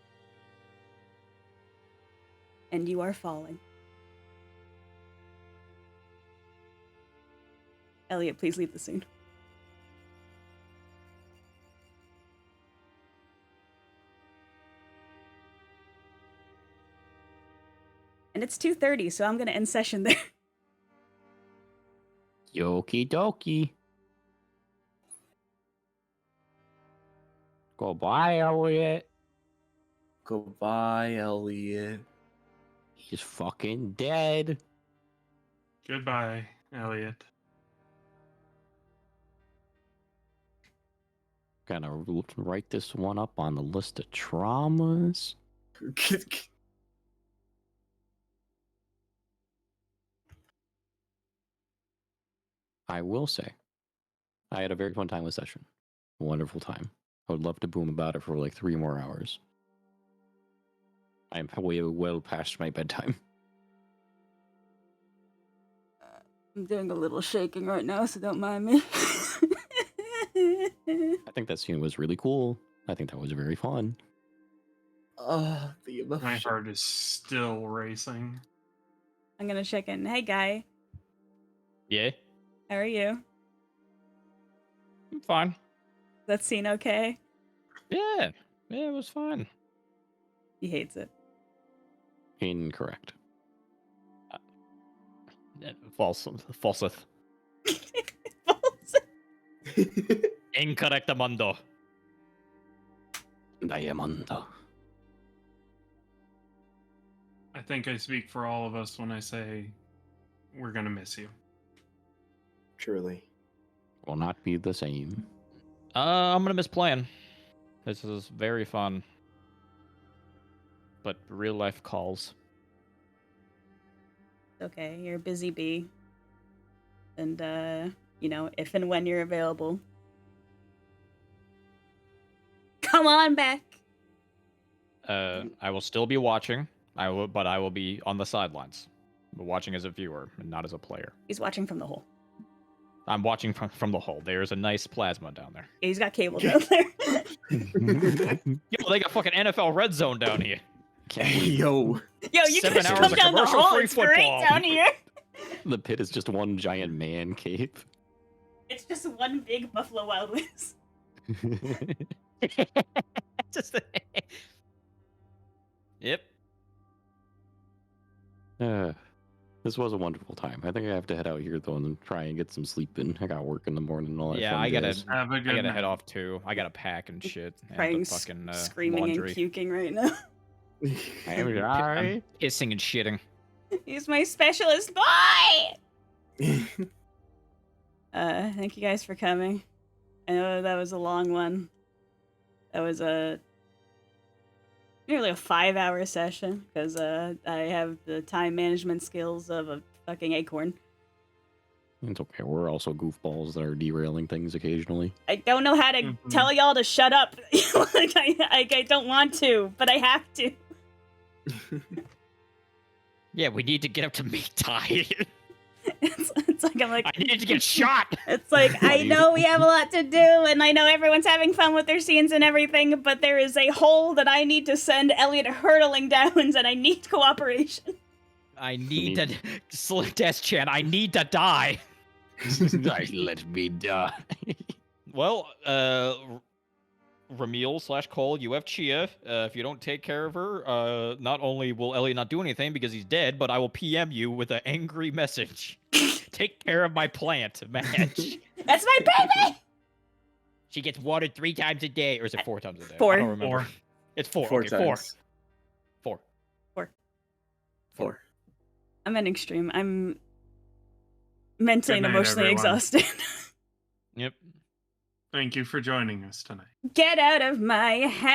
And you are falling. Elliot, please leave the scene. And it's 2:30, so I'm going to end session there. Yoki dokie. Goodbye, Elliot. Goodbye, Elliot. He's fucking dead. Goodbye, Elliot. Gonna write this one up on the list of traumas. I will say, I had a very fun time with session. A wonderful time. I would love to boom about it for like 3 more hours. I am way well past my bedtime. I'm doing a little shaking right now, so don't mind me. I think that scene was really cool. I think that was very fun. The My emotion. heart is still racing. I'm going to check in. Hey, Guy. Yeah, How are you? I'm fine. That scene okay? Yeah, it was fine. He hates it. Incorrect. Falseth. Incorrect, Mundo. Diamanda. I think I speak for all of us when I say we're gonna miss you. Truly. Will not be the same. I'm gonna miss playing. This is very fun. But real life calls. Okay, you're a busy bee. And, if and when you're available, come on back. I will still be watching. But I will be on the sidelines, watching as a viewer and not as a player. He's watching from the hole. I'm watching from the hole. There's a nice plasma down there. Yeah, he's got cable down there. Yo, they got fucking NFL Red Zone down here. Yo. Yo, you 7 guys hours come of down the hall. commercial-free It's great football. down here. The pit is just one giant man cave. It's just one big Buffalo Wild Wings. Just Yep. This was a wonderful time. I think I have to head out here though and try and get some sleep in. I got work in the morning and all that. Yeah, fun I gotta jazz. Have a good night. head off too. I gotta pack and shit. And Crying, the fucking screaming, laundry. and puking right now. I'm I'm sorry. pissing and shitting. He's my specialist boy! Thank you guys for coming. I know that was a long one. That was nearly a 5-hour session, because I have the time management skills of a fucking acorn. It's okay. We're also goofballs that are derailing things occasionally. I don't know how to tell y'all to shut up. Like, I don't want to, but I have to. Yeah, we need to get up to meet Ty. It's like I'm like I needed to get shot. It's like, I know we have a lot to do, and I know everyone's having fun with their scenes and everything, but there is a hole that I need to send Elliot hurtling down, and I need cooperation. I need to Slick Death Chan. I need to die. Let me die. Well, Ramil/Cole, you have Chia. If you don't take care of her, not only will Elliot not do anything because he's dead, but I will PM you with an angry message. Take care of my plant, match. That's my baby! She gets watered 3 times a day, or is it 4 times a day? 4. I don't remember. 4. It's 4. 4 Okay, times. 4. 4. I'm an extreme. I'm mentally Good and night, emotionally everyone. exhausted. Yep. Thank you for joining us tonight. Get out of my house!